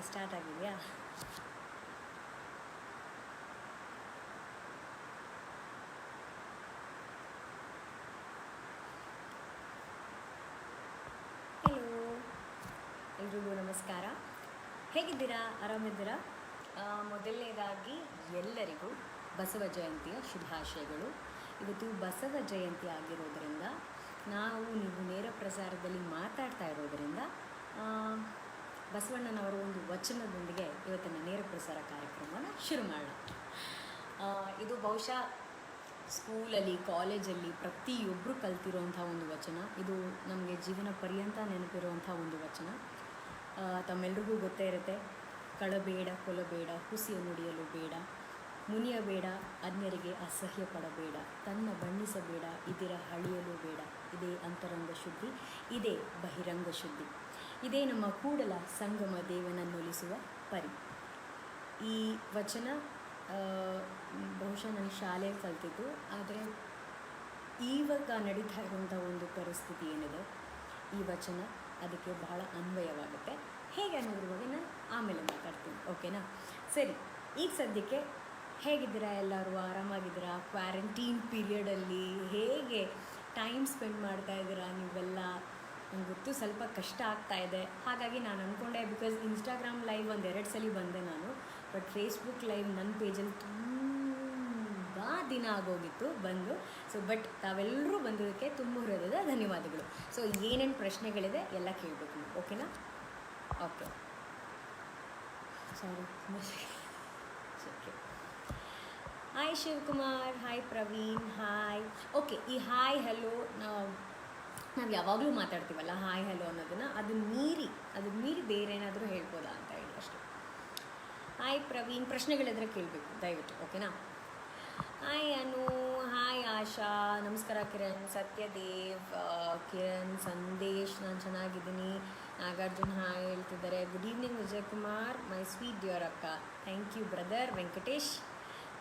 Start ಆಗಿದೆಯಾ? Hello, ಎಲ್ರಿಗೂ ನಮಸ್ಕಾರ. ಹೇಗಿದ್ದೀರಾ? ಆರಾಮಿದ್ದೀರಾ? ಮೊದಲನೇದಾಗಿ ಎಲ್ಲರಿಗೂ ಬಸವ ಜಯಂತಿಯ ಶುಭಾಶಯಗಳು. ಇವತ್ತು ಬಸವ ಜಯಂತಿ ಆಗಿರೋದರಿಂದ ನೀವು ನೇರ ಪ್ರಸಾರದಲ್ಲಿ ಮಾತಾಡ್ತಾ ಇರೋದರಿಂದ ಬಸವಣ್ಣನವರ ಒಂದು ವಚನದೊಂದಿಗೆ ಇವತ್ತಿನ ನೇರ ಪ್ರಸಾರ ಕಾರ್ಯಕ್ರಮನ ಶುರು ಮಾಡೋಣ. ಇದು ಬಹುಶಃ ಸ್ಕೂಲಲ್ಲಿ, ಕಾಲೇಜಲ್ಲಿ ಪ್ರತಿಯೊಬ್ಬರು ಕಲ್ತಿರುವಂಥ ಒಂದು ವಚನ. ಇದು ನಮಗೆ ಜೀವನ ಪರ್ಯಂತ ನೆನಪಿರುವಂಥ ಒಂದು ವಚನ. ತಮ್ಮೆಲ್ರಿಗೂ ಗೊತ್ತೇ ಇರುತ್ತೆ, ಕಳಬೇಡ, ಕೊಲಬೇಡ, ಹುಸಿಯ ನುಡಿಯಲು ಬೇಡ, ಮುನಿಯಬೇಡ, ಅನ್ಯರಿಗೆ ಅಸಹ್ಯ ಪಡಬೇಡ, ತನ್ನ ಬಣ್ಣಿಸಬೇಡ, ಇದಿರ ಹಳಿಯಲು ಬೇಡ, ಇದೇ ಅಂತರಂಗ ಶುದ್ಧಿ, ಇದೇ ಬಹಿರಂಗ ಶುದ್ಧಿ, ಇದೇ ನಮ್ಮ ಕೂಡಲ ಸಂಗಮ ದೇವನನ್ನೊಲಿಸುವ ಪರಿ. ಈ ವಚನ ಬಹುಶಃ ನಾನು ಶಾಲೆಯಲ್ಲಿ ಕಲ್ತಿದ್ದು, ಆದರೆ ಇವಾಗ ನಡೀತಾ ಇರುವಂಥ ಒಂದು ಪರಿಸ್ಥಿತಿ ಏನಿದೆ, ಈ ವಚನ ಅದಕ್ಕೆ ಬಹಳ ಅನ್ವಯವಾಗುತ್ತೆ. ಹೇಗೆ ಅನ್ನೋದ್ರ ಬಗ್ಗೆ ನಾನು ಆಮೇಲೆ ಮಾತಾಡ್ತೀನಿ, ಓಕೆನಾ? ಸರಿ, ಈಗ ಸದ್ಯಕ್ಕೆ ಹೇಗಿದ್ದೀರಾ? ಎಲ್ಲರೂ ಆರಾಮಾಗಿದ್ದೀರಾ? ಕ್ವಾರಂಟೀನ್ ಪೀರಿಯಡಲ್ಲಿ ಹೇಗೆ ಟೈಮ್ ಸ್ಪೆಂಡ್ ಮಾಡ್ತಾಯಿದ್ದೀರಾ ನೀವೆಲ್ಲ? ನಂಗೆ ಗೊತ್ತು ಸ್ವಲ್ಪ ಕಷ್ಟ ಆಗ್ತಾಯಿದೆ. ಹಾಗಾಗಿ ನಾನು ಅಂದ್ಕೊಂಡೆ, ಬಿಕಾಸ್ ಇನ್ಸ್ಟಾಗ್ರಾಮ್ ಲೈವ್ 1-2 ಸಲ ಬಂದೆ ನಾನು, ಬಟ್ ಫೇಸ್ಬುಕ್ ಲೈವ್ ನನ್ನ ಪೇಜಲ್ಲಿ ತುಂಬ ದಿನ ಆಗೋಗಿತ್ತು ಬಂದು. ಬಟ್ ತಾವೆಲ್ಲರೂ ಬಂದಿದ್ದಕ್ಕೆ ತುಂಬ ಹೃದಯದ ಧನ್ಯವಾದಗಳು. ಏನೇನು ಪ್ರಶ್ನೆಗಳಿದೆ ಎಲ್ಲ ಕೇಳಬೇಕು ನೀವು, ಓಕೆನಾ? Okay, sorry. Okay, hi Shivakumar, hi Praveen, hi. Okay, ಈ ಹಾಯ್ ಹಲೋ ನಾವು ಯಾವಾಗಲೂ ಮಾತಾಡ್ತೀವಲ್ಲ, ಹಾಯ್ ಹಲೋ ಅನ್ನೋದನ್ನು, ಅದನ್ನ ಮೀರಿ ಬೇರೆ ಏನಾದರೂ ಹೇಳ್ಬೋದಾ ಅಂತ ಹೇಳಿ ಅಷ್ಟೇ. ಹಾಯ್ ಪ್ರವೀಣ್, ಪ್ರಶ್ನೆಗಳಿದ್ರೆ ಕೇಳಬೇಕು ದಯವಿಟ್ಟು, ಓಕೆನಾ? ಹಾಯ್ ಅನು, ಹಾಯ್ ಆಶಾ, ನಮಸ್ಕಾರ ಕಿರಣ್, ಸತ್ಯದೇವ್, ಕಿರಣ್, ಸಂದೇಶ್, ನಾನು ಚೆನ್ನಾಗಿದ್ದೀನಿ. ನಾಗಾರ್ಜುನ್ ಹಾಯ್ ಹೇಳ್ತಿದ್ದಾರೆ. Good evening Vijay Kumar, my sweet dear ಅಕ್ಕ, thank you brother. Venkatesh,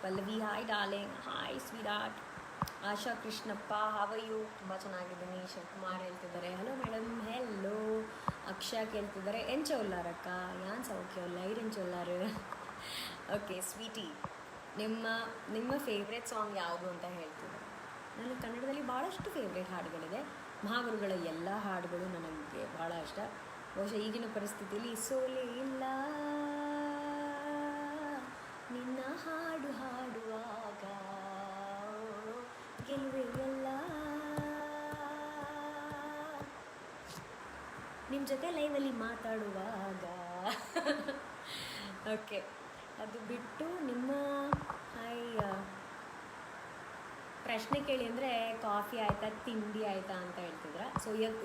Pallavi hi darling, hi sweetheart. Asha Krishnappa, how are you? ತುಂಬ ಚೆನ್ನಾಗಿದ್ದೀನಿ. ಶಿವಕುಮಾರ್ ಹೇಳ್ತಿದ್ದಾರೆ ಹಲೋ ಮೇಡಮ್. ಹೆಲ್ಲೋ. ಅಕ್ಷಾ ಕೇಳ್ತಿದ್ದಾರೆ ಎಂಚೊಲ್ಲಾರಕ್ಕ, ಯಾನ್ ಸೌಖ್ಯವಲ್ಲ ಇರೆಂಚೊಲ್ಲಾರು. ಓಕೆ ಸ್ವೀಟಿ, ನಿಮ್ಮ ಫೇವ್ರೆಟ್ ಸಾಂಗ್ ಯಾವುದು ಅಂತ ಹೇಳ್ತಿದ್ದಾರೆ. ನನಗೆ ಕನ್ನಡದಲ್ಲಿ ಭಾಳಷ್ಟು ಫೇವ್ರೇಟ್ ಹಾಡುಗಳಿದೆ. ಮಹಾಗುರುಗಳ ಎಲ್ಲ ಹಾಡುಗಳು ನನಗೆ ಭಾಳ ಇಷ್ಟ. ಬಹುಶಃ ಈಗಿನ ಪರಿಸ್ಥಿತಿಯಲ್ಲಿ ಸೋಲೆ ಇಲ್ಲ ನಿನ್ನ ಹಾಡು ಹಾಡುವಾಗ, ಗೆಲುವೆ ಎಲ್ಲ ನಿಮ್ಮ ಜೊತೆ ಲೈವಲ್ಲಿ ಮಾತಾಡುವಾಗ. ಓಕೆ, ಅದು ಬಿಟ್ಟು ನಿಮ್ಮ ಪ್ರಶ್ನೆ ಕೇಳಿ ಅಂದರೆ ಕಾಫಿ ಆಯಿತಾ, ತಿಂಡಿ ಆಯಿತಾ ಅಂತ ಹೇಳ್ತಿದ್ರ.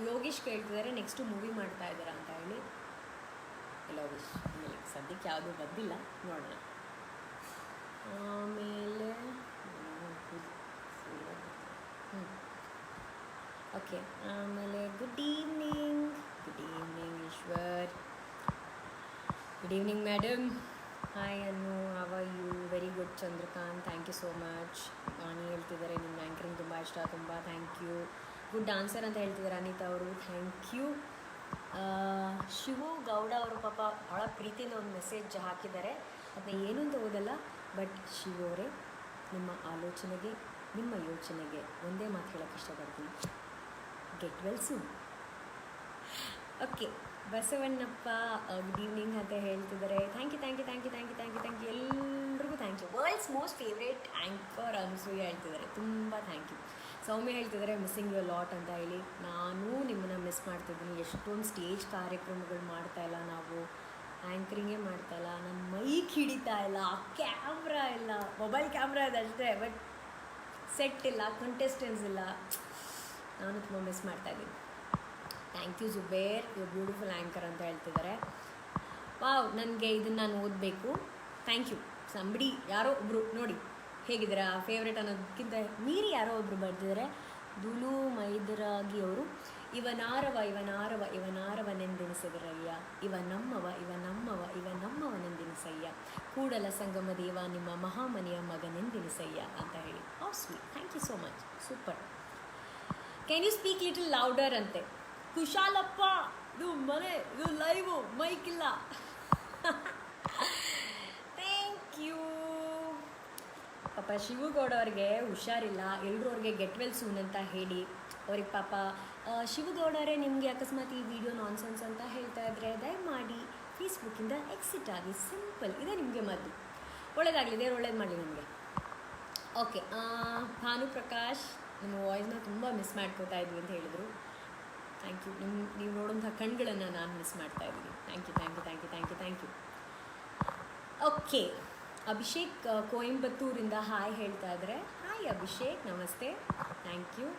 ಯೋಗೀಶ್ ಕೇಳ್ತಿದ್ದಾರೆ ನೆಕ್ಸ್ಟು ಮೂವಿ ಮಾಡ್ತಾ ಇದ್ದೀರಾ ಅಂತ ಹೇಳಿ. ಯೋಗೀಶ್ ಸದ್ಯಕ್ಕೆ ಯಾವುದೂ ಬಂದಿಲ್ಲ, ನೋಡೋಣ. ಆಮೇಲೆ ಓಕೆ, ಆಮೇಲೆ good evening Eshwar, good evening madam. Hi Annu, how are you? Very good Chandrakant, thank you so much. Vani ಹೇಳ್ತಿದ್ದಾರೆ ನಿಮ್ಮ ಆ್ಯಂಕರಿಂಗ್ ತುಂಬ ಇಷ್ಟ, ತುಂಬ ಥ್ಯಾಂಕ್ ಯು. ಗುಡ್ ಆನ್ಸರ್ ಅಂತ ಹೇಳ್ತಿದ್ದಾರೆ ಅನಿತಾ ಅವರು, ಥ್ಯಾಂಕ್ ಯು. ಶಿವು ಗೌಡ ಅವರು ಪಾಪ ಭಾಳ ಪ್ರೀತಿಯಿಂದ ಒಂದು ಮೆಸೇಜ್ ಹಾಕಿದ್ದಾರೆ, ಅದನ್ನ ಏನು ಅಂತ ಓದಲ್ಲ. ಬಟ್ ಶಿವು ಅವರೇ, ನಿಮ್ಮ ಆಲೋಚನೆಗೆ, ನಿಮ್ಮ ಯೋಚನೆಗೆ ಒಂದೇ ಮಾತು ಹೇಳೋಕ್ಕೆ ಇಷ್ಟಪಡ್ತೀನಿ, get well soon. Okay, Basavannappa good evening ಅಂತ ಹೇಳ್ತಿದ್ದಾರೆ. ಥ್ಯಾಂಕ್ ಯು ಎಲ್ರಿಗೂ thank you. World's most favourite anchor Anasuya ಹೇಳ್ತಿದ್ದಾರೆ, ತುಂಬ ಥ್ಯಾಂಕ್ ಯು. ಸೌಮ್ಯ ಹೇಳ್ತಿದ್ದಾರೆ ಮಿಸ್ಸಿಂಗ್ ಯು ಲಾಟ್ ಅಂತ ಹೇಳಿ. ನಾನು ನಿಮ್ಮನ್ನು ಮಿಸ್ ಮಾಡ್ತಿದ್ದೀನಿ. ಎಷ್ಟೊಂದು ಸ್ಟೇಜ್ ಕಾರ್ಯಕ್ರಮಗಳು ಮಾಡ್ತಾಯಿಲ್ಲ ನಾವು, ಆ್ಯಂಕರಿಂಗೇ ಮಾಡ್ತಾಯಿಲ್ಲ, ನನ್ನ ಮೈಕ್ ಹಿಡಿತಾ ಇಲ್ಲ, ಕ್ಯಾಮ್ರಾ ಇಲ್ಲ, ಮೊಬೈಲ್ ಕ್ಯಾಮ್ರಾ ಇದೆ ಅಷ್ಟೇ, ಬಟ್ ಸೆಟ್ ಇಲ್ಲ, ಕಂಟೆಸ್ಟೆನ್ಸ್ ಇಲ್ಲ. ನಾನು ತುಂಬ ಮಿಸ್ ಮಾಡ್ತಾಯಿದ್ದೀನಿ. Thank you Zubair, you beautiful anchor ಅಂತ ಹೇಳ್ತಿದ್ದಾರೆ. ವಾವ್, ನನಗೆ ಇದನ್ನು ನಾನು ಓದಬೇಕು. Thank you. ಸಂಬಡಿ ಯಾರೋ ಒಬ್ಬರು ನೋಡಿ ಹೇಗಿದ್ದೀರಾ, ಫೇವ್ರೇಟ್ ಅನ್ನೋದಕ್ಕಿಂತ ಮೀರಿ ಯಾರೋ ಒಬ್ಬರು ಬರ್ತಿದ್ದಾರೆ. ದುಲು ಮೈದರಾಗಿ ಅವರು, ಇವನಾರವನೆಂದೆನಿಸಿದರಯ್ಯ, ಇವ ನಮ್ಮವನೆಂದೆನಿಸಯ್ಯ, ಕೂಡಲ ಸಂಗಮ ದೇವ ನಿಮ್ಮ ಮಹಾಮನೆಯ ಮಗನೆಂದೆನಿಸಯ್ಯ ಅಂತ ಹೇಳಿ. How sweet, thank you so much, super. Can you speak little louder ಅಂತೆ. ಕುಶಾಲಪ್ಪ, ಇದು ಲೈವು, ಮೈಕ್ ಇಲ್ಲ. Thank you. ಪಾಪ ಶಿವಗೌಡ ಅವ್ರಿಗೆ ಹುಷಾರಿಲ್ಲ, ಎಲ್ಲರೂ ಅವ್ರಿಗೆ ಗೆಟ್ ವೆಲ್ ಸೂನ್ ಅಂತ ಹೇಳಿ. ಅವ್ರಿಗೆ ಪಾಪ ಶಿವಗೌಡರೇ ನಿಮಗೆ ಅಕಸ್ಮಾತ್ ಈ ವಿಡಿಯೋ ನಾನ್ಸೆನ್ಸ್ ಅಂತ ಹೇಳ್ತಾ ಇದ್ರೆ ದಯಮಾಡಿ ಫೇಸ್ಬುಕ್ಕಿಂದ ಎಕ್ಸಿಟ್ ಆಗಿ. ಸಿಂಪಲ್, ಇದೆ ನಿಮಗೆ ಮದ್ದು. ಒಳ್ಳೇದಾಗಲಿ, ದೇವ್ರು ಒಳ್ಳೇದು ಮಾಡಲಿ ನಿಮಗೆ. ಓಕೆ, ಭಾನು ಪ್ರಕಾಶ್ ನಿಮ್ಮ ವಾಯ್ಸ್ನ ತುಂಬ ಮಿಸ್ ಮಾಡ್ಕೋತಾ ಇದ್ವಿ ಅಂತ ಹೇಳಿದರು. Thank you. ನೀವು ನೋಡೋಂಥ ಕಣ್ಗಳನ್ನು ನಾನು ಮಿಸ್ ಮಾಡ್ತಾ ಇದ್ದೀನಿ. Thank you, thank you, thank you, thank you, thank you. Okay, Abhishek ಕೊಯಂಬತ್ತೂರಿಂದ ಹಾಯ್ ಹೇಳ್ತಾ ಇದ್ದಾರೆ. ಹಾಯ್ ಅಭಿಷೇಕ್, ನಮಸ್ತೆ, ಥ್ಯಾಂಕ್ ಯು.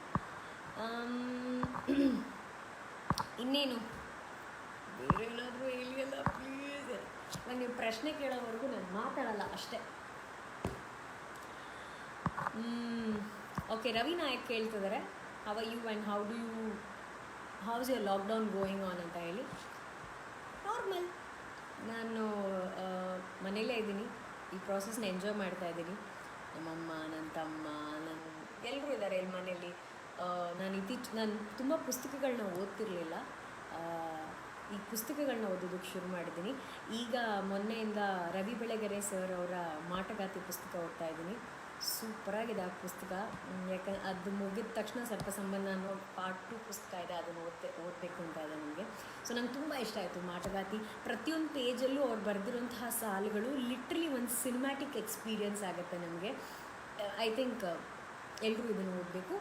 ಇನ್ನೇನು ಬೇರೆ ಏನಾದರೂ ಹೇಳಿಯಲ್ಲ ಪ್ಲೀಸ್. ನಾನು ನೀವು ಪ್ರಶ್ನೆ ಕೇಳೋವರೆಗೂ ನಾನು ಮಾತಾಡಲ್ಲ ಅಷ್ಟೇ. ಓಕೆ, ರವಿ ನಾಯಕ್ ಕೇಳ್ತಿದ್ದಾರೆ how are you and how's your lockdown going on ಅಂತ ಹೇಳಿ. ನಾರ್ಮಲ್, ನಾನು ಮನೇಲೇ ಇದ್ದೀನಿ, ಈ ಪ್ರಾಸೆಸ್ನ ಎಂಜಾಯ್ ಮಾಡ್ತಾ ಇದ್ದೀನಿ. ನಮ್ಮಮ್ಮ, ನನ್ನ ತಮ್ಮ, ಎಲ್ಲರೂ ಇದ್ದಾರೆ ಇಲ್ಲಿ ಮನೇಲಿ. ನಾನು ತುಂಬ ಪುಸ್ತಕಗಳನ್ನ ಓದ್ತಿರ್ಲಿಲ್ಲ. ಈ ಪುಸ್ತಕಗಳನ್ನ ಓದೋದಕ್ಕೆ ಶುರು ಮಾಡಿದ್ದೀನಿ. ಈಗ ಮೊನ್ನೆಯಿಂದ ರವಿ ಬೆಳಗೆರೆ ಸರ್ ಅವರ ಮಾಟಗಾತಿ ಪುಸ್ತಕ ಓದ್ತಾ ಇದ್ದೀನಿ. ಸೂಪರಾಗಿದೆ ಆ ಪುಸ್ತಕ. ಯಾಕಂದ್ರೆ ಅದು ಮುಗಿದ ತಕ್ಷಣ ಸರ್ಪ ಸಂಬಂಧ ಅನ್ನೋ ಪಾರ್ಟ್ 2 ಪುಸ್ತಕ ಇದೆ, ಅದನ್ನು ಓದಬೇಕು ಅಂತ ಇದೆ ನನಗೆ. ಸೊ ನಂಗೆ ತುಂಬ ಇಷ್ಟ ಆಯಿತು ಮಾಟಗಾತಿ. ಪ್ರತಿಯೊಂದು ಪೇಜಲ್ಲೂ ಅವ್ರು ಬರೆದಿರೋಂತಹ ಸಾಲುಗಳು ಲಿಟ್ರಲಿ ಒಂದು ಸಿನಿಮ್ಯಾಟಿಕ್ ಎಕ್ಸ್ಪೀರಿಯನ್ಸ್ ಆಗುತ್ತೆ ನಮಗೆ. ಐ ಥಿಂಕ್ ಎಲ್ಲರೂ ಇದನ್ನು ಓದಬೇಕು.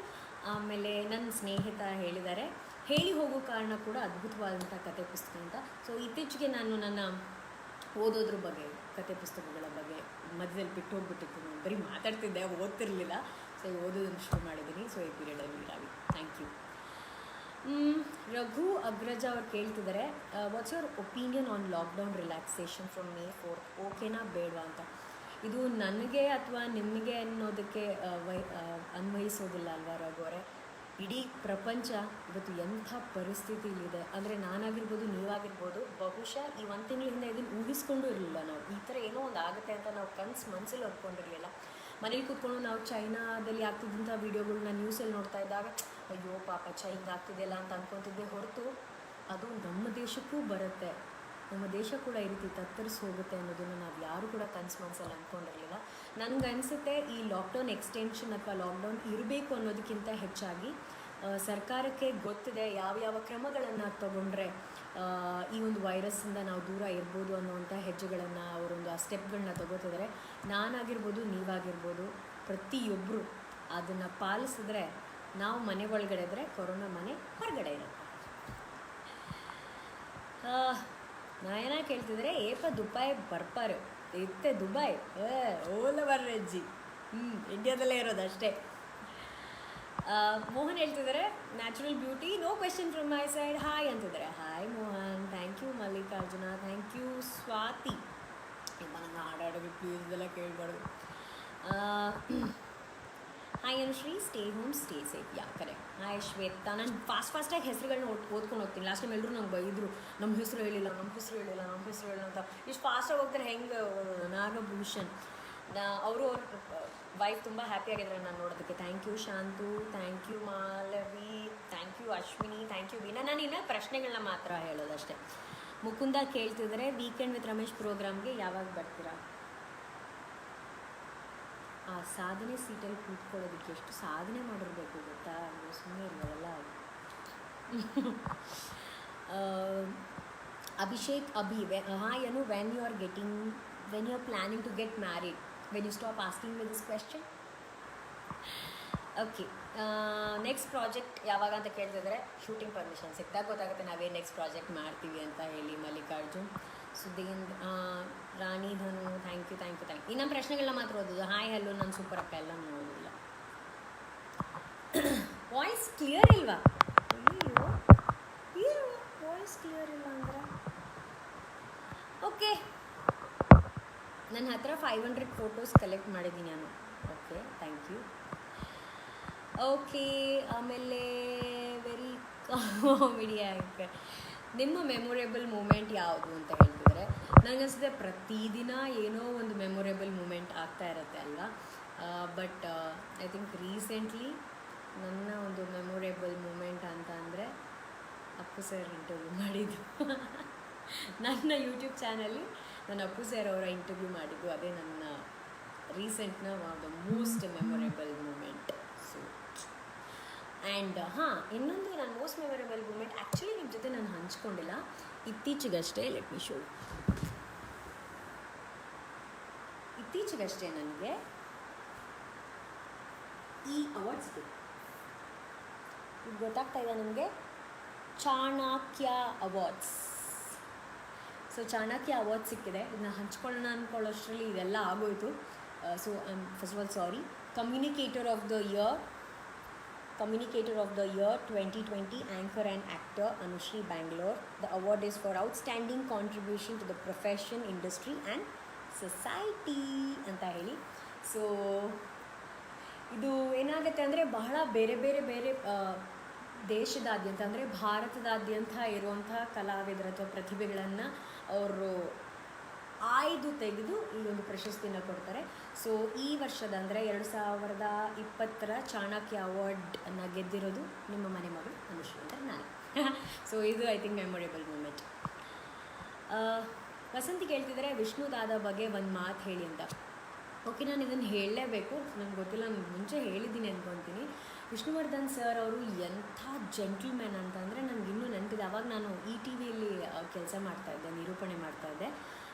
ಆಮೇಲೆ ನನ್ನ ಸ್ನೇಹಿತ ಹೇಳಿದ್ದಾರೆ, ಹೇಳಿ ಹೋಗೋ ಕಾರಣ ಕೂಡ ಅದ್ಭುತವಾದಂಥ ಕತೆ ಪುಸ್ತಕ ಅಂತ. ಸೊ ಇತ್ತೀಚೆಗೆ ನಾನು ನನ್ನ ಓದೋದ್ರ ಬಗ್ಗೆ, ಕತೆ ಪುಸ್ತಕಗಳ ಬಗ್ಗೆ ಮಧ್ಯದಲ್ಲಿ ಬಿಟ್ಟು ಹೋಗ್ಬಿಟ್ಟಿತ್ತು. ನಾನು ಬರೀ ಮಾತಾಡ್ತಿದ್ದೆ, ಓದ್ತಿರ್ಲಿಲ್ಲ. ಸೊ ಓದೋದನ್ನು ಶುರು ಮಾಡಿದ್ದೀನಿ. ಸೊ ಈ ಪೀರಿಯಡಲ್ಲಿ ರಾವಿ, ಥ್ಯಾಂಕ್ ಯು. ರಘು ಅಗ್ರಜ ಅವ್ರು ಕೇಳ್ತಿದ್ದಾರೆ, what's your opinion on lockdown relaxation from May 4th? ಓಕೆನಾ ಬೇಡವಾ ಅಂತ. ಇದು ನನಗೆ ಅಥವಾ ನಿಮಗೆ ಅನ್ನೋದಕ್ಕೆ ಅನ್ವಯಿಸೋದಿಲ್ಲ ಅಲ್ವಾ ರಘು ಅವರೇ. ಇಡೀ ಪ್ರಪಂಚ ಇವತ್ತು ಎಂಥ ಪರಿಸ್ಥಿತಿಲಿದೆ ಅಂದರೆ, ನಾನಾಗಿರ್ಬೋದು, ನೀವಾಗಿರ್ಬೋದು, ಬಹುಶಃ ಈ 1 ತಿಂಗಳ ಹಿಂದೆ ಇದನ್ನು ಊಹಿಸ್ಕೊಂಡು ಇರಲಿಲ್ಲ ನಾವು. ಈ ಥರ ಏನೋ ಒಂದು ಆಗುತ್ತೆ ಅಂತ ನಾವು ಮನಸ್ಸಲ್ಲಿ ಹೊರ್ಕೊಂಡಿರಲಿಲ್ಲ. ಮನೇಲಿ ಕೂತ್ಕೊಂಡು ನಾವು ಚೈನಾದಲ್ಲಿ ಆಗ್ತಿದ್ದಂಥ ವೀಡಿಯೋಗಳನ್ನ ನ್ಯೂಸಲ್ಲಿ ನೋಡ್ತಾ ಇದ್ದಾಗ ಅಯ್ಯೋ ಪಾಪ ಚೈನಾ ಆಗ್ತಿದೆಯಲ್ಲ ಅಂತ ಅಂದ್ಕೊತಿದ್ದೆ ಹೊರತು, ಅದು ನಮ್ಮ ದೇಶಕ್ಕೂ ಬರುತ್ತೆ, ನಮ್ಮ ದೇಶ ಕೂಡ ಈ ರೀತಿ ತತ್ತರಿಸಿ ಹೋಗುತ್ತೆ ಅನ್ನೋದನ್ನು ನಾವು ಯಾರು ಕೂಡ ಮನಸ್ಸಲ್ಲಿ ಅಂದ್ಕೊಂಡಿರಲಿಲ್ಲ. ನನಗನ್ಸುತ್ತೆ ಈ ಲಾಕ್ಡೌನ್ ಎಕ್ಸ್ಟೆನ್ಷನ್ ಅಥವಾ ಲಾಕ್ಡೌನ್ ಇರಬೇಕು ಅನ್ನೋದಕ್ಕಿಂತ ಹೆಚ್ಚಾಗಿ ಸರ್ಕಾರಕ್ಕೆ ಗೊತ್ತಿದೆ ಯಾವ ಕ್ರಮಗಳನ್ನು ತಗೊಂಡ್ರೆ ಈ ಒಂದು ವೈರಸ್ಸಿಂದ ನಾವು ದೂರ ಇರ್ಬೋದು ಅನ್ನೋವಂಥ ಹೆಜ್ಜೆಗಳನ್ನು ಅವರೊಂದು ಆ ಸ್ಟೆಪ್ಗಳನ್ನ ತಗೋತಿದ್ದಾರೆ. ನಾನಾಗಿರ್ಬೋದು, ನೀವಾಗಿರ್ಬೋದು, ಪ್ರತಿಯೊಬ್ಬರು ಅದನ್ನು ಪಾಲಿಸಿದ್ರೆ ನಾವು ಮನೆ ಒಳಗಡೆ ಇದ್ದರೆ ಕೊರೋನಾ ಮನೆ ಹೊರಗಡೆ ಇರುತ್ತೆ. ನಾಯನ ಕೇಳ್ತಿದ್ರೆ ಏಪ ದುಬೈ ಬರ್ಪಾರು ಇತ್ತೆ ದುಬೈ ಓಲ ಬರ್ರಜ್ಜಿ ಇಂಡಿಯಾದಲ್ಲೇ ಇರೋದು ಅಷ್ಟೇ. ಮೋಹನ್ ಹೇಳ್ತಿದ್ದಾರೆ natural beauty, no question from my side, hi ಅಂತಿದ್ದಾರೆ. Hi Mohan, thank you. Mallikarjuna, thank you. Swathi, ಇಮ್ಮ ನನ್ನ ಹಾಡಾಡೋದು ಪ್ಲೀಸ್, ಇದೆಲ್ಲ ಕೇಳಬಾರ್ದು. Hi Anushree, stay home stay safe. Ya correct. Hi Shweta, ನಾನು ಫಾಸ್ಟಾಗಿ ಹೆಸರುಗಳನ್ನ ಓದ್ಕೊಂಡು ಹೋಗ್ತೀನಿ. ಲಾಸ್ಟ್ ಟೈಮ್ ಎಲ್ಲರೂ ನಂಗೆ ಬೈದರು, ನಮ್ಮ ಹೆಸರು ಹೇಳಿಲ್ಲ ಅಂತ. ಇಷ್ಟು ಫಾಸ್ಟಾಗಿ ಹೋಗ್ತಾರೆ ಹೆಂಗೆ? ನಾಗಭೂಷಣ್, ಅವರು ಅವ್ರ ವೈಫ್ ತುಂಬ ಹ್ಯಾಪಿಯಾಗಿದ್ದಾರೆ ನಾನು ನೋಡೋದಕ್ಕೆ. Thank you Shantu, thank you Malavi, thank you Ashwini, thank you Veena. ನಾನು ಇನ್ನೂ ಪ್ರಶ್ನೆಗಳನ್ನ ಮಾತ್ರ ಹೇಳೋದಷ್ಟೇ. ಮುಕುಂದ ಕೇಳ್ತಿದ್ದಾರೆ, ವೀಕೆಂಡ್ ವಿತ್ ರಮೇಶ್ ಪ್ರೋಗ್ರಾಮ್ಗೆ ಯಾವಾಗ ಬರ್ತೀರಾ? ಆ ಸಾಧನೆ ಸೀಟಲ್ಲಿ ಕೂತ್ಕೊಳ್ಳೋದಕ್ಕೆ ಎಷ್ಟು ಸಾಧನೆ ಮಾಡಿರ್ಬೇಕು ಗೊತ್ತಾ? ಸುಮ್ಮನೆ ಇರೋಲ್ಲ. Abhishek hi Anu, when you are planning to get married, when you stop asking me this question. Okay, next project ಯಾವಾಗ ಅಂತ ಕೇಳ್ತಿದ್ರೆ ಶೂಟಿಂಗ್ ಪರ್ಮಿಷನ್ ಸಿಕ್ಕಿದಾಗ ಗೊತ್ತಾಗುತ್ತೆ ನಾವೇನು ನೆಕ್ಸ್ಟ್ ಪ್ರಾಜೆಕ್ಟ್ ಮಾಡ್ತೀವಿ ಅಂತ ಹೇಳಿ. ಮಲ್ಲಿಕಾರ್ಜುನ್, ಸುಧೀಂದ್ರ, ರಾಣಿ ಧನು, ಥ್ಯಾಂಕ್ ಯು. ಇನ್ನೊಂದು ಪ್ರಶ್ನೆಗಳನ್ನ ಮಾತ್ರ ಓದೋದು. ಹಾಯ್ ಹಲೋ, ನಾನು ಸೂಪರ್ ಅಕ್ಕ, ಎಲ್ಲ ಓದಿಲ್ಲ. ವಾಯ್ಸ್ ಕ್ಲಿಯರ್ ಇಲ್ವಾ? ಅಯ್ಯೋ ವಾಯ್ಸ್ ಕ್ಲಿಯರ್ ಇಲ್ಲ ಅಂದರೆ ಓಕೆ. ನನ್ನ ಹತ್ರ 500 ಫೋಟೋಸ್ ಕಲೆಕ್ಟ್ ಮಾಡಿದ್ದೀನಿ ನಾನು. Okay, thank you. ಓಕೆ, ಆಮೇಲೆ ವೆರಿ ಕಾಮಿಡಿ ಆಗುತ್ತೆ. ನಿಮ್ಮ ಮೆಮೊರೇಬಲ್ ಮೂಮೆಂಟ್ ಯಾವುದು ಅಂತ ಹೇಳ್ತಿದ್ದಾರೆ. ನನಗನ್ಸುತ್ತೆ ಪ್ರತಿದಿನ ಏನೋ ಒಂದು ಮೆಮೊರೇಬಲ್ ಮೂಮೆಂಟ್ ಆಗ್ತಾ ಇರುತ್ತೆ ಅಲ್ವಾ. ಬಟ್ ಐ ಥಿಂಕ್ ರೀಸೆಂಟ್ಲಿ ನನ್ನ ಒಂದು ಮೆಮೊರೇಬಲ್ ಮೂಮೆಂಟ್ ಅಂತ ಅಂದರೆ ಅಪ್ಪು ಸರ್ ಇಂಟರ್ವ್ಯೂ ಮಾಡಿದ್ದು. ನನ್ನ ಯೂಟ್ಯೂಬ್ ಚಾನಲ್ಲಿ ನಾನು ಅಪ್ಪು ಸರ್ ಅವರ ಇಂಟರ್ವ್ಯೂ ಮಾಡಿದ್ದು, ಅದೇ ನನ್ನ ರೀಸೆಂಟ್ನ the most memorable moment. So and ಇನ್ನೊಂದು ನನ್ನ ಮೋಸ್ಟ್ ಮೆಮೊರೇಬಲ್ ಮೂಮೆಂಟ್ ಆ್ಯಕ್ಚುಲಿ ನಿಮ್ಮ ಜೊತೆ ನಾನು ಹಂಚ್ಕೊಂಡಿಲ್ಲ, ಇತ್ತೀಚೆಗಷ್ಟೇ. Let me show. ಇತ್ತೀಚೆಗಷ್ಟೇ ನನಗೆ ಈ ಅವಾರ್ಡ್ಸ್ ಇದು ಗೊತ್ತಾಗ್ತಾ ಇದೆ ನಿಮಗೆ, Chanakya awards. So Chanakya awards ಸಿಕ್ಕಿದೆ, ಇದನ್ನ ಹಂಚ್ಕೊಳ್ಳೋಣ ಅಂದ್ಕೊಳ್ಳೋಷ್ಟರಲ್ಲಿ ಇದೆಲ್ಲ ಆಗೋಯಿತು. So I am first of all sorry. Communicator of the year 2020, anchor and actor Anushree Bangalore. The award is for outstanding contribution to the profession, industry and society ಅಂತ ಹೇಳಿ. ಸೊ ಇದು ಏನಾಗುತ್ತೆ ಅಂದರೆ ಬಹಳ ಬೇರೆ ಬೇರೆ ಬೇರೆ ದೇಶದಾದ್ಯಂತ ಅಂದರೆ ಭಾರತದಾದ್ಯಂತ ಇರುವಂಥ ಕಲಾವಿದರ ಅಥವಾ ಪ್ರತಿಭೆಗಳನ್ನು ಅವರು ಆಯ್ದು ತೆಗೆದು ಈ ಒಂದು ಪ್ರಶಸ್ತಿನ ಕೊಡ್ತಾರೆ. ಸೊ ಈ ವರ್ಷದ ಅಂದರೆ 2020 ಚಾಣಕ್ಯ ಅವಾರ್ಡನ್ನು ಗೆದ್ದಿರೋದು ನಿಮ್ಮ ಮನೆ ಮಗಳು ಅನುಶ್ರೀ ಅಂದರೆ ನಾನು. ಸೊ ಇದು I think memorable moment. Vasanthi ಕೇಳ್ತಿದ್ದಾರೆ ವಿಷ್ಣು ದಾದಾ ಬಗ್ಗೆ ಒಂದು ಮಾತು ಹೇಳಿ ಅಂತ. ಓಕೆ, ನಾನು ಇದನ್ನು ಹೇಳಲೇಬೇಕು, ನನಗೆ ಗೊತ್ತಿಲ್ಲ, ನಾನು ಮುಂಚೆ ಹೇಳಿದ್ದೀನಿ ಅಂದ್ಕೊತೀನಿ. ವಿಷ್ಣುವರ್ಧನ್ ಸರ್ ಅವರು ಎಂಥ ಜೆಂಟಲ್ಮ್ಯಾನ್ ಅಂತಂದರೆ ನನಗಿನ್ನೂ ನೆನಪಿದೆ. ಅವಾಗ ನಾನು ETVಯಲ್ಲಿ ಕೆಲಸ ಮಾಡ್ತಾಯಿದ್ದೆ, ನಿರೂಪಣೆ ಮಾಡ್ತಾಯಿದ್ದೆ.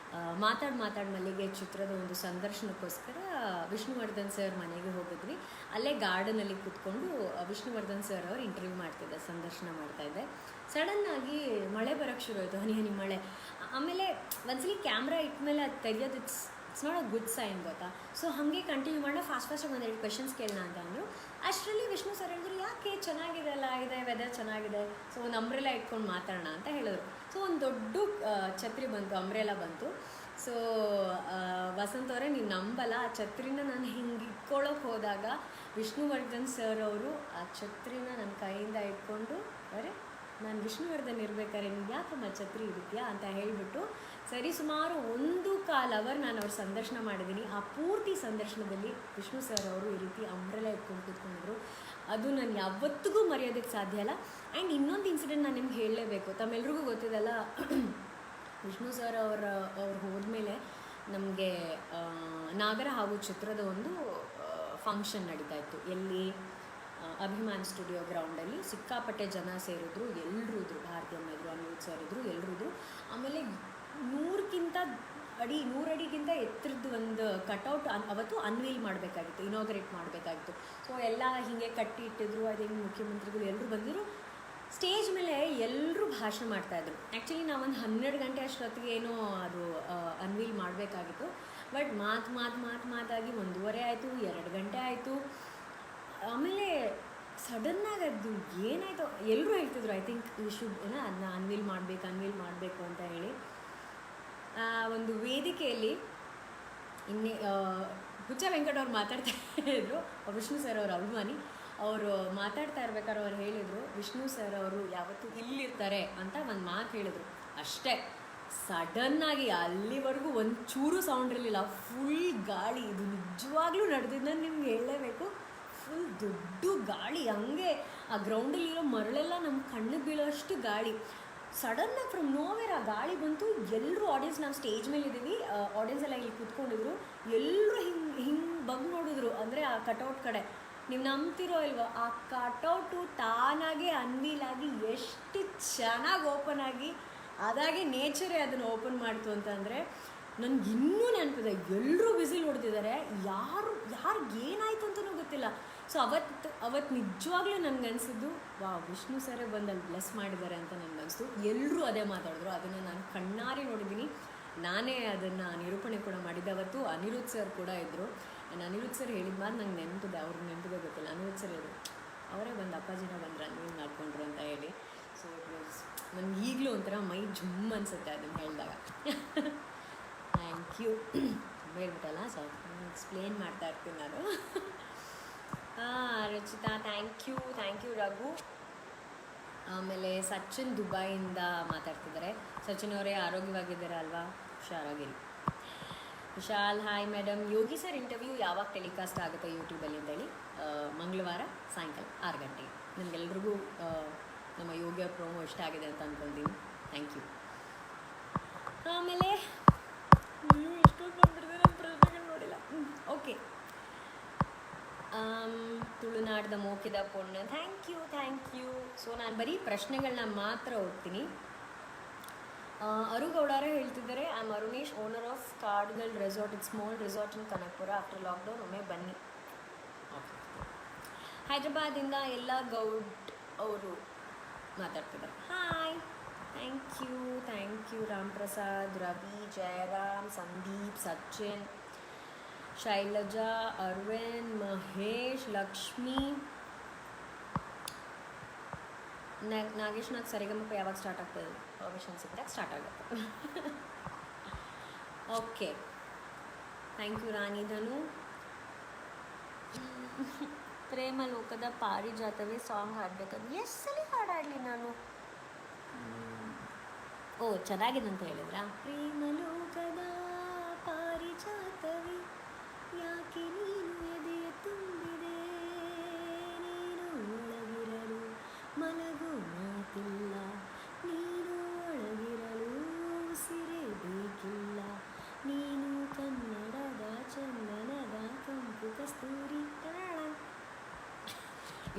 ಮಾತಾಡ್ ಮಲ್ಲಿಗೆ ಚಿತ್ರದ ಒಂದು ಸಂದರ್ಶನಕ್ಕೋಸ್ಕರ ವಿಷ್ಣುವರ್ಧನ್ ಸರ್ ಮನೆಗೆ ಹೋಗಿದ್ವಿ. ಅಲ್ಲೇ ಗಾರ್ಡನಲ್ಲಿ ಕೂತ್ಕೊಂಡು ವಿಷ್ಣುವರ್ಧನ್ ಸರ್ ಅವರು ಇಂಟರ್ವ್ಯೂ ಮಾಡ್ತಿದ್ದೆ, ಸಂದರ್ಶನ ಮಾಡ್ತಾಯಿದ್ದೆ. ಸಡನ್ನಾಗಿ ಮಳೆ ಬರೋಕ್ಕೆ ಶುರು ಆಯಿತು, ಹನಿ ಹನಿ ಮಳೆ. ಆಮೇಲೆ ಒಂದ್ಸಲಿ ಕ್ಯಾಮ್ರಾ ಇಟ್ಮೇಲೆ ಅದು ತೆಗೆಯೋದು it's not a good sign, ಗೊತ್ತಾ. ಸೊ ಹಾಗೆ ಕಂಟಿನ್ಯೂ ಮಾಡೋಣ, ಫಾಸ್ಟಾಗಿ ಒಂದೆರಡು ಕ್ವೆಶನ್ಸ್ ಕೇಳೋಣ ಅಂತ ಅಂದರು. ಅಷ್ಟರಲ್ಲಿ ವಿಷ್ಣು ಸರ್ ಹೇಳಿದ್ರು, ಯಾಕೆ ಚೆನ್ನಾಗಿದೆ ಅಲ್ಲ, ಇದೆ ವೆದರ್ ಚೆನ್ನಾಗಿದೆ, ಸೊ ಒಂದು ಅಂಬ್ರೆಲಾ ಇಟ್ಕೊಂಡು ಮಾತಾಡೋಣ ಅಂತ ಹೇಳಿದ್ರು. ಸೊ ಒಂದು ದೊಡ್ಡ ಛತ್ರಿ ಬಂತು, ಅಂಬ್ರೆಲಾ ಬಂತು. ಸೊ ವಸಂತ್ ಅವರೇ, ನೀವು ನಂಬಲ್ಲ, ಆ ಛತ್ರಿನ ನಾನು ಹಿಂಗೆ ಇಟ್ಕೊಳ್ಳೋಕೆ ಹೋದಾಗ ವಿಷ್ಣುವರ್ಧನ್ ಸರ್ ಅವರು ಆ ಛತ್ರಿನ ನನ್ನ ಕೈಯಿಂದ ಇಟ್ಕೊಂಡು, ಅರೆ ನಾನು ವಿಷ್ಣುವರ್ಧನ್ ಇರ್ಬೇಕಾದ್ರೆ ನಿಮ್ಗೆ ಯಾಕಮ್ಮ ಛತ್ರಿ ಇರುತ್ತೀಯಾ ಅಂತ ಹೇಳಿಬಿಟ್ಟು ಸರಿ ಸುಮಾರು 1.25 ಅವರ್ ನಾನು ಅವ್ರ ಸಂದರ್ಶನ ಮಾಡಿದ್ದೀನಿ. ಆ ಪೂರ್ತಿ ಸಂದರ್ಶನದಲ್ಲಿ ವಿಷ್ಣು ಸರ್ ಅವರು ಈ ರೀತಿ ಅಂಬ್ರೆಲಾ ಇಟ್ಕೊಂಡು ಕೂತ್ಕೊಂಡಿದ್ರು. ಅದು ನಾನು ಯಾವತ್ತಿಗೂ ಮರೆಯೋದಕ್ಕೆ ಸಾಧ್ಯ ಇಲ್ಲ. ಆ್ಯಂಡ್ ಇನ್ನೊಂದು ಇನ್ಸಿಡೆಂಟ್ ನಾನು ನಿಮ್ಗೆ ಹೇಳಲೇಬೇಕು. ತಮ್ಮೆಲ್ರಿಗೂ ಗೊತ್ತಿದೆಲ್ಲ, ವಿಷ್ಣು ಸರ್ ಅವ್ರು ಹೋದ್ಮೇಲೆ ನಮಗೆ ನಾಗರ ಹಾವು ಚಿತ್ರದ ಒಂದು ಫಂಕ್ಷನ್ ನಡೀತಾ ಇತ್ತು. ಎಲ್ಲಿ ಅಭಿಮಾನ್ ಸ್ಟುಡಿಯೋ ಗ್ರೌಂಡಲ್ಲಿ ಸಿಕ್ಕಾಪಟ್ಟೆ ಜನ ಸೇರಿದ್ರು, ಎಲ್ಲರೂ ಇದ್ರು, ಭಾರತಿ ಅಮ್ಮ ಇದ್ರು, ಅನಿರುದ್ಧ್ ಸರ್ ಇದ್ರು, ಎಲ್ಲರೂ ಇದ್ರು. ಆಮೇಲೆ 100 ಅಡಿಗಿಂತ ಎತ್ತರದ್ದು ಒಂದು ಕಟೌಟ್ ಅವತ್ತು ಅನ್ವೀಲ್ ಮಾಡಬೇಕಾಗಿತ್ತು, ಇನಾಗ್ರೇಟ್ ಮಾಡಬೇಕಾಗಿತ್ತು. ಸೊ ಎಲ್ಲ ಹೀಗೆ ಕಟ್ಟಿ ಇಟ್ಟಿದ್ರು. ಅದೇ ಮುಖ್ಯಮಂತ್ರಿಗಳು ಎಲ್ಲರೂ ಬಂದಿದ್ರು. ಸ್ಟೇಜ್ ಮೇಲೆ ಎಲ್ಲರೂ ಭಾಷಣ ಮಾಡ್ತಾಯಿದ್ರು. ಆ್ಯಕ್ಚುಲಿ ನಾವೊಂದು 12 ಗಂಟೆ ಅಷ್ಟೊತ್ತಿಗೆ ಏನೋ ಅದು ಅನ್ವೀಲ್ ಮಾಡಬೇಕಾಗಿತ್ತು. ಬಟ್ ಮಾತಾಗಿ 1:30 ಆಯಿತು, 2 ಗಂಟೆ ಆಯಿತು. ಆಮೇಲೆ ಸಡನ್ನಾಗಿ ಅದು ಏನಾಯಿತು, ಎಲ್ಲರೂ ಹೇಳ್ತಿದ್ರು, ಐ ಥಿಂಕ್ ಈ ಶುಡ್ ಅದನ್ನ ಅನ್ವೀಲ್ ಮಾಡಬೇಕು ಅಂತ ಹೇಳಿ. ಒಂದು ವೇದಿಕೆಯಲ್ಲಿ ಹುಚ್ಚ ವೆಂಕಟ್ ಅವ್ರು ಮಾತಾಡ್ತಾ ಇದ್ರು, ವಿಷ್ಣು ಸರ್ ಅವ್ರ ಅಭಿಮಾನಿ. ಅವರು ಮಾತಾಡ್ತಾ ಇರ್ಬೇಕಾದ್ರೆ ಅವ್ರು ಹೇಳಿದರು, ವಿಷ್ಣು ಸರ್ ಅವರು ಯಾವತ್ತೂ ಇಲ್ಲಿರ್ತಾರೆ ಅಂತ ಒಂದು ಮಾತು ಹೇಳಿದರು. ಅಷ್ಟೇ, ಸಡನ್ನಾಗಿ ಅಲ್ಲಿವರೆಗೂ ಒಂದು ಚೂರು ಸೌಂಡ್ ಇರಲಿಲ್ಲ, ಫುಲ್ ಗಾಳಿ. ಇದು ನಿಜವಾಗ್ಲೂ ನಡೆದಿದ್ದು ನಿಮ್ಗೆ ಹೇಳಲೇಬೇಕು. ಫುಲ್ ದೊಡ್ಡ ಗಾಳಿ, ಹಂಗೆ ಆ ಗ್ರೌಂಡಲ್ಲಿರೋ ಮರಳೆಲ್ಲ ನಮ್ಮ ಕಣ್ಣಿಗೆ ಬೀಳೋಷ್ಟು ಗಾಳಿ. ಸಡನ್ನಾಗಿ ಫ್ರಮ್ ನೋವೇರ್ ಆ ಗಾಳಿ ಬಂತು. ಎಲ್ಲರೂ ಆಡಿಯನ್ಸ್, ನಾವು ಸ್ಟೇಜ್ ಮೇಲೆ ಇದ್ದೀವಿ, ಆಡಿಯನ್ಸ್ ಎಲ್ಲ ಇಲ್ಲಿ ಕೂತ್ಕೊಂಡಿದ್ರು. ಎಲ್ಲರೂ ಹಿಂಗೆ ಬಗ್ ನೋಡಿದ್ರು, ಅಂದರೆ ಆ ಕಟೌಟ್ ಕಡೆ. ನೀವು ನಂಬ್ತಿರೋ ಇಲ್ವೋ, ಆ ಕಟೌಟು ತಾನಾಗೆ ಅನ್ವೀಲ್ ಆಗಿ ಎಷ್ಟು ಚೆನ್ನಾಗಿ ಓಪನ್ ಆಗಿ, ಅದಾಗೆ ನೇಚರೇ ಅದನ್ನು ಓಪನ್ ಮಾಡ್ತು ಅಂತಂದರೆ ನನಗಿನ್ನೂ ನೆನಪಿದೆ. ಎಲ್ಲರೂ ವಿಸಿಲ್ ಹೊಡೆದಿದ್ದಾರೆ, ಯಾರಿಗೆ ಏನಾಯಿತು ಅಂತಲೂ ಗೊತ್ತಿಲ್ಲ. ಸೊ ಅವತ್ತು ನಿಜವಾಗ್ಲೂ ನನಗನ್ಸಿದ್ದು, ವಿಷ್ಣು ಸರೇ ಬಂದು ಅಲ್ಲಿ ಬ್ಲೆಸ್ ಮಾಡಿದ್ದಾರೆ ಅಂತ ನನಗನ್ನಿಸ್ತು. ಎಲ್ಲರೂ ಅದೇ ಮಾತಾಡಿದ್ರು, ಅದನ್ನು ನಾನು ಕಣ್ಣಾರೆ ನೋಡಿದ್ದೀನಿ. ನಾನೇ ಅದನ್ನು ನಿರೂಪಣೆ ಕೂಡ ಮಾಡಿದ್ದೆ. ಅವತ್ತು ಅನಿರುದ್ಧ್ ಸರ್ ಕೂಡ ಇದ್ದರು. ಅನಿರುದ್ಧ್ ಸರ್ ಹೇಳಿದ ಮಾತು ನಂಗೆ ನೆನಪಿದೆ, ಅವ್ರಿಗೆ ನೆನಪಿದೆ ಗೊತ್ತಿಲ್ಲ. ಅನಿರುದ್ಧ್ ಸರ್ ಹೇಳಿದ್ರು, ಅವರೇ ಬಂದು ಅಪ್ಪಾಜಿನ ಬಂದ್ರೆ ನೀವು ಮಾಡ್ಕೊಂಡ್ರು ಅಂತ ಹೇಳಿ. ಸೊ ನನಗೆ ಈಗಲೂ ಒಂಥರ ಮೈ ಜುಮ್ ಅನಿಸುತ್ತೆ ಅದನ್ನು ಹೇಳಿದಾಗ. ಥ್ಯಾಂಕ್ ಯು ಹೇಳ್ಬಿಟ್ಟಲ್ಲ, ಸೊ ಎಕ್ಸ್ಪ್ಲೇನ್ ಮಾಡ್ತಾ ಇರ್ತೀನಿ ನಾನು. Rachita thank you Raghu. ಆಮೇಲೆ ಸಚಿನ್ ದುಬೈಯಿಂದ ಮಾತಾಡ್ತಿದ್ದಾರೆ. ಸಚಿನ್ ಅವರೇ ಆರೋಗ್ಯವಾಗಿದ್ದಾರೆ ಅಲ್ವಾ, ಹುಷಾರಾಗಿರಿ. Vishal hi madam, Yogi sir interview ಯಾವಾಗ ಟೆಲಿಕಾಸ್ಟ್ ಆಗುತ್ತೆ ಯೂಟ್ಯೂಬಲ್ಲಿ ಅಂತೇಳಿ? ಮಂಗಳವಾರ ಸಾಯಂಕಾಲ 6 ಗಂಟೆಗೆ. ನಿಮಗೆಲ್ರಿಗೂ ನಮ್ಮ ಯೋಗ ಪ್ರೋಮೋ ಇಷ್ಟ ಆಗಿದೆ ಅಂತ ಅಂದ್ಕೊಳ್ತೀನಿ. Thank you. ಆಮೇಲೆ ಓಕೆ. ತುಳುನಾಡ್ದ ಮೋಕಿದ ಪೊಣ್ಣು, ಥ್ಯಾಂಕ್ ಯು. ಸೊ ನಾನು ಬರೀ ಪ್ರಶ್ನೆಗಳನ್ನ ಮಾತ್ರ ಓದ್ತೀನಿ. ಅರುಗೌಡಾರ ಹೇಳ್ತಿದ್ದಾರೆ, I am Arunesh, owner of Kadgal resort, it small resort in Kanakapura. After lockdown ಒಮ್ಮೆ ಬನ್ನಿ. ಹೈದ್ರಾಬಾದಿಂದ ಎಲ್ಲ ಗೌಡ್ ಅವರು ಮಾತಾಡ್ತಿದ್ದಾರೆ. Hi, thank you Ram Prasad, Ravi, Jayaram, Sandeep, Sachin, Shailaja, Arvind, Mahesh, Lakshmi, Nageshnath. Saregamapa ಯಾವಾಗ ಸ್ಟಾರ್ಟ್ ಆಗ್ತದೆ? ಪರ್ಮಿಷನ್ ಸಿಕ್ಕಿದಾಗ ಸ್ಟಾರ್ಟ್ ಆಗುತ್ತೆ. Okay, thank you Rani Dhanu. ಪ್ರೇಮ ಲೋಕದ ಪಾರಿಜಾತವೇ ಸಾಂಗ್ ಹಾಡಬೇಕಂದ್ರೆ ಎಷ್ಟು ಸಲ ಹಾಡಾಡಲಿ ನಾನು? ಓ, ಚೆನ್ನಾಗಿದೆ ಅಂತ ಹೇಳಿದ್ರಾ? ಪ್ರೇಮ ಲೋಕದ ಪಾರಿಜಾತವೇ ಯಾಕೆ ನೀನು ಎದೆಯ ತುಂಬಿದೆ, ನೀನು ಒಳಗಿರಲು ಮಲಗು ಮಾತಿಲ್ಲ, ನೀನು ಒಳಗಿರಲು ಉಸಿರೇ ಬೇಕಿಲ್ಲ, ನೀನು ಕನ್ನಡದ ಚಂದನದ ಕಂಪು ಕಸ್ತೂರಿ.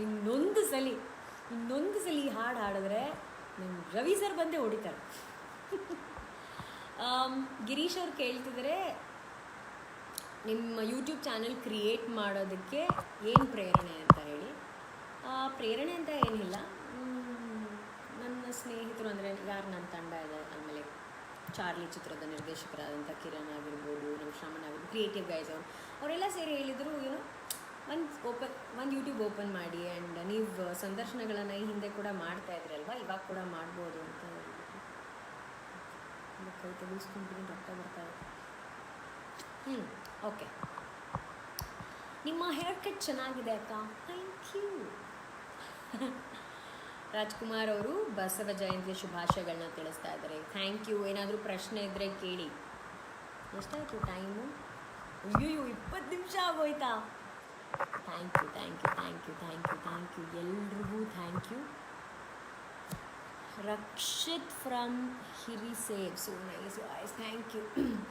ಇನ್ನೊಂದು ಸಲ ಈ ಹಾಡು ಹಾಡಿದ್ರೆ ನಿಮ್ಮ ರವಿ ಸರ್ ಬಂದೇ ಹೊಡಿತಾರೆ. ಗಿರೀಶ್ ಅವ್ರು ಕೇಳ್ತಿದ್ರೆ, ನಿಮ್ಮ ಯೂಟ್ಯೂಬ್ ಚಾನಲ್ ಕ್ರಿಯೇಟ್ ಮಾಡೋದಕ್ಕೆ ಏನು ಪ್ರೇರಣೆ ಅಂತ ಹೇಳಿ. ಪ್ರೇರಣೆ ಅಂತ ಏನಿಲ್ಲ, ನನ್ನ ಸ್ನೇಹಿತರು ಅಂದರೆ ಯಾರು ನನ್ನ ತಂಡ ಇದೆ, ಆಮೇಲೆ ಚಾರ್ಲಿ ಚಿತ್ರದ ನಿರ್ದೇಶಕರಾದಂಥ ಕಿರಣ್ ಆಗಿರ್ಬೋದು, ನಮ್ಮ ಶ್ರಮಣ ಆಗಿರ್ಬೋದು, ಕ್ರಿಯೇಟಿವ್ ಗೈಸ್ ಅವರೆಲ್ಲ ಸೇರಿ ಹೇಳಿದರು, ಒಂದು ಯೂಟ್ಯೂಬ್ ಓಪನ್ ಮಾಡಿ, ಆ್ಯಂಡ್ ನೀವು ಸಂದರ್ಶನಗಳನ್ನು ಈ ಹಿಂದೆ ಕೂಡ ಮಾಡ್ತಾ ಇದ್ರಲ್ವ, ಇವಾಗ ಕೂಡ ಮಾಡ್ಬೋದು ಅಂತ ಹೇಳಿದ್ರು. ಕೈ ತೆಗೆಸ್ಕೊಂತೀನಿ, ರಕ್ತ ಬರ್ತಾರೆ. ಓಕೆ. ನಿಮ್ಮ ಹೇರ್ ಕಟ್ ಚೆನ್ನಾಗಿದೆ ಅಕ್ಕ, ಥ್ಯಾಂಕ್ ಯು. ರಾಜ್ಕುಮಾರ್ ಅವರು ಬಸವ ಜಯಂತಿ ಶುಭಾಶಯಗಳನ್ನ ತಿಳಿಸ್ತಾ ಇದ್ದಾರೆ, ಥ್ಯಾಂಕ್ ಯು. ಏನಾದರೂ ಪ್ರಶ್ನೆ ಇದ್ದರೆ ಕೇಳಿ. ಎಷ್ಟಾಯಿತು ಟೈಮು? ಅಯ್ಯೋ 20 ನಿಮಿಷ ಆಗೋಯ್ತಾ? ಥ್ಯಾಂಕ್ ಯು ಎಲ್ರಿಗೂ thank you. Rakshith from Hirisave, so nice voice, thank you.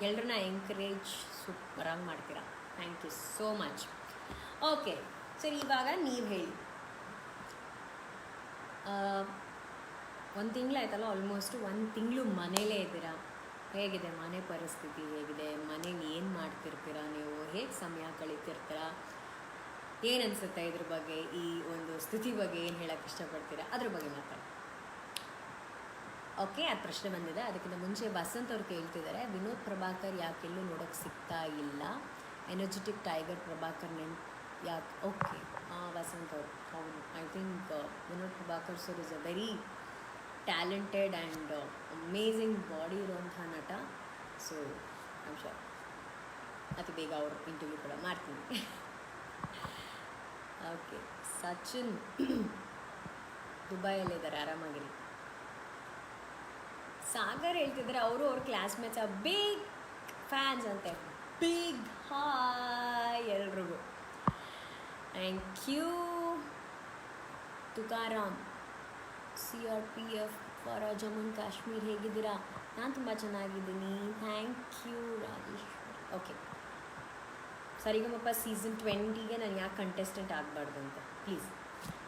ಎಲ್ಲರನ್ನ ಎಂಕರೇಜ್ ಸೂಪರಾಗಿ ಮಾಡ್ತೀರಾ, thank you so much. Okay, ಸರಿ, ಇವಾಗ ನೀವು ಹೇಳಿ. 1 ತಿಂಗಳಾಯ್ತಲ್ಲ, ಆಲ್ಮೋಸ್ಟ್ 1 ತಿಂಗಳು ಮನೇಲೇ ಇದ್ದೀರಾ. ಹೇಗಿದೆ ಮನೆ ಪರಿಸ್ಥಿತಿ? ಹೇಗಿದೆ ಮನೇಲಿ? ಏನು ಮಾಡ್ತಿರ್ತೀರಾ ನೀವು? ಹೇಗೆ ಸಮಯ ಕಳೀತಿರ್ತೀರಾ? ಏನು ಅನಿಸುತ್ತೆ ಇದ್ರ ಬಗ್ಗೆ? ಈ ಒಂದು ಸ್ಥಿತಿ ಬಗ್ಗೆ ಏನು ಹೇಳೋಕ್ಕೆ ಇಷ್ಟಪಡ್ತೀರಾ? ಅದ್ರ ಬಗ್ಗೆ ಮಾತಾಡಿ. ಓಕೆ, ಅದು ಪ್ರಶ್ನೆ ಬಂದಿದೆ. ಅದಕ್ಕಿಂತ ಮುಂಚೆ ಬಸಂತ್ ಅವ್ರು ಕೇಳ್ತಿದ್ದಾರೆ, ವಿನೋದ್ ಪ್ರಭಾಕರ್ ಯಾಕೆಲ್ಲೂ ನೋಡೋಕ್ಕೆ ಸಿಗ್ತಾ ಇಲ್ಲ, ಎನರ್ಜೆಟಿಕ್ ಟೈಗರ್ ಪ್ರಭಾಕರ್ ಯಾಕೆ? ಓಕೆ, ವಸಂತ್ ಅವರು, ಹೌದು, I think Vinod Prabhakar sir is a very talented and amazing body ಇರುವಂಥ ನಟ. ಸೊ ಐ ಆಮ್ ಶೋರ್ ಅತಿ ಬೇಗ ಅವ್ರ ಇಂಟರ್ವ್ಯೂ ಕೂಡ ಮಾಡ್ತೀನಿ. ಓಕೆ, ಸಚಿನ್ ದುಬೈಯಲ್ಲಿದ್ದಾರೆ, ಆರಾಮಾಗಿರಿ. ಸಾಗರ್ ಹೇಳ್ತಿದ್ದಾರೆ, ಅವರು ಅವ್ರ ಕ್ಲಾಸ್ಮೇಟ್ಸ್ ಬಿಗ್ ಫ್ಯಾನ್ಸ್ ಅಂತೆ. ಬಿಗ್ ಹಾಯ್ ಎಲ್ರಿಗೂ, thank you. Tukaram, CRPF for Jammu and Kashmir, ಹೇಗಿದ್ದೀರಾ? ನಾನು ತುಂಬ ಚೆನ್ನಾಗಿದ್ದೀನಿ, thank you. Rajeshwari, okay. Saregamapa season 20ಗೆ ನಾನು ಯಾಕೆ ಕಂಟೆಸ್ಟೆಂಟ್ ಆಗಬಾರ್ದು ಅಂತ ಪ್ಲೀಸ್.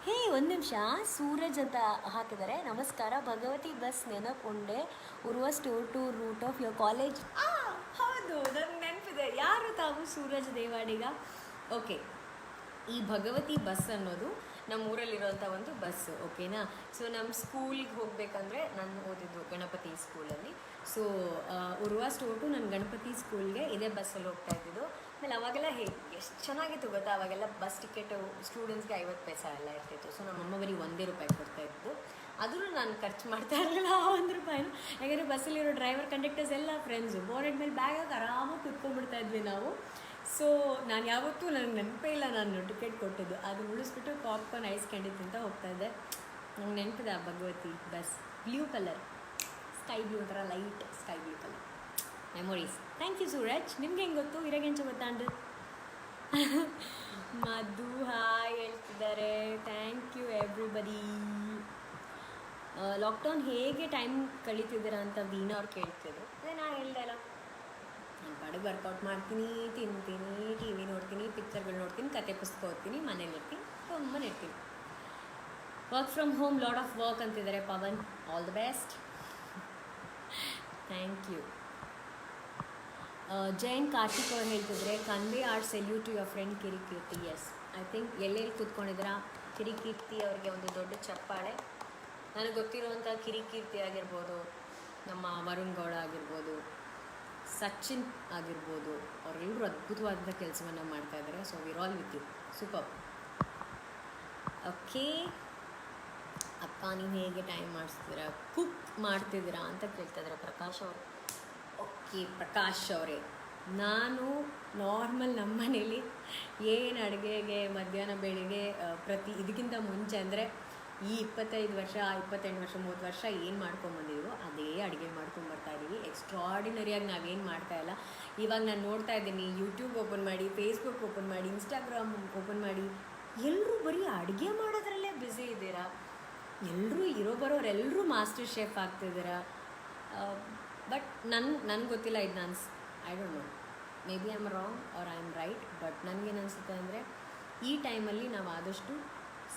ಹೇ, 1 ನಿಮಿಷ. ಸೂರಜ್ ಅಂತ ಹಾಕಿದ್ದಾರೆ, ನಮಸ್ಕಾರ, ಭಗವತಿ ಬಸ್ ನೆನಪುಂಡೆ, Urva store to route of your college. ಹೌದು, ನನಗೆ ನೆನಪಿದೆ. ಯಾರು ತಾವು? ಸೂರಜ್ ದೇವಾಡಿಗ. ಓಕೆ, ಈ ಭಗವತಿ ಬಸ್ ಅನ್ನೋದು ನಮ್ಮ ಊರಲ್ಲಿರೋಂಥ ಒಂದು ಬಸ್ಸು, ಓಕೆನಾ? ಸೊ ನಮ್ಮ ಸ್ಕೂಲಿಗೆ ಹೋಗಬೇಕಂದ್ರೆ, ನಾನು ಓದಿದ್ದು ಗಣಪತಿ ಸ್ಕೂಲಲ್ಲಿ. ಸೊ ಉರುವ ಸ್ಟೋರ್ ಟು ನನ್ನ ಗಣಪತಿ ಸ್ಕೂಲ್ಗೆ ಇದೇ ಬಸ್ಸಲ್ಲಿ ಹೋಗ್ತಾ ಇದ್ದಿದ್ದು. ಆಮೇಲೆ ಅವಾಗೆಲ್ಲ ಎಷ್ಟು ಚೆನ್ನಾಗಿತ್ತು ಗೊತ್ತಾ, ಅವಾಗೆಲ್ಲ ಬಸ್ ಟಿಕೆಟು ಸ್ಟೂಡೆಂಟ್ಸ್ಗೆ 50 ಪೈಸೆ ಎಲ್ಲ ಇರ್ತಿತ್ತು. ಸೊ ನಮ್ಮಮ್ಮ ಬರೀ 1 ರೂಪಾಯಿ ಕೊಡ್ತಾಯಿದ್ದು. ಆದರೂ ನಾನು ಖರ್ಚು ಮಾಡ್ತಾ ಇರಲಿಲ್ಲ ಆ 1 ರೂಪಾಯಿನೂ. ಯಾಕಂದರೆ ಬಸ್ಸಲ್ಲಿರೋ ಡ್ರೈವರ್ ಕಂಡಕ್ಟರ್ಸ್ ಎಲ್ಲ ಫ್ರೆಂಡ್ಸು, ಬೋನೆಟ್ ಮೇಲೆ ಬ್ಯಾಗಾಗಿ ಆರಾಮಾಗಿ ಕುತ್ಕೊಂಡ್ಬಿಡ್ತಾ ಇದ್ವಿ ನಾವು. ಸೊ ನಾನು ಯಾವತ್ತೂ ನನಗೆ ನೆನಪೇ ಇಲ್ಲ ನಾನು ಟಿಕೆಟ್ ಕೊಟ್ಟಿದ್ದು. ಅದು ಉಳಿಸ್ಬಿಟ್ಟು ಪಾಪ್ಕಾರ್ನ್ ಐಸ್ ಕ್ಯಾಂಡಿ ತಿಂತ ಹೋಗ್ತಾಯಿದ್ದೆ. ನಂಗೆ ನೆನಪಿದೆ ಆ Bhagavathi bus. Blue colour, sky blue, ಒಂಥರ light sky blue colour. Memories. Thank you Suraj. ನಿಮ್ಗೆ ಹೆಂಗೆ ಗೊತ್ತು? ಇರಾಗೆಂಚ ಗೊತ್ತಾಂಡು. ಮಧು ಹಾಯ್ ಹೇಳ್ತಿದ್ದಾರೆ, ಥ್ಯಾಂಕ್ ಯು ಎವ್ರಿಬಡಿ. ಲಾಕ್ಡೌನ್ ಹೇಗೆ ಟೈಮ್ ಕಳೀತಿದ್ದೀರಾ ಅಂತ ವೀಣಾ ಅವ್ರು ಕೇಳ್ತಿದ್ರು. ಅದೇ ನಾನು ಹೇಳ್ದೆ ಅಲ್ಲ, ನಾನು ಪಾಡಿಗೆ ವರ್ಕೌಟ್ ಮಾಡ್ತೀನಿ, ತಿಂತೀನಿ, ಟಿ ವಿ ನೋಡ್ತೀನಿ, ಪಿಕ್ಚರ್ಗಳು ನೋಡ್ತೀನಿ, ಕತೆ ಪುಸ್ತಕ ಓದ್ತೀನಿ, ಮನೇಲಿರ್ತೀನಿ, ಸುಮ್ಮನೆ ಇರ್ತೀನಿ. Work from home, load of work ಅಂತಿದ್ದಾರೆ Pavan. All the best. Thank you. Jain Karthik ಅವ್ರು ಹೇಳ್ತಿದ್ರೆ convey our salute to your friend Kirik Keerthi. Yes, I think ಎಲ್ಲೆಲ್ಲಿ ಕೂತ್ಕೊಂಡಿದ್ದೀರಾ ಕಿರಿಕೀರ್ತಿ ಅವರಿಗೆ ಒಂದು ದೊಡ್ಡ ಚಪ್ಪಾಳೆ. ನನಗೆ ಗೊತ್ತಿರುವಂಥ ಕಿರಿಕೀರ್ತಿ ಆಗಿರ್ಬೋದು, ನಮ್ಮ ವರುಣ್ ಗೌಡ ಆಗಿರ್ಬೋದು, ಸಚಿನ್ ಆಗಿರ್ಬೋದು, ಅವರೆಲ್ಲರೂ ಅದ್ಭುತವಾದಂಥ ಕೆಲಸವನ್ನು ಮಾಡ್ತಾಯಿದ್ದಾರೆ. So we're all with you. Super. Okay ಅಪ್ಪ, ನೀವು ಹೇಗೆ ಟೈಮ್ ಮಾಡಿಸ್ತೀರಾ, ಕುಕ್ ಮಾಡ್ತಿದ್ದೀರಾ ಅಂತ ಕೇಳ್ತಾಯಿದ್ದಾರೆ ಪ್ರಕಾಶ್ ಅವರು. ಓಕೆ ಪ್ರಕಾಶ್ ಅವರೇ, ನಾನು ನಾರ್ಮಲ್ ನಮ್ಮ ಮನೇಲಿ ಏನು ಅಡುಗೆಗೆ ಮಧ್ಯಾಹ್ನ ಬೆಳಿಗ್ಗೆ ಇದಕ್ಕಿಂತ ಮುಂಚೆ ಅಂದರೆ ಈ 25 ವರ್ಷ 28 ವರ್ಷ 30 ವರ್ಷ ಏನು ಮಾಡ್ಕೊಂಬಂದಿದ್ದೀವೋ ಅದೇ ಅಡುಗೆ ಮಾಡ್ಕೊಂಬರ್ತಾಯಿದ್ದೀವಿ. ಎಕ್ಸ್ಟ್ರಾಡಿನರಿಯಾಗಿ ನಾವೇನು ಮಾಡ್ತಾಯಿಲ್ಲ. ಇವಾಗ ನಾನು ನೋಡ್ತಾ ಇದ್ದೀನಿ, ಯೂಟ್ಯೂಬ್ ಓಪನ್ ಮಾಡಿ, ಫೇಸ್ಬುಕ್ ಓಪನ್ ಮಾಡಿ, ಇನ್ಸ್ಟಾಗ್ರಾಮ್ ಓಪನ್ ಮಾಡಿ, ಎಲ್ಲರೂ ಬರೀ ಅಡುಗೆ ಮಾಡೋದ್ರಲ್ಲೇ ಬ್ಯುಸಿ ಇದ್ದೀರಾ. ಎಲ್ಲರೂ ಬರೋರೆಲ್ಲರೂ ಮಾಸ್ಟರ್ ಶೆಫ್ ಆಗ್ತಿದ್ದೀರಾ. ಬಟ್ ನನಗೆ ಗೊತ್ತಿಲ್ಲ, ಇದು I don't know, maybe I am wrong or I am right. But ನನಗೇನು ಅನಿಸುತ್ತೆ ಅಂದರೆ ಈ ಟೈಮಲ್ಲಿ ನಾವು ಆದಷ್ಟು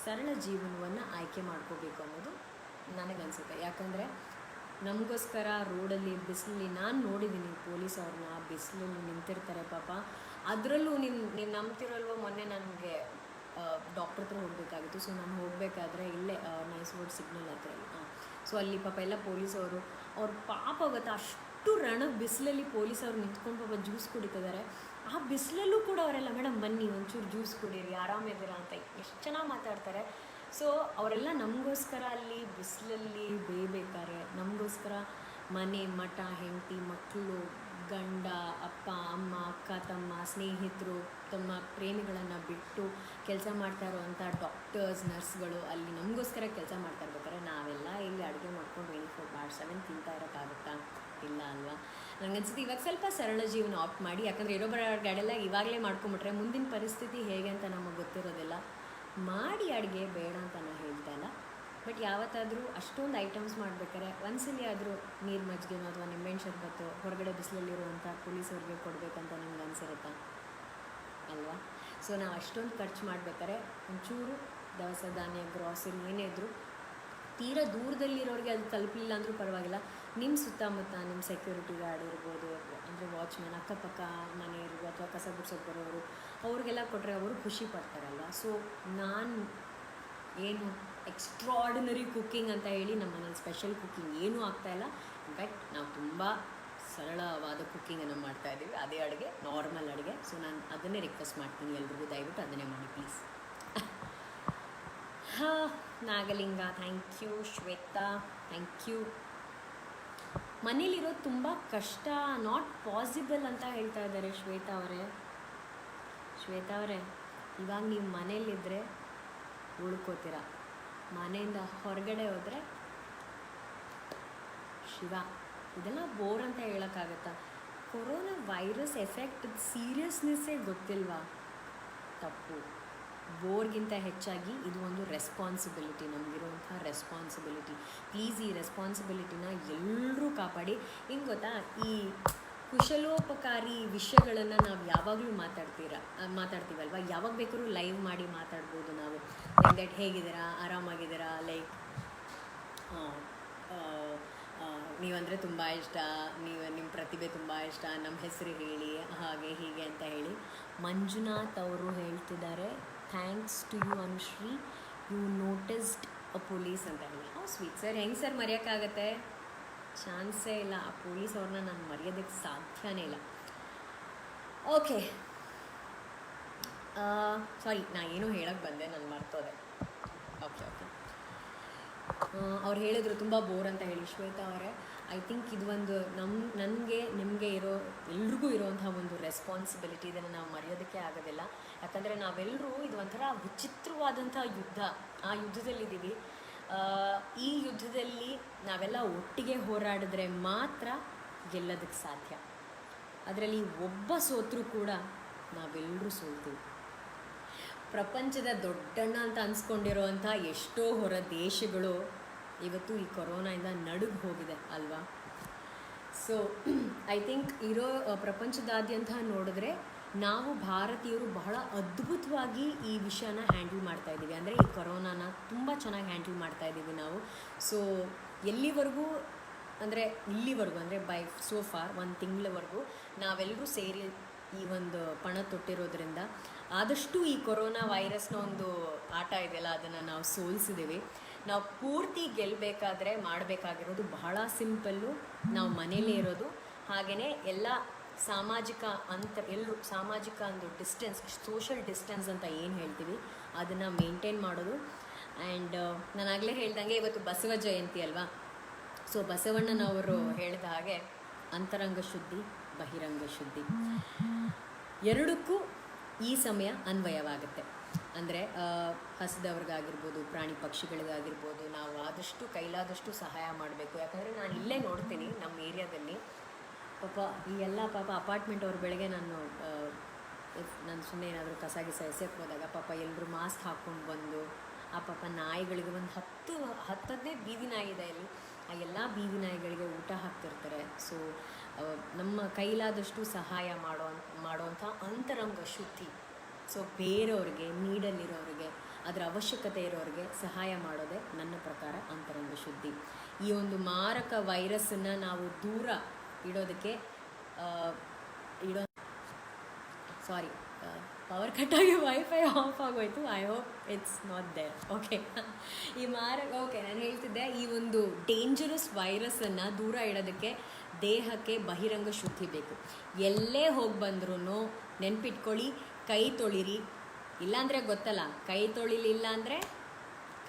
ಸರಳ ಜೀವನವನ್ನು ಆಯ್ಕೆ ಮಾಡ್ಕೋಬೇಕು ಅನ್ನೋದು ನನಗನ್ಸುತ್ತೆ. ಯಾಕಂದರೆ ನಮಗೋಸ್ಕರ ರೋಡಲ್ಲಿ ಬಿಸಿಲಲ್ಲಿ ನಾನು ನೋಡಿದ್ದೀನಿ ಪೊಲೀಸ್ ಅವ್ರನ್ನ ಬಿಸಿಲಲ್ಲಿ ನಿಂತಿರ್ತಾರೆ ಪಾಪ. ಅದರಲ್ಲೂ ನೀವು ನಂಬ್ತಿರಲ್ವೋ, ಮೊನ್ನೆ ನನಗೆ ಡಾಕ್ಟ್ರ್ ಹತ್ರ ಹೋಗಬೇಕಾಗಿತ್ತು. ಸೊ ನಾನು ಹೋಗಬೇಕಾದ್ರೆ ಇಲ್ಲೇ ನೈಸ್ ರೋಡ್ ಸಿಗ್ನಲ್ ಹತ್ರ ಸೊ ಅಲ್ಲಿ ಪಾಪ ಎಲ್ಲ ಪೊಲೀಸವರು ಅವ್ರ ಪಾಪ ಗೊತ್ತಾ, ಅಷ್ಟು ಬಿಸಿಲಲ್ಲಿ ಪೊಲೀಸವ್ರು ನಿಂತ್ಕೊಂಡು ಪಾಪ ಜ್ಯೂಸ್ ಕುಡಿತಿದ್ದಾರೆ. ಆ ಬಿಸಿಲಲ್ಲೂ ಕೂಡ ಅವರೆಲ್ಲ ಮೇಡಮ್ ಬನ್ನಿ ಒಂಚೂರು ಜ್ಯೂಸ್ ಕುಡೀರಿ, ಆರಾಮಿದ್ದೀರಾ ಅಂತ ಎಷ್ಟು ಚೆನ್ನಾಗಿ ಮಾತಾಡ್ತಾರೆ. ಸೊ ಅವರೆಲ್ಲ ನಮಗೋಸ್ಕರ ಅಲ್ಲಿ ಬಿಸಿಲಲ್ಲಿ ಬೇಯಬೇಕಾರೆ, ನಮಗೋಸ್ಕರ ಮನೆ ಮಠ ಹೆಂಡತಿ ಮಕ್ಕಳು ಗಂಡ ಅಪ್ಪ ಅಮ್ಮ ಅಕ್ಕ ತಮ್ಮ ಸ್ನೇಹಿತರು ತಮ್ಮ ಪ್ರೇಮಿಗಳನ್ನು ಬಿಟ್ಟು ಕೆಲಸ ಮಾಡ್ತಾ ಇರೋವಂಥ ಡಾಕ್ಟರ್ಸ್ ನರ್ಸ್ಗಳು ಅಲ್ಲಿ ನಮಗೋಸ್ಕರ ಕೆಲಸ ಮಾಡ್ತಾ ಇರ್ಬೇಕಾದ್ರೆ ನಾವೆಲ್ಲ ಇಲ್ಲಿ ಅಡುಗೆ ಮಾಡ್ಕೊಂಡು 24/7 ತಿಂತಾ ಇರೋಕ್ಕಾಗುತ್ತಾ? ಇಲ್ಲ ಅಲ್ವಾ? ನನಗನ್ಸುತ್ತೆ ಇವಾಗ ಸ್ವಲ್ಪ ಸರಳ ಜೀವನ ಆಪ್ಟ್ ಮಾಡಿ. ಯಾಕಂದರೆ ಇರೋ ಗಾಡೆಲ್ಲ ಇವಾಗಲೇ ಮಾಡ್ಕೊಂಬಿಟ್ರೆ ಮುಂದಿನ ಪರಿಸ್ಥಿತಿ ಹೇಗೆ ಅಂತ ನಮಗೆ ಗೊತ್ತಿರೋದಿಲ್ಲ. ಮಾಡಿ ಅಡುಗೆ ಬೇಡ ಅಂತ ನಾನು ಹೇಳ್ತಾ ಇಲ್ಲ. ಬಟ್ ಯಾವತ್ತಾದರೂ ಅಷ್ಟೊಂದು ಐಟಮ್ಸ್ ಮಾಡಬೇಕಾದ್ರೆ ಒಂದ್ಸಲಿ ಆದರೂ ನೀರು ಮಜ್ಜಿಗೆನೋ ಅಥವಾ ನಿಂಬೆಹಣ್ಣು ಶರ್ಬತ್ತು ಹೊರಗಡೆ ಬಿಸಿಲಲ್ಲಿರುವಂಥ ಪೊಲೀಸವ್ರಿಗೆ ಕೊಡಬೇಕಂತ ನಿಮ್ಗೆ ಅನಿಸಿರುತ್ತಾ ಅಲ್ವಾ? ಸೊ ನಾವು ಅಷ್ಟೊಂದು ಖರ್ಚು ಮಾಡಬೇಕಾದ್ರೆ ಒಂಚೂರು ದವಸ ಧಾನ್ಯ ಗ್ರಾಸರಿ ಏನೇ ಇದ್ದರೂ ತೀರಾ ದೂರದಲ್ಲಿರೋರಿಗೆ ಅದು ತಲುಪಲಿಲ್ಲ ಅಂದರೂ ಪರವಾಗಿಲ್ಲ, ನಿಮ್ಮ ಸುತ್ತಮುತ್ತ ನಿಮ್ಮ ಸೆಕ್ಯೂರಿಟಿ ಗಾರ್ಡ್ ಇರ್ಬೋದು, ಅಂದರೆ ವಾಚ್ಮ್ಯಾನ್ ಅಕ್ಕಪಕ್ಕ ಮನೆ ಇರ್ಬೋದು ಅಥವಾ ಕಸ ಗುಡ್ಸೋಕೆ ಬರೋರು ಅವ್ರಿಗೆಲ್ಲ ಕೊಟ್ಟರೆ ಅವರು ಖುಷಿ ಪಡ್ತಾರಲ್ವ. ಸೊ ನಾನು ಏನು ಎಕ್ಸ್ಟ್ರಾರ್ಡಿನರಿ ಕುಕ್ಕಿಂಗ್ ಅಂತ ಹೇಳಿ ನಮ್ಮ ಮನೇಲಿ ಸ್ಪೆಷಲ್ ಕುಕ್ಕಿಂಗ್ ಏನೂ ಆಗ್ತಾಯಿಲ್ಲ. ಇನ್ಫ್ಯಾಕ್ಟ್ ನಾವು ತುಂಬ ಸರಳವಾದ ಕುಕ್ಕಿಂಗನ್ನು ಮಾಡ್ತಾಯಿದ್ದೀವಿ, ಅದೇ ಅಡುಗೆ ನಾರ್ಮಲ್ ಅಡುಗೆ. ಸೊ ನಾನು ಅದನ್ನೇ ರಿಕ್ವೆಸ್ಟ್ ಮಾಡ್ತೀನಿ ಎಲ್ರಿಗೂ, ದಯವಿಟ್ಟು ಅದನ್ನೇ ಮಾಡಿ ಪ್ಲೀಸ್. ಹಾಂ Nagalinga thank you. Shweta thank you. ಮನೇಲಿರೋದು ತುಂಬ ಕಷ್ಟ, ನಾಟ್ ಪಾಸಿಬಲ್ ಅಂತ ಹೇಳ್ತಾ ಇದ್ದಾರೆ ಶ್ವೇತಾ ಅವರೇ. ಇವಾಗ ನೀವು ಮನೇಲಿದ್ದರೆ ಉಳ್ಕೋತೀರ, ಮನೆಯಿಂದ ಹೊರಗಡೆ ಹೋದರೆ ಶಿವ. ಇದೆಲ್ಲ ಬೋರ್ ಅಂತ ಹೇಳೋಕ್ಕಾಗತ್ತಾ? ಕೊರೋನಾ ವೈರಸ್ ಎಫೆಕ್ಟ್ ಸೀರಿಯಸ್ನೆಸ್ಸೇ ಗೊತ್ತಿಲ್ವಾ? ತಪ್ಪು. ಬೋರ್ಗಿಂತ ಹೆಚ್ಚಾಗಿ ಇದು ಒಂದು ರೆಸ್ಪಾನ್ಸಿಬಿಲಿಟಿ, ನಮಗಿರುವಂಥ ರೆಸ್ಪಾನ್ಸಿಬಿಲಿಟಿ. ಪ್ಲೀಸ್ ಈ ರೆಸ್ಪಾನ್ಸಿಬಿಲಿಟಿನ ಎಲ್ಲರೂ ಕಾಪಾಡಿ. ಹಿಂಗೆ ಗೊತ್ತಾ, ಈ ಕುಶಲೋಪಕಾರಿ ವಿಷಯಗಳನ್ನು ನಾವು ಯಾವಾಗಲೂ ಮಾತಾಡ್ತೀವಲ್ವ, ಯಾವಾಗ ಬೇಕಾದ್ರೂ ಲೈವ್ ಮಾಡಿ ಮಾತಾಡ್ಬೋದು ನಾವು. ದಟ್ ಹೇಗಿದ್ದೀರಾ, ಆರಾಮಾಗಿದ್ದೀರಾ, ಲೈಕ್ ನೀವಂದರೆ ತುಂಬ ಇಷ್ಟ, ನಿಮ್ಮ ಪ್ರತಿಭೆ ತುಂಬ ಇಷ್ಟ, ನಮ್ಮ ಹೆಸರು ಹೇಳಿ, ಹಾಗೆ ಹೀಗೆ ಅಂತ ಹೇಳಿ. ಮಂಜುನಾಥ್ ಅವರು ಹೇಳ್ತಿದ್ದಾರೆ, thanks to you Anushree, you noticed a police ಅಂತ ಹೇಳಿ. How sweet sir. ಹೆಂಗೆ ಸರ್ ಮರೆಯೋಕ್ಕಾಗತ್ತೆ? ಚಾನ್ಸೇ ಇಲ್ಲ. ಆ ಪೊಲೀಸ್ ಅವ್ರನ್ನ ನಾನು ಮರೆಯೋದಕ್ಕೆ ಸಾಧ್ಯನೇ ಇಲ್ಲ. ಓಕೆ, ಸಾರಿ, ನಾನು ಏನೋ ಹೇಳೋಕ್ಕೆ ಬಂದೆ, ನಾನು ಮರ್ತೋದೆ. ಓಕೆ ಅವ್ರು ಹೇಳಿದ್ರು ತುಂಬ ಬೋರ್ ಅಂತ ಹೇಳಿ. ಶ್ವೇತಾ ಅವರೇ, ಐ ಥಿಂಕ್ ಇದು ಒಂದು ನನಗೆ ನಿಮಗೆ ಎಲ್ರಿಗೂ ಇರೋವಂಥ ಒಂದು ರೆಸ್ಪಾನ್ಸಿಬಿಲಿಟಿ. ಇದನ್ನು ನಾವು ಮರೆಯೋದಕ್ಕೆ ಆಗೋದಿಲ್ಲ. ಯಾಕಂದರೆ ನಾವೆಲ್ಲರೂ ಇದು ಒಂಥರ ವಿಚಿತ್ರವಾದಂಥ ಯುದ್ಧ, ಆ ಯುದ್ಧದಲ್ಲಿದ್ದೀವಿ. ಈ ಯುದ್ಧದಲ್ಲಿ ನಾವೆಲ್ಲ ಒಟ್ಟಿಗೆ ಹೋರಾಡಿದ್ರೆ ಮಾತ್ರ ಗೆಲ್ಲೋದಕ್ಕೆ ಸಾಧ್ಯ. ಅದರಲ್ಲಿ ಒಬ್ಬ ಸೋತರೂ ಕೂಡ ನಾವೆಲ್ಲರೂ ಸೋಲ್ತೀವಿ. ಪ್ರಪಂಚದ ದೊಡ್ಡಣ್ಣ ಅಂತ ಅನ್ಸ್ಕೊಂಡಿರೋವಂಥ ಎಷ್ಟೋ ಹೊರ ದೇಶಗಳು ಇವತ್ತು ಈ ಕೊರೋನಾಯಿಂದ ನಡುಗಿ ಹೋಗಿದೆ ಅಲ್ವಾ? ಸೊ ಐ ಥಿಂಕ್ ಇರೋ ಪ್ರಪಂಚದಾದ್ಯಂತ ನೋಡಿದ್ರೆ ನಾವು ಭಾರತೀಯರು ಬಹಳ ಅದ್ಭುತವಾಗಿ ಈ ವಿಷಯನ ಹ್ಯಾಂಡಲ್ ಮಾಡ್ತಾ ಇದ್ದೀವಿ. ಅಂದರೆ ಈ ಕೊರೋನಾನ ತುಂಬ ಚೆನ್ನಾಗಿ ಹ್ಯಾಂಡಲ್ ಮಾಡ್ತಾ ಇದ್ದೀವಿ ನಾವು. ಸೊ ಎಲ್ಲಿವರೆಗೂ ಅಂದರೆ ಇಲ್ಲಿವರೆಗೂ ಅಂದರೆ ಬೈ ಸೋ ಫಾರ್ 1 ತಿಂಗಳವರೆಗೂ ನಾವೆಲ್ಲರೂ ಸೇರಿ ಈ ಒಂದು ಪಣ ತೊಟ್ಟಿರೋದ್ರಿಂದ ಆದಷ್ಟು ಈ ಕೊರೋನಾ ವೈರಸ್ನ ಒಂದು ಆಟ ಇದೆಯಲ್ಲ ಅದನ್ನು ನಾವು ಸೋಲಿಸಿದ್ದೀವಿ. ನಾವು ಪೂರ್ತಿ ಗೆಲ್ಲಬೇಕಾದ್ರೆ ಮಾಡಬೇಕಾಗಿರೋದು ಬಹಳ ಸಿಂಪಲ್ಲು, ನಾವು ಮನೇಲೇ ಇರೋದು, ಹಾಗೆಯೇ ಎಲ್ಲ ಸಾಮಾಜಿಕ ಎಲ್ಲರೂ ಸಾಮಾಜಿಕ ಒಂದು ಡಿಸ್ಟೆನ್ಸ್, ಸೋಷಲ್ ಡಿಸ್ಟೆನ್ಸ್ ಅಂತ ಏನು ಹೇಳ್ತೀವಿ ಅದನ್ನು ಮೇಂಟೈನ್ ಮಾಡೋದು. ಆ್ಯಂಡ್ ನಾನಾಗಲೇ ಹೇಳ್ದಂಗೆ ಇವತ್ತು ಬಸವ ಜಯಂತಿ ಅಲ್ವಾ. ಸೊ ಬಸವಣ್ಣನವರು ಹೇಳಿದ ಹಾಗೆ ಅಂತರಂಗ ಶುದ್ಧಿ, ಬಹಿರಂಗ ಶುದ್ಧಿ ಎರಡಕ್ಕೂ ಈ ಸಮಯ ಅನ್ವಯವಾಗುತ್ತೆ. ಅಂದರೆ ಹಸಿದವ್ರಿಗಾಗಿರ್ಬೋದು, ಪ್ರಾಣಿ ಪಕ್ಷಿಗಳಿಗಾಗಿರ್ಬೋದು, ನಾವು ಆದಷ್ಟು ಕೈಲಾದಷ್ಟು ಸಹಾಯ ಮಾಡಬೇಕು. ಯಾಕಂದರೆ ನಾನು ಇಲ್ಲೇ ನೋಡ್ತೀನಿ ನಮ್ಮ ಏರಿಯಾದಲ್ಲಿ ಪಾಪ ಈ ಎಲ್ಲ ಅಪಾರ್ಟ್ಮೆಂಟ್ ಅವ್ರ ಬೆಳಗ್ಗೆ ನಾನು ಸುಮ್ಮನೆ ಏನಾದರೂ ಕಸ ಗಿಸ ಎಸೆಯಕ್ಕೆ ಹೋದಾಗ ಪಾಪ ಎಲ್ಲರೂ ಮಾಸ್ಕ್ ಹಾಕ್ಕೊಂಡು ಬಂದು ಆ ಪಾಪ ನಾಯಿಗಳಿಗೆ ಒಂದು 10 ಬೀದಿ ನಾಯಿ ಇದೆ ಇಲ್ಲಿ, ಆ ಎಲ್ಲ ಬೀದಿ ನಾಯಿಗಳಿಗೆ ಊಟ ಹಾಕ್ತಿರ್ತಾರೆ. ಸೊ ನಮ್ಮ ಕೈಲಾದಷ್ಟು ಸಹಾಯ ಮಾಡೋವಂಥ ಅಂತರಂಗ ಶುದ್ಧಿ. ಸೊ ಬೇರೆಯವ್ರಿಗೆ, ನೀಡಲ್ಲಿರೋರಿಗೆ, ಅದರ ಅವಶ್ಯಕತೆ ಇರೋರಿಗೆ ಸಹಾಯ ಮಾಡೋದೇ ನನ್ನ ಪ್ರಕಾರ ಅಂತರಂಗ ಶುದ್ಧಿ. ಈ ಒಂದು ಮಾರಕ ವೈರಸ್ಸನ್ನು ನಾವು ದೂರ ಇಡೋದಕ್ಕೆ ಸಾರಿ ಪವರ್ ಕಟ್ಟಾಗಿ ವೈಫೈ ಆಫ್ ಆಗೋಯ್ತು. I hope it's not there. Okay, okay ನಾನು ಹೇಳ್ತಿದ್ದೆ, ಈ ಒಂದು ಡೇಂಜರಸ್ ವೈರಸ್ಸನ್ನು ದೂರ ಇಡೋದಕ್ಕೆ ದೇಹಕ್ಕೆ ಬಹಿರಂಗ ಶುದ್ಧಿ ಬೇಕು. ಎಲ್ಲೇ ಹೋಗಿ ಬಂದ್ರೂ ನೆನ್ಪಿಟ್ಕೊಳ್ಳಿ, ಕೈ ತೊಳಿರಿ. ಇಲ್ಲಾಂದರೆ ಗೊತ್ತಲ್ಲ, ಕೈ ತೊಳಿಲಿಲ್ಲ ಅಂದರೆ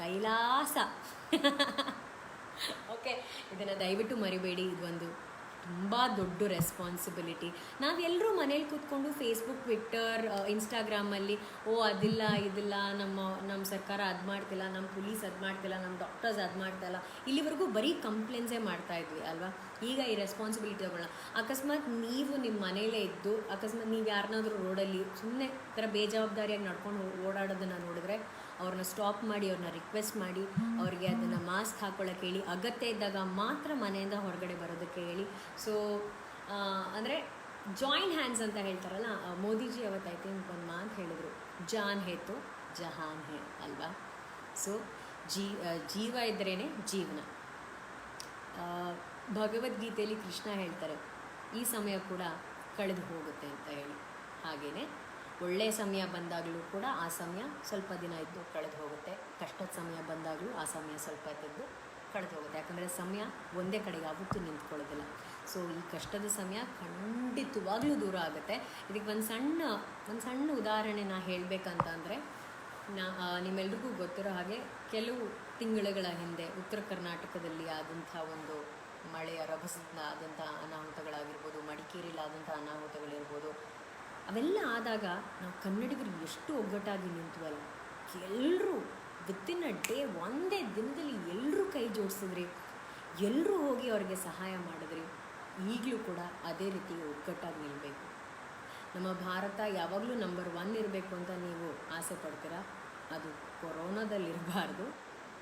ಕೈಲಾಸ. ಓಕೆ, ಇದನ್ನು ದಯವಿಟ್ಟು ಮರಿಬೇಡಿ. ಇದೊಂದು ತುಂಬ ದೊಡ್ಡ ರೆಸ್ಪಾನ್ಸಿಬಿಲಿಟಿ. ನಾವೆಲ್ಲರೂ ಮನೇಲಿ ಕೂತ್ಕೊಂಡು ಫೇಸ್ಬುಕ್, ಟ್ವಿಟ್ಟರ್, ಇನ್ಸ್ಟಾಗ್ರಾಮಲ್ಲಿ ಅದಿಲ್ಲ ಇದಿಲ್ಲ, ನಮ್ಮ ಸರ್ಕಾರ ಅದು ಮಾಡ್ತಿಲ್ಲ, ನಮ್ಮ ಪೊಲೀಸ್ ಅದು ಮಾಡ್ತಿಲ್ಲ, ನಮ್ಮ ಡಾಕ್ಟರ್ಸ್ ಅದು ಮಾಡ್ತಾಯಿಲ್ಲ, ಇಲ್ಲಿವರೆಗೂ ಬರೀ ಕಂಪ್ಲೇಂಟ್ಸೇ ಮಾಡ್ತಾಯಿದ್ವಿ ಅಲ್ವಾ. ಈಗ ಈ ರೆಸ್ಪಾನ್ಸಿಬಿಲಿಟಿ ತಗೊಳ್ಳೋಣ. ಅಕಸ್ಮಾತ್ ನೀವು ನಿಮ್ಮ ಮನೇಲೇ ಇದ್ದು ಅಕಸ್ಮಾತ್ ನೀವು ಯಾರನ್ನಾದ್ರೂ ರೋಡಲ್ಲಿ ಸುಮ್ಮನೆ ಥರ ಬೇಜವಾಬ್ದಾರಿಯಾಗಿ ನಡ್ಕೊಂಡು ಓಡಾಡೋದನ್ನು ನೋಡಿದ್ರೆ ಅವ್ರನ್ನ ಸ್ಟಾಪ್ ಮಾಡಿ, ಅವ್ರನ್ನ ರಿಕ್ವೆಸ್ಟ್ ಮಾಡಿ, ಅವ್ರಿಗೆ ಅದನ್ನು ಮಾಸ್ಕ್ ಹಾಕ್ಕೊಳ್ಳೋಕೆ ಹೇಳಿ, ಅಗತ್ಯ ಇದ್ದಾಗ ಮಾತ್ರ ಮನೆಯಿಂದ ಹೊರಗಡೆ ಬರೋದಕ್ಕೆ ಹೇಳಿ. ಸೊ ಅಂದರೆ ಜಾಯಿಂಟ್ ಹ್ಯಾಂಡ್ಸ್ ಅಂತ ಹೇಳ್ತಾರಲ್ಲ, ಮೋದಿಜಿ ಅವತ್ತು ಐ ಥಿಂಕ್ ಒಂದು ಮಾತು ಹೇಳಿದರು, ಜಾನ್ ಹೇ ತೋ ಜಹಾನ್ ಹೇ ಅಲ್ವಾ. ಸೊ ಜೀವ ಇದ್ರೇ ಜೀವನ. ಭಗವದ್ಗೀತೆಯಲ್ಲಿ ಕೃಷ್ಣ ಹೇಳ್ತಾರೆ, ಈ ಸಮಯ ಕೂಡ ಕಳೆದು ಹೋಗುತ್ತೆ ಅಂತ ಹೇಳಿ. ಹಾಗೆಯೇ ಒಳ್ಳೆಯ ಸಮಯ ಬಂದಾಗಲೂ ಕೂಡ ಆ ಸಮಯ ಸ್ವಲ್ಪ ದಿನ ಇದ್ದು ಕಳೆದು ಹೋಗುತ್ತೆ. ಕಷ್ಟದ ಸಮಯ ಬಂದಾಗಲೂ ಆ ಸಮಯ ಸ್ವಲ್ಪ ಇದ್ದು ಕಳೆದು ಹೋಗುತ್ತೆ. ಯಾಕಂದರೆ ಸಮಯ ಒಂದೇ ಕಡೆಗೆ ಯಾವತ್ತೂ ನಿಂತ್ಕೊಳ್ಳೋದಿಲ್ಲ. ಸೊ ಈ ಕಷ್ಟದ ಸಮಯ ಖಂಡಿತವಾಗ್ಲೂ ದೂರ ಆಗುತ್ತೆ. ಇದಕ್ಕೆ ಒಂದು ಸಣ್ಣ ಉದಾಹರಣೆ ನಾ ಹೇಳಬೇಕಂತಂದರೆ, ನಿಮ್ಮೆಲ್ರಿಗೂ ಗೊತ್ತಿರೋ ಹಾಗೆ ಕೆಲವು ತಿಂಗಳುಗಳ ಹಿಂದೆ ಉತ್ತರ ಕರ್ನಾಟಕದಲ್ಲಿ ಆದಂಥ ಒಂದು ಮಳೆಯ ರಭಸದಿಂದ ಆದಂಥ ಅನಾಹುತಗಳಾಗಿರ್ಬೋದು, ಮಡಿಕೇರಿಲಾದಂಥ ಅನಾಹುತಗಳಿರ್ಬೋದು, ಅವೆಲ್ಲ ಆದಾಗ ನಾವು ಕನ್ನಡಿಗರು ಎಷ್ಟು ಒಗ್ಗಟ್ಟಾಗಿ ನಿಂತವಲ್ಲ. ಎಲ್ಲರೂ ವಿತಿನ್ ಅ ಡೇ, ಒಂದೇ ದಿನದಲ್ಲಿ ಎಲ್ಲರೂ ಕೈ ಜೋಡಿಸಿದ್ರಿ, ಎಲ್ಲರೂ ಹೋಗಿ ಅವ್ರಿಗೆ ಸಹಾಯ ಮಾಡಿದ್ರಿ. ಈಗಲೂ ಕೂಡ ಅದೇ ರೀತಿ ಒಗ್ಗಟ್ಟಾಗಿ ನಿಲ್ಲಬೇಕು. ನಮ್ಮ ಭಾರತ ಯಾವಾಗಲೂ ನಂಬರ್ 1 ಇರಬೇಕು ಅಂತ ನೀವು ಆಸೆ ಪಡ್ತೀರಾ. ಅದು ಕೊರೋನಾದಲ್ಲಿರಬಾರ್ದು.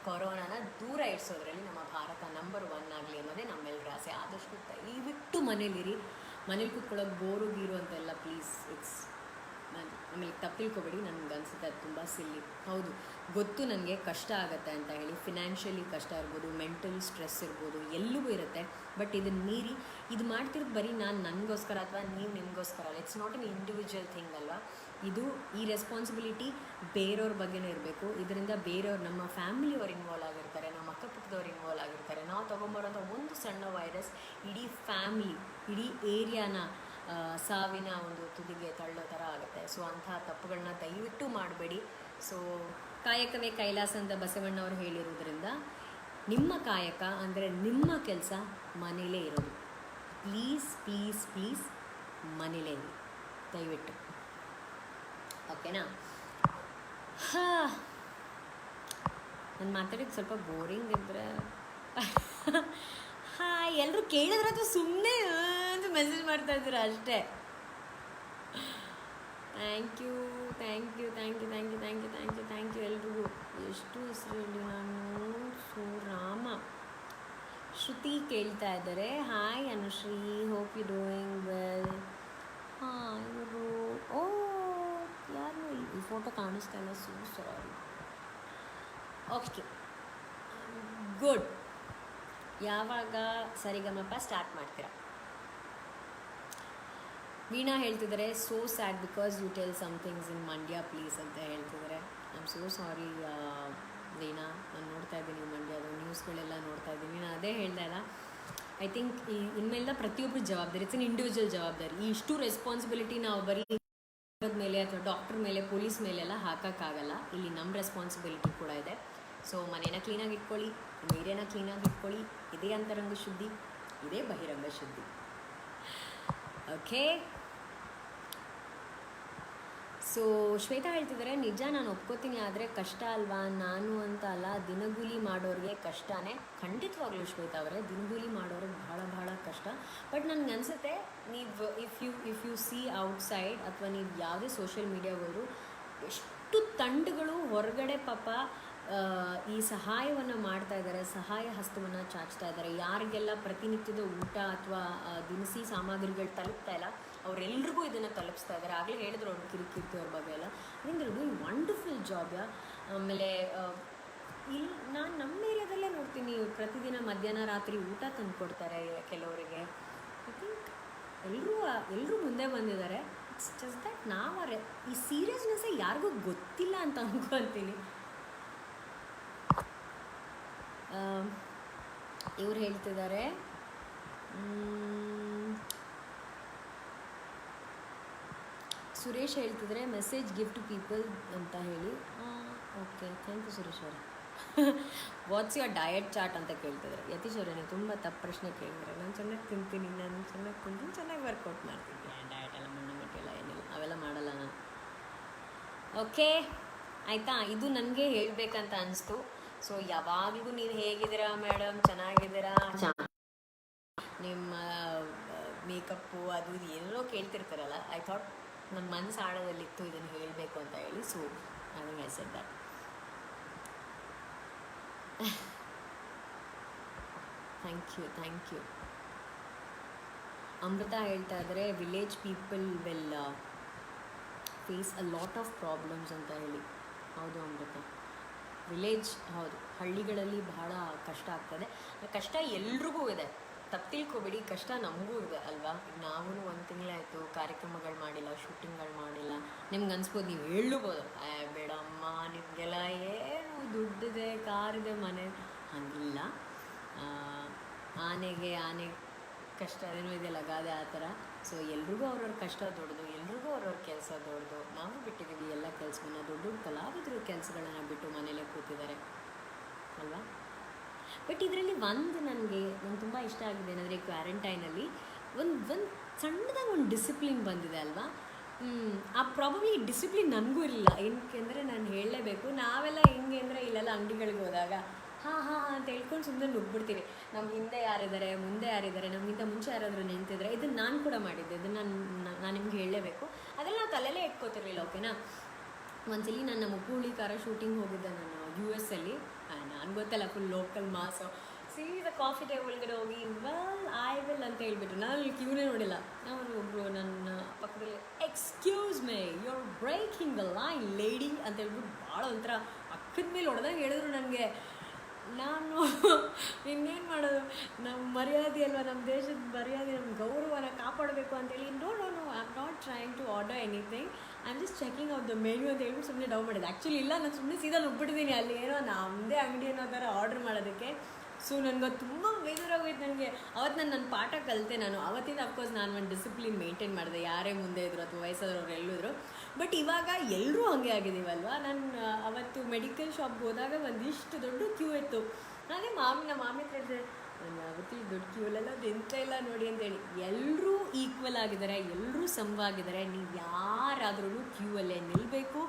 ಕೊರೋನಾನ ದೂರ ಇಡಿಸೋದ್ರಲ್ಲಿ ನಮ್ಮ ಭಾರತ ನಂಬರ್ 1 ಆಗಲಿ ಅನ್ನೋದೇ ನಮ್ಮೆಲ್ಲರ ಆಸೆ. ಆದಷ್ಟು ದಯವಿಟ್ಟು ಮನೇಲಿರಿ. ಮನೇಲಿ ಕೂತ್ಕೊಳ್ಳೋಕೆ ಬೋರು ಗೀರು ಅಂತೆಲ್ಲ ಪ್ಲೀಸ್ ಆಮೇಲೆ ತಪ್ಪಿಲ್ಕೊಬೇಡಿ. ನನಗೆ ಅನಿಸುತ್ತೆ ಅದು ತುಂಬ ಸಿಲ್ಲಿ. ಹೌದು, ಗೊತ್ತು ನನಗೆ ಕಷ್ಟ ಆಗುತ್ತೆ ಅಂತ ಹೇಳಿ. ಫಿನಾನ್ಷಿಯಲಿ ಕಷ್ಟ ಇರ್ಬೋದು, ಮೆಂಟಲ್ ಸ್ಟ್ರೆಸ್ ಇರ್ಬೋದು, ಎಲ್ಲವೂ ಇರುತ್ತೆ. ಬಟ್ ಇದನ್ನು ಮೀರಿ ಇದು ಮಾಡ್ತಿರೋದು ಬರೀ ನಾನು ನನಗೋಸ್ಕರ ಅಥವಾ ನೀವು ನಿಮಗೋಸ್ಕರ ಅಲ್ಲ. It's not an individual thing ಅಲ್ವಾ. ಇದು ಈ ರೆಸ್ಪಾನ್ಸಿಬಿಲಿಟಿ ಬೇರೆಯವ್ರ ಬಗ್ಗೆನೇ ಇರಬೇಕು. ಇದರಿಂದ ಬೇರೆಯವ್ರು, ನಮ್ಮ ಫ್ಯಾಮಿಲಿಯವ್ರು ಇನ್ವಾಲ್ವ್ ಆಗಿರ್ತಾರೆ, ನಮ್ಮ ಅಕ್ಕಪಕ್ಕದವ್ರು ಇನ್ವಾಲ್ವ್ ಆಗಿರ್ತಾರೆ. ನಾವು ತೊಗೊಂಬರೋಂಥ ಒಂದು ಸಣ್ಣ ವೈರಸ್ ಇಡೀ ಫ್ಯಾಮಿಲಿ, ಇಡೀ ಏರಿಯಾನ ಸಾವಿನ ಒಂದು ತುದಿಗೆ ತಳ್ಳೋ ಥರ ಆಗುತ್ತೆ. ಸೊ ಅಂಥ ತಪ್ಪುಗಳನ್ನ ದಯವಿಟ್ಟು ಮಾಡಬೇಡಿ. ಸೊ ಕಾಯಕವೇ ಕೈಲಾಸ ಅಂತ ಬಸವಣ್ಣವರು ಹೇಳಿರೋದ್ರಿಂದ ನಿಮ್ಮ ಕಾಯಕ ಅಂದರೆ ನಿಮ್ಮ ಕೆಲಸ ಮನೇಲೇ ಇರೋದು. ಪ್ಲೀಸ್ ಪ್ಲೀಸ್ ಪ್ಲೀಸ್ ಮನೇಲೇ ಇರಿ ದಯವಿಟ್ಟು. ಓಕೆನಾ? ನಾನು ಮಾತಾಡೋಕ್ಕೆ ಸ್ವಲ್ಪ ಬೋರಿಂಗ್ ಇದ್ದರೆ ಎಲ್ಲರೂ ಕೇಳಿದ್ರೆ ಅಥವಾ ಸುಮ್ಮನೆ ಅಂತ ಮೆಸೇಜ್ ಮಾಡ್ತಾ ಇದ್ದೀರಾ ಅಷ್ಟೇ. ಥ್ಯಾಂಕ್ ಯು ಎಲ್ರಿಗೂ. ಎಷ್ಟು ಹೆಸರು ಹೇಳಿ ನಾನು? ಶ್ರುತಿ ಕೇಳ್ತಾ ಇದ್ದಾರೆ. Hi Anushree, hope you doing well. ಹಾಂ, ಇವರು ಓ ಯಾರು ಈ ಫೋಟೋ ಕಾಣಿಸ್ತಾ ಇಲ್ಲ, ಸಾರಿ. Okay, good. ಯಾವಾಗ ಸರಿಗಮಪ ಸ್ಟಾರ್ಟ್ ಮಾಡ್ತೀರಾ? ವೀಣಾ ಹೇಳ್ತಿದ್ದಾರೆ, so sad because you tell somethings in Mandya please ಅಂತ ಹೇಳ್ತಿದ್ದಾರೆ. I am so sorry Veena, ನಾನು ನೋಡ್ತಾ ಇದ್ದೀನಿ ಮಂಡ್ಯದ ನ್ಯೂಸ್ಗಳೆಲ್ಲ ನೋಡ್ತಾ ಇದ್ದೀನಿ. ನಾನು ಅದೇ ಹೇಳ್ದೆ ಅಲ್ಲ, ಐ ಥಿಂಕ್ ಇನ್ಮೇಲಿಂದ ಪ್ರತಿಯೊಬ್ಬರು ಜವಾಬ್ದಾರಿ, ಇಟ್ಸ್ ಎನ್ ಇಂಡಿವಿಜುವಲ್ ಜವಾಬ್ದಾರಿ. ಈ ಇಷ್ಟು ರೆಸ್ಪಾನ್ಸಿಬಿಲಿಟಿ ನಾವು ಬರೀ ಮೇಲೆ ಅಥವಾ ಡಾಕ್ಟರ್ ಮೇಲೆ, ಪೊಲೀಸ್ ಮೇಲೆಲ್ಲ ಹಾಕೋಕ್ಕಾಗಲ್ಲ. ಇಲ್ಲಿ ನಮ್ಮ ರೆಸ್ಪಾನ್ಸಿಬಿಲಿಟಿ ಕೂಡ ಇದೆ. ಸೊ ಮನೇನ ಕ್ಲೀನಾಗಿ ಇಟ್ಕೊಳ್ಳಿ, ನೀರೇನ ಕ್ಲೀನಾಗಿ ಇಟ್ಕೊಳ್ಳಿ. ಇದೇ ಅಂತರಂಗ ಶುದ್ಧಿ, ಇದೇ ಬಹಿರಂಗ ಶುದ್ಧಿ. ಓಕೆ, ಸೊ ಶ್ವೇತಾ ಹೇಳ್ತಿದ್ದಾರೆ, ನಿಜ ನಾನು ಒಪ್ಕೋತೀನಿ, ಆದರೆ ಕಷ್ಟ ಅಲ್ವಾ? ನಾನು ಅಂತ ಅಲ್ಲ, ದಿನಗೂಲಿ ಮಾಡೋರಿಗೆ ಕಷ್ಟನೇ. ಖಂಡಿತವಾಗ್ಲೂ ಶ್ವೇತಾ ಅವರೇ, ದಿನಗೂಲಿ ಮಾಡೋರಿಗೆ ಭಾಳ ಭಾಳ ಕಷ್ಟ. ಬಟ್ ನನಗೆ ಅನಿಸುತ್ತೆ, ನೀವು ಇಫ್ ಯು ಸಿ ಔಟ್ಸೈಡ್ ಅಥವಾ ನೀವು ಯಾವುದೇ ಸೋಷಿಯಲ್ ಮೀಡಿಯಾಗೋರು, ಎಷ್ಟು ತಂಡಗಳು ಹೊರಗಡೆ ಪಾಪ ಈ ಸಹಾಯವನ್ನು ಮಾಡ್ತಾ ಇದ್ದಾರೆ, ಸಹಾಯ ಹಸ್ತವನ್ನು ಚಾಚ್ತಾ ಇದ್ದಾರೆ. ಯಾರಿಗೆಲ್ಲ ಪ್ರತಿನಿತ್ಯದ ಊಟ ಅಥವಾ ದಿನಸಿ ಸಾಮಗ್ರಿಗಳು ತಲುಪ್ತಾ ಇಲ್ಲ, ಅವರೆಲ್ರಿಗೂ ಇದನ್ನು ತಲುಪಿಸ್ತಾ ಇದ್ದಾರೆ. ಆಗಲೇ ಹೇಳಿದ್ರು ಅವ್ರು ಕಿರಿಕಿರ್ತಿ ಅವ್ರ ಬಗ್ಗೆ ಎಲ್ಲ. ಇದರಿಂದ ಡೂಯಿಂಗ್ ವಂಡರ್ಫುಲ್ ಜಾಬ್. ಆಮೇಲೆ ಇಲ್ಲಿ ನಾನು ನಮ್ಮ ಏರಿಯಾದಲ್ಲೇ ನೋಡ್ತೀನಿ, ಪ್ರತಿದಿನ ಮಧ್ಯಾಹ್ನ ರಾತ್ರಿ ಊಟ ತಂದು ಕೊಡ್ತಾರೆ ಕೆಲವರಿಗೆ. ಐ ಥಿಂಕ್ ಎಲ್ಲರೂ ಮುಂದೆ ಬಂದಿದ್ದಾರೆ. ಇಟ್ಸ್ ಜಸ್ಟ್ ದಟ್ ನಾವು ಈ ಸೀರಿಯಸ್ನೆಸ್ಸೇ ಯಾರಿಗೂ ಗೊತ್ತಿಲ್ಲ ಅಂತ ಅಂದ್ಕೊಳ್ತೀನಿ. ಇವ್ರು ಹೇಳ್ತಿದ್ದಾರೆ, ಸುರೇಶ್ ಹೇಳ್ತಿದ್ದಾರೆ, ಮೆಸೇಜ್ ಗಿವ್ ಟು ಪೀಪಲ್ ಅಂತ ಹೇಳಿ. ಓಕೆ, ಥ್ಯಾಂಕ್ ಯು ಸುರೇಶ್ ಅವರೇ. ವಾಟ್ಸ್ ಯುವರ್ ಡಯಟ್ ಚಾರ್ಟ್ ಅಂತ ಕೇಳ್ತಿದ್ದಾರೆ. ಯತೀಶ್ ಅವರೇ, ನೀವು ತುಂಬ ತಪ್ಪು ಪ್ರಶ್ನೆ ಕೇಳಿದ್ರೆ. ನಾನು ಚೆನ್ನಾಗಿ ತಿಂತೀನಿ, ಚೆನ್ನಾಗಿ ವರ್ಕೌಟ್ ಮಾಡ್ತೀನಿ. ಡಯಟ್ ಎಲ್ಲ ಮಣ್ಣು ಏನಿಲ್ಲ, ಅವೆಲ್ಲ ಮಾಡಲ್ಲ ನಾನು. ಓಕೆ ಆಯಿತಾ, ಇದು ನನಗೆ ಹೇಳಬೇಕಂತ ಅನಿಸ್ತು. ಸೊ ಯಾವಾಗಲೂ ನೀವು ಹೇಗಿದ್ದೀರಾ ಮೇಡಮ್, ಚೆನ್ನಾಗಿದ್ದೀರಾ, ನಿಮ್ಮ ಮೇಕಪ್ಪು ಅದು ಇದು ಏನೋ ಕೇಳ್ತಿರ್ತಾರಲ್ಲ, ಐ ಥಾಟ್ ನನ್ನ ಮನಸ್ಸು ಆಳದಲ್ಲಿತ್ತು ಇದನ್ನು ಹೇಳಬೇಕು ಅಂತ ಹೇಳಿ. So I said that. Thank you. Amrita ಹೇಳ್ತಾ ಇದ್ದಾರೆ, village people will face a lot of problems ಅಂತ ಹೇಳಿ. ಹೌದು ಅಮೃತ, ವಿಲೇಜ್ ಹೌದು, ಹಳ್ಳಿಗಳಲ್ಲಿ ಬಹಳ ಕಷ್ಟ ಆಗ್ತದೆ. ಕಷ್ಟ ಎಲ್ರಿಗೂ ಇದೆ, ತಪ್ಪು ತಿಳ್ಕೊಬೇಡಿ, ಕಷ್ಟ ನಮಗೂ ಇದೆ ಅಲ್ವಾ. ನಾವು 1 ತಿಂಗಳಾಯಿತು ಕಾರ್ಯಕ್ರಮಗಳು ಮಾಡಿಲ್ಲ, ಶೂಟಿಂಗ್ಗಳು ಮಾಡಿಲ್ಲ. ನಿಮ್ಗೆ ಅನ್ಸ್ಬೋದು, ನೀವು ಹೇಳ್ಬೋದು, ಬೇಡಮ್ಮ ನಿಮಗೆಲ್ಲ ಏನು ದುಡ್ಡಿದೆ, ಕಾರಿದೆ, ಮನೆ. ಹಂಗಿಲ್ಲ. ಆನೆ ಕಷ್ಟ ಅದೇನೋ ಇದೆಯಲ್ಲ, ಗಾದೆ ಆ ಥರ. ಸೊ ಎಲ್ರಿಗೂ ಅವ್ರವ್ರ ಕಷ್ಟ ದೊಡ್ಡದು, ಎಲ್ರಿಗೂ ಅವ್ರವ್ರ ಕೆಲಸ ದೊಡ್ಡದು. ನಾವು ಬಿಟ್ಟಿದ್ದೀವಿ ಎಲ್ಲ ಕೆಲಸವನ್ನು. ದೊಡ್ಡ ಕಲಾವಿದರು ಕೆಲಸಗಳನ್ನ ಬಿಟ್ಟು ಮನೇಲೇ ಕೂತಿದ್ದಾರೆ ಅಲ್ವಾ. ಬಟ್ ಇದರಲ್ಲಿ ನನಗೆ ತುಂಬ ಇಷ್ಟ ಆಗಿದೆ ಏನಂದರೆ, ಕ್ವಾರಂಟೈನಲ್ಲಿ ಒಂದು ಸಣ್ಣದಾಗಿ ಒಂದು ಡಿಸಿಪ್ಲಿನ್ ಬಂದಿದೆ ಅಲ್ವಾ. ಪ್ರಾಬಬ್ಲಿ ಡಿಸಿಪ್ಲಿನ್ ನನಗೂ ಇರಲಿಲ್ಲ. ಏನಕ್ಕೆಂದರೆ ನಾನು ಹೇಳಲೇಬೇಕು, ನಾವೆಲ್ಲ ಹೆಂಗೆ ಅಂದರೆ ಇಲ್ಲೆಲ್ಲ ಅಂಗಡಿಗಳಿಗೆ ಹೋದಾಗ ಹಾಂ ಅಂತ ಹೇಳ್ಕೊಂಡು ಸುಮ್ಮನೆ ನುಗ್ಬಿಡ್ತೀವಿ. ನಮ್ಮ ಹಿಂದೆ ಯಾರಿದ್ದಾರೆ, ಮುಂದೆ ಯಾರಿದ್ದಾರೆ, ನಮಗಿಂತ ಮುಂಚೆ ಯಾರಾದರೂ ನಿಂತಿದ್ದಾರೆ. ಇದನ್ನು ನಾನು ಕೂಡ ಮಾಡಿದ್ದೆ, ಇದನ್ನು ನಾನು ನಿಮ್ಗೆ ಹೇಳಲೇಬೇಕು. ಅದೆಲ್ಲ ನಾವು ತಲೆಯಲ್ಲೇ ಇಟ್ಕೋತಿರ್ಲಿಲ್ಲ. ಓಕೆನಾ. ಒಂದ್ಸಲಿ ನಾನು ನಮ್ಮ ಉಪ್ಪುಹುಳಿ ಖಾರ ಶೂಟಿಂಗ್ ಹೋಗಿದ್ದೆ ನಾನು US ಅಲ್ಲಿ. ನಾನು ಗೊತ್ತಲ್ಲ, ಫುಲ್ ಲೋಕಲ್ ಮಾಸು. ಸೀದಾ ಕಾಫಿ ಟೇಬಲ್ಗಡೆ ಹೋಗಿ ಐ ವಿಲ್ ಅಂತ ಹೇಳ್ಬಿಟ್ಟು, ನಾನು ಅಲ್ಲಿ ಕ್ಯೂನೇ ನೋಡಿಲ್ಲ. ನಾನು ಒಬ್ಬರು ನನ್ನ ಪಕ್ಕದಲ್ಲಿ, excuse me, you are breaking the line lady ಅಂತ ಹೇಳ್ಬಿಟ್ಟು ಭಾಳ ಒಂಥರ ಅಕ್ಕದ ಮೇಲೆ ಹೊಡೆದಾಗ ಹೇಳಿದ್ರು ನನಗೆ. ನಾನು ಇನ್ನೇನು ಮಾಡೋದು, ನಮ್ಮ ಮರ್ಯಾದೆ ಅಲ್ವಾ, ನಮ್ಮ ದೇಶದ ಮರ್ಯಾದೆ, ನಮ್ಮ ಗೌರವನ ಕಾಪಾಡಬೇಕು ಅಂತೇಳಿ, no I am not trying to order anything, I am just checking out the menu ಅಂತ ಹೇಳ್ಬಿಟ್ಟು ಸುಮ್ಮನೆ ಡೌನ್ ಮಾಡಿದೆ. ಆ್ಯಕ್ಚುಲಿ ಇಲ್ಲ, ನಾನು ಸುಮ್ಮನೆ ಸೀದಾ ನುಗ್ಬಿಟ್ಟಿದ್ದೀನಿ ಅಲ್ಲಿ ಏನೋ ನಮ್ಮದೇ ಅಂಗಡಿ ಅನ್ನೋ ಥರ ಆರ್ಡ್ರ್ ಮಾಡೋದಕ್ಕೆ. ಸೊ ನನಗೆ ತುಂಬ ಬೇಜಾರಾಗೋಯ್ತು ನನಗೆ. ಅವತ್ತು ನನ್ನ ಪಾಠ ಕಲಿತೆ. ನಾನು ಅವತ್ತಿಂದ ಅಫ್ಕೋರ್ಸ್ ನಾನು ಒಂದು ಡಿಸಿಪ್ಲಿನ್ ಮೇಂಟೈನ್ ಮಾಡಿದೆ, ಯಾರೇ ಮುಂದೆ ಇದ್ರು ಅಥವಾ ವಯಸ್ಸಾದವ್ರು ಎಲ್ಲಿದ್ರು. ಬಟ್ ಇವಾಗ ಎಲ್ಲರೂ ಹಾಗೆ ಆಗಿದ್ದೀವಲ್ವ. ನಾನು ಅವತ್ತು ಮೆಡಿಕಲ್ ಶಾಪ್ಗೆ ಹೋದಾಗ ಒಂದಿಷ್ಟು ದೊಡ್ಡ ಕ್ಯೂ ಇತ್ತು. ನಾನೇ ನಮ್ಮ ಮಾಮಿ ಹೇಳಿದೆ, ನಾನು ಯಾವತ್ತೂ ದೊಡ್ಡ ಕ್ಯೂಲೆಲ್ಲ ನಿಂತ ಇಲ್ಲ ನೋಡಿ ಅಂತೇಳಿ. ಎಲ್ಲರೂ ಈಕ್ವಲ್ ಆಗಿದ್ದಾರೆ, ಎಲ್ಲರೂ ಸಮವಾಗಿದ್ದಾರೆ. ನೀವು ಯಾರಾದ್ರೂ ಕ್ಯೂ ಅಲ್ಲೇ ನಿಲ್ಲಬೇಕು,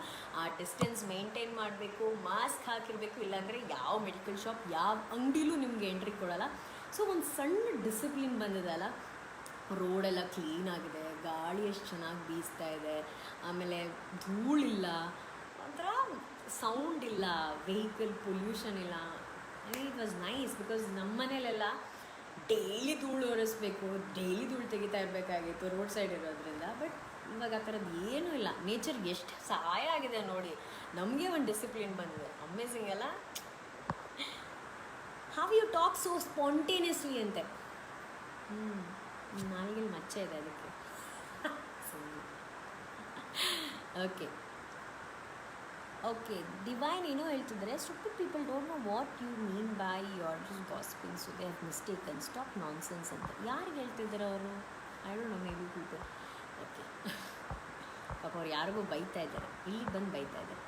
ಆ ಡಿಸ್ಟೆನ್ಸ್ ಮೇಂಟೈನ್ ಮಾಡಬೇಕು, ಮಾಸ್ಕ್ ಹಾಕಿರಬೇಕು. ಇಲ್ಲಾಂದರೆ ಯಾವ ಮೆಡಿಕಲ್ ಶಾಪ್, ಯಾವ ಅಂಗಡಿಲೂ ನಿಮಗೆ ಎಂಟ್ರಿ ಕೊಡೋಲ್ಲ. ಸೊ ಒಂದು ಸಣ್ಣ ಡಿಸಿಪ್ಲಿನ್ ಬಂದಿದೆಯಲ್ಲ. ರೋಡೆಲ್ಲ ಕ್ಲೀನಾಗಿದೆ, ಗಾಳಿ ಎಷ್ಟು ಚೆನ್ನಾಗಿ ಬೀಸ್ತಾ ಇದೆ, ಆಮೇಲೆ ಧೂಳಿಲ್ಲ, ಒಂಥರ ಸೌಂಡ್ ಇಲ್ಲ, ವೆಹಿಕಲ್ ಪೊಲ್ಯೂಷನ್ ಇಲ್ಲ. It was nice. ಬಿಕಾಸ್ ನಮ್ಮ ಮನೇಲೆಲ್ಲ ಡೈಲಿ ಧೂಳು ಒರೆಸ್ಬೇಕು, ಡೈಲಿ ಧೂಳು ತೆಗಿತಾ ಇರಬೇಕಾಗಿತ್ತು ರೋಡ್ ಸೈಡ್ ಇರೋದ್ರಿಂದ. ಬಟ್ ಇವಾಗ ಆ ಥರದ್ದು ಏನೂ ಇಲ್ಲ. ನೇಚರ್ಗೆ ಎಷ್ಟು ಸಹಾಯ ಆಗಿದೆ ನೋಡಿ, ನಮಗೆ ಒಂದು ಡಿಸಿಪ್ಲಿನ್ ಬಂದಿದೆ. ಅಮೇಝಿಂಗ್ ಅಲ್ಲ? How you talk so spontaneously ಅಂತೆ. ನಾಯಿಗೆ ಮಚ್ಚೆ ಇದೆ ಅದಕ್ಕೆ. ಓಕೆ ಓಕೆ, ಡಿವೈನ್ ಏನೋ ಹೇಳ್ತಿದ್ದಾರೆ, stupid people don't know what you mean by your gossiping, so they have mistaken, stop nonsense ಅಂತ. ಯಾರಿಗೆ ಹೇಳ್ತಿದ್ದಾರೆ ಅವರು? I don't know, maybe people. Okay, ಪಾಪ ಅವ್ರು ಯಾರಿಗೂ ಬೈತಾ ಇದ್ದಾರೆ, ಇಲ್ಲಿಗೆ ಬಂದು ಬೈತಾ ಇದ್ದಾರೆ.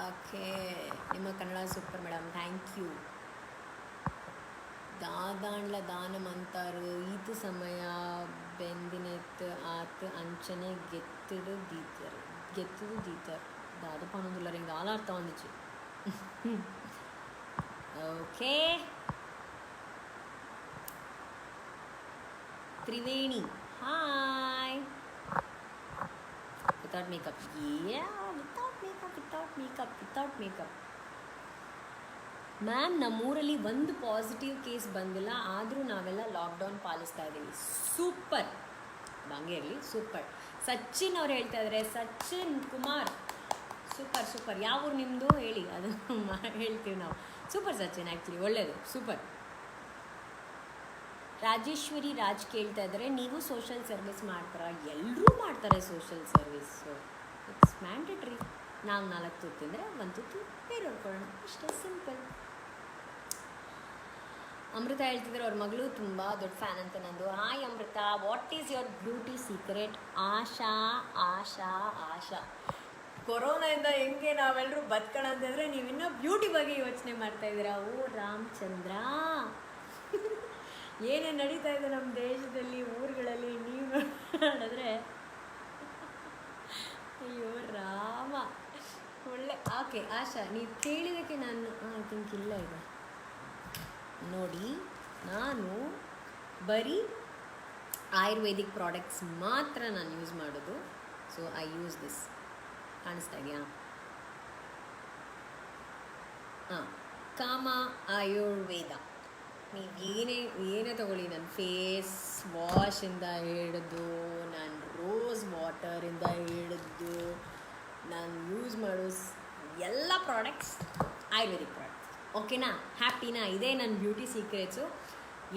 ಓಕೆ, ನಿಮ್ಮ Kannada super madam, thank you. ದಾದಾಂಡ್ಲ ದಾನಮ್ ಅಂತಾರು, ಈತ ಸಮಯ ಬೆಂದಿನೆತ್ತು ಆತ ಅಂಚನೆ ಗೆತ್ತದು ದೀತರು ದಾದಪ್ಪ ಅನ್ನೋದಿಲ್ಲ ಹಿಂಗೆ ಆಲಾಡ್ತಾ ಒಂದಿಚ್ಚು. Okay, Triveni hi. Without makeup, without makeup. Ma'am, ನಮ್ಮೂರಲ್ಲಿ ಒಂದು ಪಾಸಿಟಿವ್ ಕೇಸ್ ಬಂದಿಲ್ಲ, ಆದರೂ ನಾವೆಲ್ಲ ಲಾಕ್ಡೌನ್ ಪಾಲಿಸ್ತಾ ಇದ್ದೀವಿ. ಸೂಪರ್, ಹಂಗೆ ಇರಲಿ, ಸೂಪರ್. ಸಚಿನ್ ಅವ್ರು ಹೇಳ್ತಾ ಇದ್ದಾರೆ, ಸಚಿನ್ ಕುಮಾರ್, ಸೂಪರ್. ಯಾವ ಊರು ನಿಮ್ಮದು ಹೇಳಿ, ಅದು ಹೇಳ್ತೀವಿ ನಾವು. ಸೂಪರ್ ಸಚಿನ್, ಆ್ಯಕ್ಚುಲಿ ಒಳ್ಳೆಯದು, ಸೂಪರ್. ರಾಜೇಶ್ವರಿ ರಾಜ್ ಕೇಳ್ತಾ ಇದ್ದಾರೆ, ನೀವು ಸೋಷಲ್ ಸರ್ವಿಸ್ ಮಾಡ್ತಾರಾ? ಎಲ್ಲರೂ ಮಾಡ್ತಾರೆ ಸೋಷಲ್ ಸರ್ವಿಸ್, ಇಟ್ಸ್ ಮ್ಯಾಂಡೇಟ್ರಿ. ನಾವು 4 ತುತ್ತು ತಿಂದರೆ 1 ತುತ್ತು ಬೇರೆಯವ್ರು ಕೊಡೋಣ, ಇಷ್ಟೇ, ಸಿಂಪಲ್. ಅಮೃತ ಹೇಳ್ತಿದ್ರೆ ಅವ್ರ ಮಗಳು ತುಂಬ ದೊಡ್ಡ ಫ್ಯಾನ್ ಅಂತ ನಂದು. Hi Amrita, what is your beauty secret? Asha ಕೊರೋನಾದಿಂದ ಹೆಂಗೆ ನಾವೆಲ್ಲರೂ ಬದುಕೋಣ ಅಂತಂದರೆ ನೀವಿನ್ನೂ ಬ್ಯೂಟಿ ಬಗ್ಗೆ ಯೋಚನೆ ಮಾಡ್ತಾ ಇದ್ದೀರಾ. ಓ ರಾಮಚಂದ್ರ, ಏನೇನು ನಡೀತಾ ಇದೆ ನಮ್ಮ ದೇಶದಲ್ಲಿ, ಊರುಗಳಲ್ಲಿ, ನೀವು ನೋಡಿದ್ರೆ ಅಯ್ಯೋ ರಾಮ, ಒಳ್ಳೆ. ಓಕೆ ಆಶಾ, ನೀವು ಕೇಳಿದಕ್ಕೆ ನಾನು ಐ ಥಿಂಕ್ ಇಲ್ಲ ಇದೆ ನೋಡಿ, ನಾನು ಬರೀ ಆಯುರ್ವೇದಿಕ್ ಪ್ರಾಡಕ್ಟ್ಸ್ ಮಾತ್ರ ನಾನು ಯೂಸ್ ಮಾಡೋದು. ಸೊ ಐ ಯೂಸ್ ದಿಸ್, ಕಾಣಿಸ್ತಾ ಇದೆಯಾ? ಕಾಮ ಆಯುರ್ವೇದ. ನೀವು ಏನೇ ತಗೊಳ್ಳಿ, ನನ್ನ ಫೇಸ್ ವಾಶಿಂದ ಹಿಡಿದು, ನಾನು ರೋಸ್ ವಾಟರಿಂದ ಹಿಡಿದು, ನಾನು ಯೂಸ್ ಮಾಡೋ ಎಲ್ಲ ಪ್ರಾಡಕ್ಟ್ಸ್ ಆಯುರ್ವೇದಿಕ್ ಪ್ರಾಡಕ್ಟ್ಸ್. ಓಕೆನಾ? ಹ್ಯಾಪಿನಾ? ಇದೇ ನನ್ನ ಬ್ಯೂಟಿ ಸೀಕ್ರೆಟ್ಸು.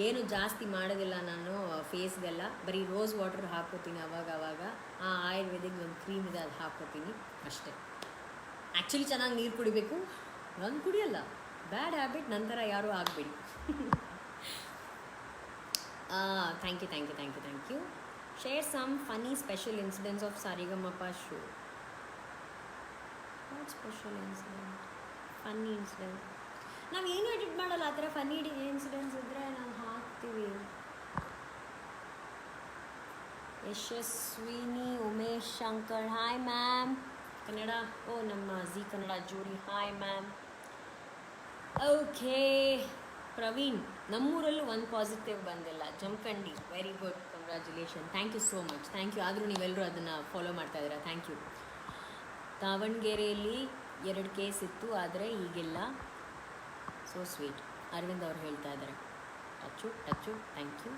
ಏನು ಜಾಸ್ತಿ ಮಾಡೋದಿಲ್ಲ ನಾನು ಫೇಸ್ಗೆಲ್ಲ, ಬರೀ ರೋಸ್ ವಾಟರ್ ಹಾಕ್ಕೋತೀನಿ ಅವಾಗ. ಆ ಆಯುರ್ವೇದಿಕ್ ಒಂದು ಕ್ರೀಮ್ ಇದೆ, ಅದು ಹಾಕ್ಕೋತೀನಿ ಅಷ್ಟೇ. ಆ್ಯಕ್ಚುಲಿ ಚೆನ್ನಾಗಿ ನೀರು ಕುಡಿಬೇಕು, ನಾನು ಕುಡಿಯಲ್ಲ, ಬ್ಯಾಡ್ ಹ್ಯಾಬಿಟ್, ನಂತರ ಯಾರೂ ಆಗಬೇಡಿ. Thank you. Share some funny special incidents of Saregamapa show. What special incident? Funny incident ನಾವು ಏನು ಎಡಿಟ್ ಮಾಡಲ್ಲ, ಆ ಥರ ಫನ್ನಿ ಇನ್ಸಿಡೆಂಟ್ಸ್ ಇದ್ದರೆ ನಾವು ಹಾಕ್ತೀವಿ. Yashaswini Umesh Shankar, hi ma'am. ಕನ್ನಡ, ಓ ನಮ್ಮ ಜಿ ಕನ್ನಡ ಜೋಡಿ, ಹಾಯ್ ಮ್ಯಾಮ್. ಓಕೆ ಪ್ರವೀಣ್, ನಮ್ಮೂರಲ್ಲೂ ಒಂದು ಪಾಸಿಟಿವ್ ಬಂದಿಲ್ಲ, Jamakhandi, very good, congratulation, thank you so much, thank you. ಆದರೂ ನೀವೆಲ್ಲರೂ ಅದನ್ನು ಫಾಲೋ ಮಾಡ್ತಾ ಇದ್ದೀರಾ, ಥ್ಯಾಂಕ್ ಯು. ದಾವಣಗೆರೆಯಲ್ಲಿ 2 ಕೇಸ್ ಇತ್ತು, ಆದರೆ ಈಗಿಲ್ಲ. ಸೊ ಸ್ವೀಟ್, ಅರವಿಂದ್ ಅವ್ರು ಹೇಳ್ತಾ ಇದ್ದಾರೆ. Touch, thank you.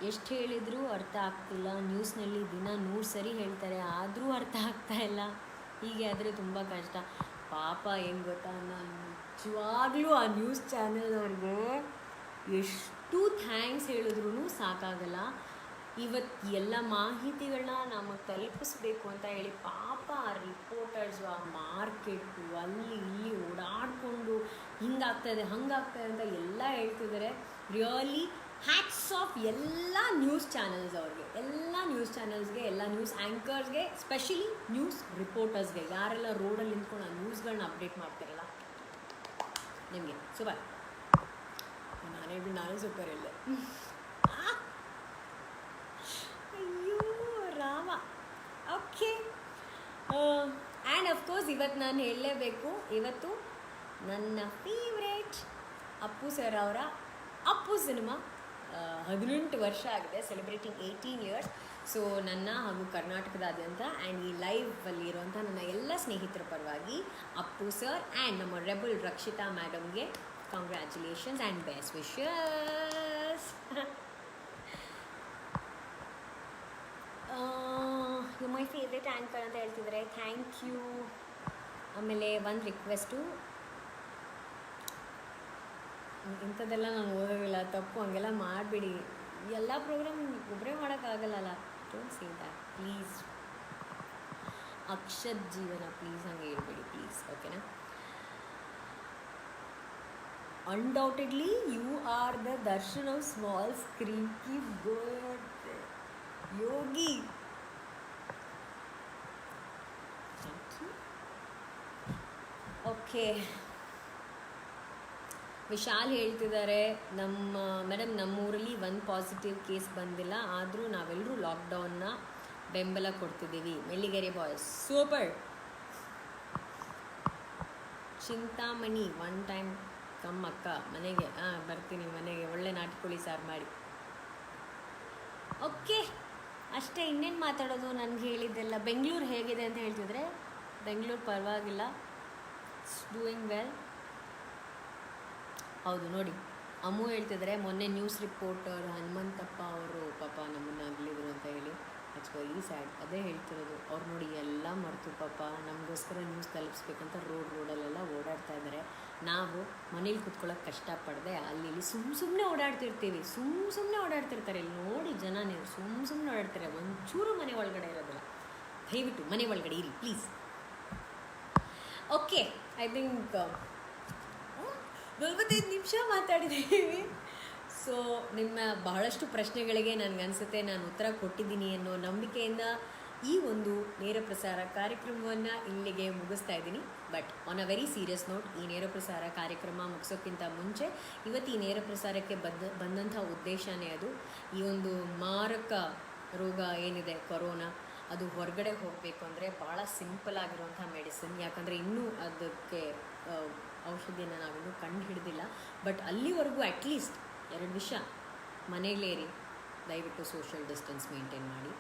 ಎಷ್ಟು ಹೇಳಿದರೂ ಅರ್ಥ ಆಗ್ತಿಲ್ಲ, ನ್ಯೂಸ್ನಲ್ಲಿ ದಿನ 100 ಸರಿ ಹೇಳ್ತಾರೆ, ಆದರೂ ಅರ್ಥ ಆಗ್ತಾ ಇಲ್ಲ. ಹೀಗೆ ಆದರೆ ತುಂಬ ಕಷ್ಟ. ಪಾಪ ಏನು ಗೊತ್ತಾ, ನಾನು ನಿಜವಾಗ್ಲೂ ಆ ನ್ಯೂಸ್ ಚಾನೆಲ್ನವ್ರಿಗೆ ಎಷ್ಟು ಥ್ಯಾಂಕ್ಸ್ ಹೇಳಿದ್ರೂ ಸಾಕಾಗಲ್ಲ. ಇವತ್ತು ಎಲ್ಲ ಮಾಹಿತಿಗಳನ್ನ ನಮಗೆ ತಲುಪಿಸ್ಬೇಕು ಅಂತ ಹೇಳಿ ಪಾಪ ಆ ರಿಪೋರ್ಟರ್ಸು, ಆ ಮಾರ್ಕೆಟು, ಅಲ್ಲಿ ಇಲ್ಲಿ ಓಡಾಡಿಕೊಂಡು ಹಿಂಗಾಗ್ತಾಯಿದೆ ಹಂಗಾಗ್ತಾಯಿದೆ ಅಂತ ಎಲ್ಲ ಹೇಳ್ತಿದ್ದಾರೆ. ರಿಯಲಿ ಹ್ಯಾಟ್ಸ್ ಆಫ್ ಎಲ್ಲ ನ್ಯೂಸ್ ಚಾನೆಲ್ಸ್ ಅವ್ರಿಗೆ, ಎಲ್ಲ ನ್ಯೂಸ್ ಚಾನೆಲ್ಸ್ಗೆ, ಎಲ್ಲ ನ್ಯೂಸ್ ಆ್ಯಂಕರ್ಸ್ಗೆ, ಸ್ಪೆಷಲಿ ನ್ಯೂಸ್ ರಿಪೋರ್ಟರ್ಸ್ಗೆ, ಯಾರೆಲ್ಲ ರೋಡಲ್ಲಿ ನಿಂತ್ಕೊಂಡು ಆ ನ್ಯೂಸ್ಗಳನ್ನ ಅಪ್ಡೇಟ್ ಮಾಡ್ತಾರಲ್ಲ, ನಿಮಗೆ ಸೂಪರ್. ನಾನೇ ಸೂಪರ್ ಇಲ್ಲ. ಅಯ್ಯೋ ರಾಮ. ಓಕೆ, ಆ್ಯಂಡ್ ಅಫ್ಕೋರ್ಸ್ ಇವತ್ತು ನಾನು ಹೇಳಲೇಬೇಕು, ಇವತ್ತು ನನ್ನ ಫೇವ್ರೇಟ್ ಅಪ್ಪು ಸರ್ ಅವರ ಅಪ್ಪು ಸಿನಿಮಾ 18 ವರ್ಷ ಆಗಿದೆ, ಸೆಲೆಬ್ರೇಟಿಂಗ್ 18 ಇಯರ್ಸ್. ಸೊ ನನ್ನ ಹಾಗೂ ಕರ್ನಾಟಕದಾದ್ಯಂತ ಆ್ಯಂಡ್ ಈ ಲೈವಲ್ಲಿ ಇರುವಂಥ ನನ್ನ ಎಲ್ಲ ಸ್ನೇಹಿತರ ಪರವಾಗಿ ಅಪ್ಪು ಸರ್ ಆ್ಯಂಡ್ ನಮ್ಮ ರೆಬಲ್ ರಕ್ಷಿತಾ ಮ್ಯಾಡಮ್ಗೆ congratulations and best wishes. My favourite anchor ಅಂತ ಹೇಳ್ತಿದ್ದಾರೆ, ಥ್ಯಾಂಕ್ ಯು. ಆಮೇಲೆ ಒಂದು ರಿಕ್ವೆಸ್ಟು, ಇಂಥದ್ದೆಲ್ಲ ನಾನು ಓದೋದಿಲ್ಲ, ತಪ್ಪು ಹಂಗೆಲ್ಲ ಮಾಡಿಬಿಡಿ. ಎಲ್ಲ ಪ್ರೋಗ್ರಾಮ್ ಒಬ್ಬರೇ ಮಾಡೋಕ್ಕಾಗಲ್ಲಲ್ಲ. Don't say that please. Akshat Jeevana please ಹಂಗೆ ಹೇಳ್ಬೇಡಿ ಪ್ಲೀಸ್, ಓಕೆನಾ? Undoubtedly you are the Darshan of small screen. Keep going Yogi. Okay, Vishal ಹೇಳ್ತಿದ್ದಾರೆ, ಮೇಡಮ್ ನಮ್ಮೂರಲ್ಲಿ ಒಂದು ಪಾಸಿಟಿವ್ ಕೇಸ್ ಬಂದಿಲ್ಲ, ಆದರೂ ನಾವೆಲ್ಲರೂ ಲಾಕ್ಡೌನ್ನ ಬೆಂಬಲ ಕೊಡ್ತಿದ್ದೀವಿ. Melligere boys super. Chintamani one time come ಅಕ್ಕ ಮನೆಗೆ. ಬರ್ತೀನಿ ಮನೆಗೆ, ಒಳ್ಳೆ ನಾಟಿಕೋಳಿ ಸಾರು ಮಾಡಿ. ಓಕೆ, ಅಷ್ಟೇ, ಇನ್ನೇನು ಮಾತಾಡೋದು? ನನಗೆ ಹೇಳಿದ್ದೆಲ್ಲ. ಬೆಂಗಳೂರು ಹೇಗಿದೆ ಅಂತ ಹೇಳ್ತಿದ್ರೆ, ಬೆಂಗಳೂರು ಪರವಾಗಿಲ್ಲ, ಇಟ್ಸ್ ಡೂಯಿಂಗ್ ವೆಲ್. ಹೌದು ನೋಡಿ, ಅಮ್ಮು ಹೇಳ್ತಿದ್ರೆ ಮೊನ್ನೆ ನ್ಯೂಸ್ ರಿಪೋರ್ಟರ್ ಹನುಮಂತಪ್ಪ ಅವರು ಪಾಪ ನಮ್ಮನ್ನು ಅಗಲಿದ್ರು ಅಂತ ಹೇಳಿ. It's very sad. ಅದೇ ಹೇಳ್ತಿರೋದು, ಅವ್ರು ನೋಡಿ ಎಲ್ಲ ಮರೆತು ಪಾಪ ನಮಗೋಸ್ಕರ ನ್ಯೂಸ್ ತಲುಪಿಸ್ಬೇಕಂತ ರೋಡಲ್ಲೆಲ್ಲ ಓಡಾಡ್ತಾ ಇದ್ದಾರೆ. ನಾವು ಮನೇಲಿ ಕೂತ್ಕೊಳ್ಳೋಕೆ ಕಷ್ಟಪಡದೆ ಅಲ್ಲಿ ಇಲ್ಲಿ ಸುಮ್ಮನೆ ಓಡಾಡ್ತಿರ್ತೀವಿ. ಸುಮ್ಮನೆ ಓಡಾಡ್ತಿರ್ತಾರೆ. ಇಲ್ಲಿ ನೋಡಿ ಜನ, ನೀವು ಸುಮ್ಮನೆ ಓಡಾಡ್ತಾರೆ, ಒಂಚೂರು ಮನೆ ಒಳಗಡೆ ಇರೋದಿಲ್ಲ. ದಯವಿಟ್ಟು ಮನೆ ಒಳಗಡೆ ಇರಿ ಪ್ಲೀಸ್. ಓಕೆ, ಐ ಥಿಂಕ್ 45 ನಿಮಿಷ ಮಾತಾಡಿದ್ದೀವಿ. ಸೊ ನಿಮ್ಮ ಬಹಳಷ್ಟು ಪ್ರಶ್ನೆಗಳಿಗೆ ನನಗನ್ಸುತ್ತೆ ನಾನು ಉತ್ತರ ಕೊಟ್ಟಿದ್ದೀನಿ ಅನ್ನೋ ನಂಬಿಕೆಯಿಂದ ಈ ಒಂದು ನೇರ ಪ್ರಸಾರ ಕಾರ್ಯಕ್ರಮವನ್ನು ಇಲ್ಲಿಗೆ ಮುಗಿಸ್ತಾ ಇದ್ದೀನಿ. But on a very serious note, ಈ ನೇರ ಪ್ರಸಾರ ಕಾರ್ಯಕ್ರಮ ಮುಗಿಸೋಕ್ಕಿಂತ ಮುಂಚೆ ಇವತ್ತು ಈ ನೇರ ಪ್ರಸಾರಕ್ಕೆ ಬಂದಂಥ ಉದ್ದೇಶನೇ ಅದು. ಈ ಒಂದು ಮಾರಕ ರೋಗ ಏನಿದೆ ಕೊರೋನಾ, ಅದು ಹೊರಗಡೆ ಹೋಗಬೇಕು ಅಂದರೆ ಭಾಳ ಸಿಂಪಲ್ ಆಗಿರುವಂಥ ಮೆಡಿಸಿನ್. ಯಾಕಂದರೆ ಇನ್ನೂ ಅದಕ್ಕೆ ಔಷಧಿಯನ್ನು ನಾವಿನ್ನೂ ಕಂಡು ಹಿಡಿದಿಲ್ಲ. ಬಟ್ ಅಲ್ಲಿವರೆಗೂ ಅಟ್ಲೀಸ್ಟ್ 2 ವಿಷಯ, ಮನೇಲೇರಿ, ದಯವಿಟ್ಟು ಸೋಷಿಯಲ್ ಡಿಸ್ಟೆನ್ಸ್ ಮೇಂಟೈನ್ ಮಾಡಿ.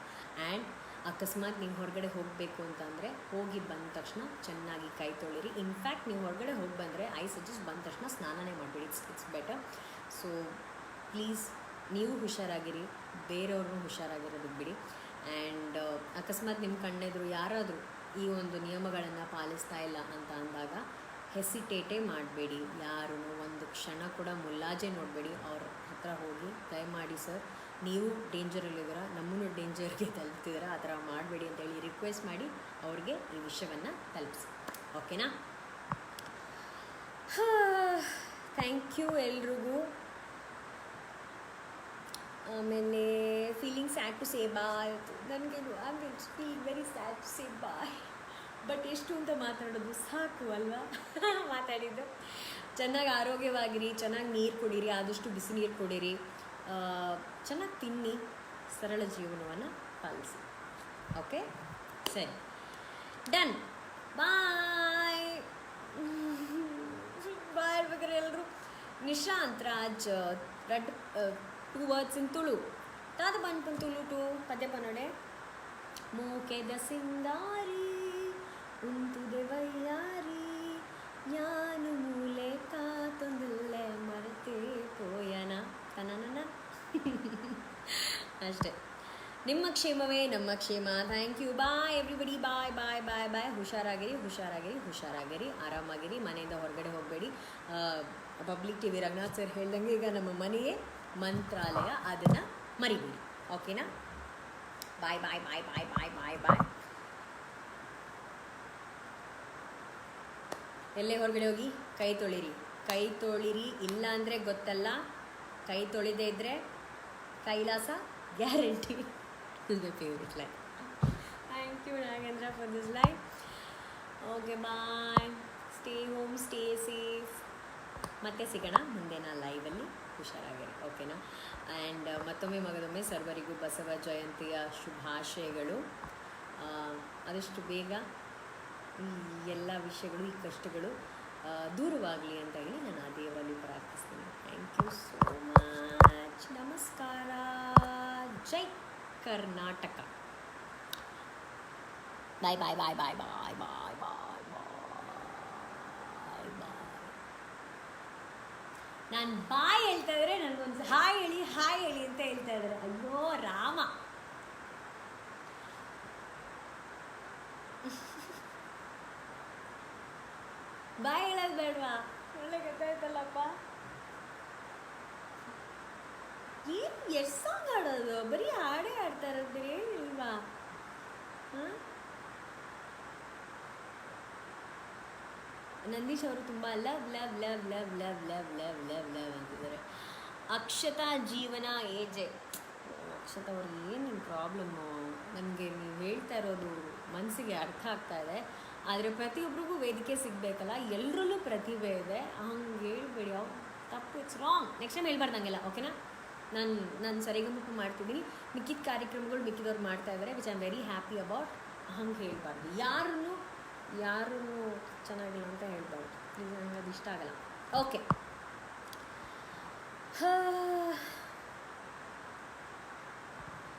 ಆ್ಯಂಡ್ ಅಕಸ್ಮಾತ್ ನೀವು ಹೊರಗಡೆ ಹೋಗಬೇಕು ಅಂತಂದರೆ ಹೋಗಿ ಬಂದ ತಕ್ಷಣ ಚೆನ್ನಾಗಿ ಕೈ ತೊಳಿರಿ. ಇನ್ಫ್ಯಾಕ್ಟ್ ನೀವು ಹೊರಗಡೆ ಹೋಗಿ ಬಂದರೆ ಐ ಸಜೆಸ್ಟ್ ಬಂದ ತಕ್ಷಣ ಸ್ನಾನನೇ ಮಾಡಿಬಿಡಿ. It's better. ಸೊ ಪ್ಲೀಸ್ ನೀವು ಹುಷಾರಾಗಿರಿ, ಬೇರೆಯವ್ರನ್ನೂ ಹುಷಾರಾಗಿರೋದಕ್ಕೆ ಬಿಡಿ. ಆ್ಯಂಡ್ ಅಕಸ್ಮಾತ್ ನಿಮ್ಮ ಕಣ್ಣೆದುರು ಯಾರಾದರೂ ಈ ಒಂದು ನಿಯಮಗಳನ್ನು ಪಾಲಿಸ್ತಾ ಇಲ್ಲ ಅಂತ ಅಂದಾಗ ಹೆಸಿಟೇಟೇ ಮಾಡಬೇಡಿ. ಯಾರೂ ಒಂದು ಕ್ಷಣ ಕೂಡ ಮುಲ್ಲಾಜೆ ನೋಡಬೇಡಿ. ಅವ್ರ ಹತ್ರ ಹೋಗಿ ದಯಮಾಡಿ ಸರ್ ನೀವು ಡೇಂಜರಲ್ಲಿದ್ದೀರಾ, ನಮ್ಮನ್ನು ಡೇಂಜರ್ಗೆ ತಲುಪ್ತಿದ್ದೀರಾ, ಆ ಥರ ಮಾಡಬೇಡಿ ಅಂತೇಳಿ ರಿಕ್ವೆಸ್ಟ್ ಮಾಡಿ ಅವ್ರಿಗೆ ಈ ವಿಷಯವನ್ನು ತಲುಪಿಸಿ. ಓಕೆನಾ? ಥ್ಯಾಂಕ್ ಯು ಎಲ್ರಿಗೂ. ಆಮೇಲೆ feeling sad to say bye. ನನಗೆ I will feel very sad to say bye. But ಎಷ್ಟು ಅಂತ ಮಾತಾಡೋದು, ಸಾಕು ಅಲ್ವಾ ಮಾತಾಡಿದ್ದು. ಚೆನ್ನಾಗಿ ಆರೋಗ್ಯವಾಗಿರಿ, ಚೆನ್ನಾಗಿ ನೀರು ಕುಡೀರಿ, ಆದಷ್ಟು ಬಿಸಿ ನೀರು ಕುಡೀರಿ, ಚೆನ್ನಾಗಿ ತಿನ್ನಿ, ಸರಳ ಜೀವನವನ್ನು ಪಾಲಿಸಿ. ಓಕೆ, ಸರಿ, ಡನ್. ಬಾಯ್ ಬಾಯ್ ಹೇಳ್ಬೇಕಾರೆ ಎಲ್ಲರೂ. ನಿಶಾಂತ್ ರಾಜ್ ರಡ್ 2 words in ತುಳು. ತಾತ ಬಂತು ತುಳು ಟು ಪದ್ಯ ಪನ್ನಡೆ. ಮೂಕೆದ ಸಿಂಗಾರಿ ಉಂತುದೆ ವಯ್ಯಾರಿ ಯಾನು ಮೂಲೆ ಕಾತೊಂದುಲ್ಲೆ ಮರೆತೇ ಪೋಯನ ತನನ. ಅಷ್ಟೇ. ನಿಮ್ಮ ಕ್ಷೇಮವೇ ನಮ್ಮ ಕ್ಷೇಮ. Thank you. Bye everybody. Bye bye bye bye. ಹುಷಾರಾಗಿರಿ, ಹುಷಾರಾಗಿರಿ, ಹುಷಾರಾಗಿರಿ, ಆರಾಮಾಗಿರಿ. ಮನೆಯಿಂದ ಹೊರಗಡೆ ಹೋಗಬೇಡಿ. ಪಬ್ಲಿಕ್ ಟಿವಿ ರಂಗನಾಥ್ ಸರ್ ಹೇಳ್ದಂಗೆ ಈಗ ನಮ್ಮ ಮನೆಯೇ ಮಂತ್ರಾಲಯ, ಅದನ್ನು ಮರಿಬೇಡಿ. ಓಕೆನಾ? ಬಾಯ್ bye bye bye bye bye ಬಾಯ್. ಎಲ್ಲೇ ಹೊರಗಡೆ ಹೋಗಿ ಕೈ ತೊಳಿರಿ, ಕೈ ತೊಳಿರಿ. ಇಲ್ಲ ಅಂದರೆ ಗೊತ್ತಲ್ಲ, ಕೈ ತೊಳಿದೇ ಇದ್ದರೆ Kailasa guarantee. Is my favourite line. Thank you Nagendra for this line. Okay, bye. Stay home, stay safe. ಮತ್ತೆ ಸಿಗೋಣ ಮುಂದಿನ ಲೈವಲ್ಲಿ. ಹುಷಾರಾಗಿರಿ, ಓಕೆನಾ? ಆ್ಯಂಡ್ ಮತ್ತೊಮ್ಮೆ ಮಗದೊಮ್ಮೆ ಸರ್ವರಿಗೂ ಬಸವ ಜಯಂತಿಯ ಶುಭಾಶಯಗಳು. ಆದಷ್ಟು ಬೇಗ ಈ ಎಲ್ಲ ವಿಷಯಗಳು, ಈ ಕಷ್ಟಗಳು ದೂರವಾಗಲಿ ಅಂತ ಹೇಳಿ ನಾನು ಆ ದೇವರಲ್ಲಿ ಪ್ರಾರ್ಥಿಸ್ತೀನಿ. Thank you so much. ನಮಸ್ಕಾರ. ಜೈ ಕರ್ನಾಟಕ. ಬಾಯ್ bye bye bye bye bye bye bye bye ಬಾಯ್. ನಾನು ಬಾಯ್ ಹೇಳ್ತಾ ಇದ್ರೆ ನನಗೊಂದು ಹಾಯ್ ಹೇಳಿ ಅಂತ ಹೇಳ್ತಾ ಇದ್ದಾರೆ. ಅಯ್ಯೋ ರಾಮ. ಬಾಯ್ ಹೇಳೋದು ಬೇಡವಾ? ಒಳ್ಳೆ ಗೊತ್ತಾಯ್ತಲ್ಲಪ್ಪ. ಏನು ಎಷ್ಟು ಸಾಂಗ್ ಆಡೋದು? ಬರೀ ಹಾಡೇ ಆಡ್ತಾ ಇರೋದು, ಬೇರೆ ಏನಿಲ್ವಾ? ಹಾಂ, ನಂದೀಶ್ ಅವರು ತುಂಬ love love love love love love love love love ಅಂತಿದ್ದಾರೆ. ಅಕ್ಷತಾ ಜೀವನ ಏಜೆ. ಅಕ್ಷತಾ ಅವ್ರು ಏನು ನಿಮ್ಮ ಪ್ರಾಬ್ಲಮ್ಮು? ನನಗೆ ನೀವು ಹೇಳ್ತಾ ಇರೋದು ಮನಸ್ಸಿಗೆ ಅರ್ಥ ಆಗ್ತಾ ಇದೆ. ಆದರೆ ಪ್ರತಿಯೊಬ್ಬರಿಗೂ ವೇದಿಕೆ ಸಿಗಬೇಕಲ್ಲ, ಎಲ್ಲರಲ್ಲೂ ಪ್ರತಿಭೆ ಇದೆ. ಹಂಗೆ ಹೇಳ್ಬೇಡಿ, ಅವ್ರು ತಪ್ಪು, ಇಟ್ಸ್ ರಾಂಗ್. ನೆಕ್ಸ್ಟ್ ಟೈಮ್ ಹೇಳ್ಬಾರ್ದಂಗೆಲ್ಲ, ಓಕೆನಾ? ನಾನು ಸರಿಗಮಪ ಮಾಡ್ತಿದ್ದೀನಿ. ಮಿಕ್ಕಿದ ಕಾರ್ಯಕ್ರಮಗಳು ಮಿಕ್ಕಿದವ್ರು ಮಾಡ್ತಾ ಇದ್ದಾರೆ, which I am very happy about. ಹಂಗೆ ಹೇಳ್ಬಾರ್ದು, ಯಾರೂ ಚೆನ್ನಾಗಿಲ್ಲ ಅಂತ ಹೇಳ್ಬಾರ್ದು. ಇದು ನನಗೆ ಅದು ಇಷ್ಟ ಆಗಲ್ಲ. ಓಕೆ,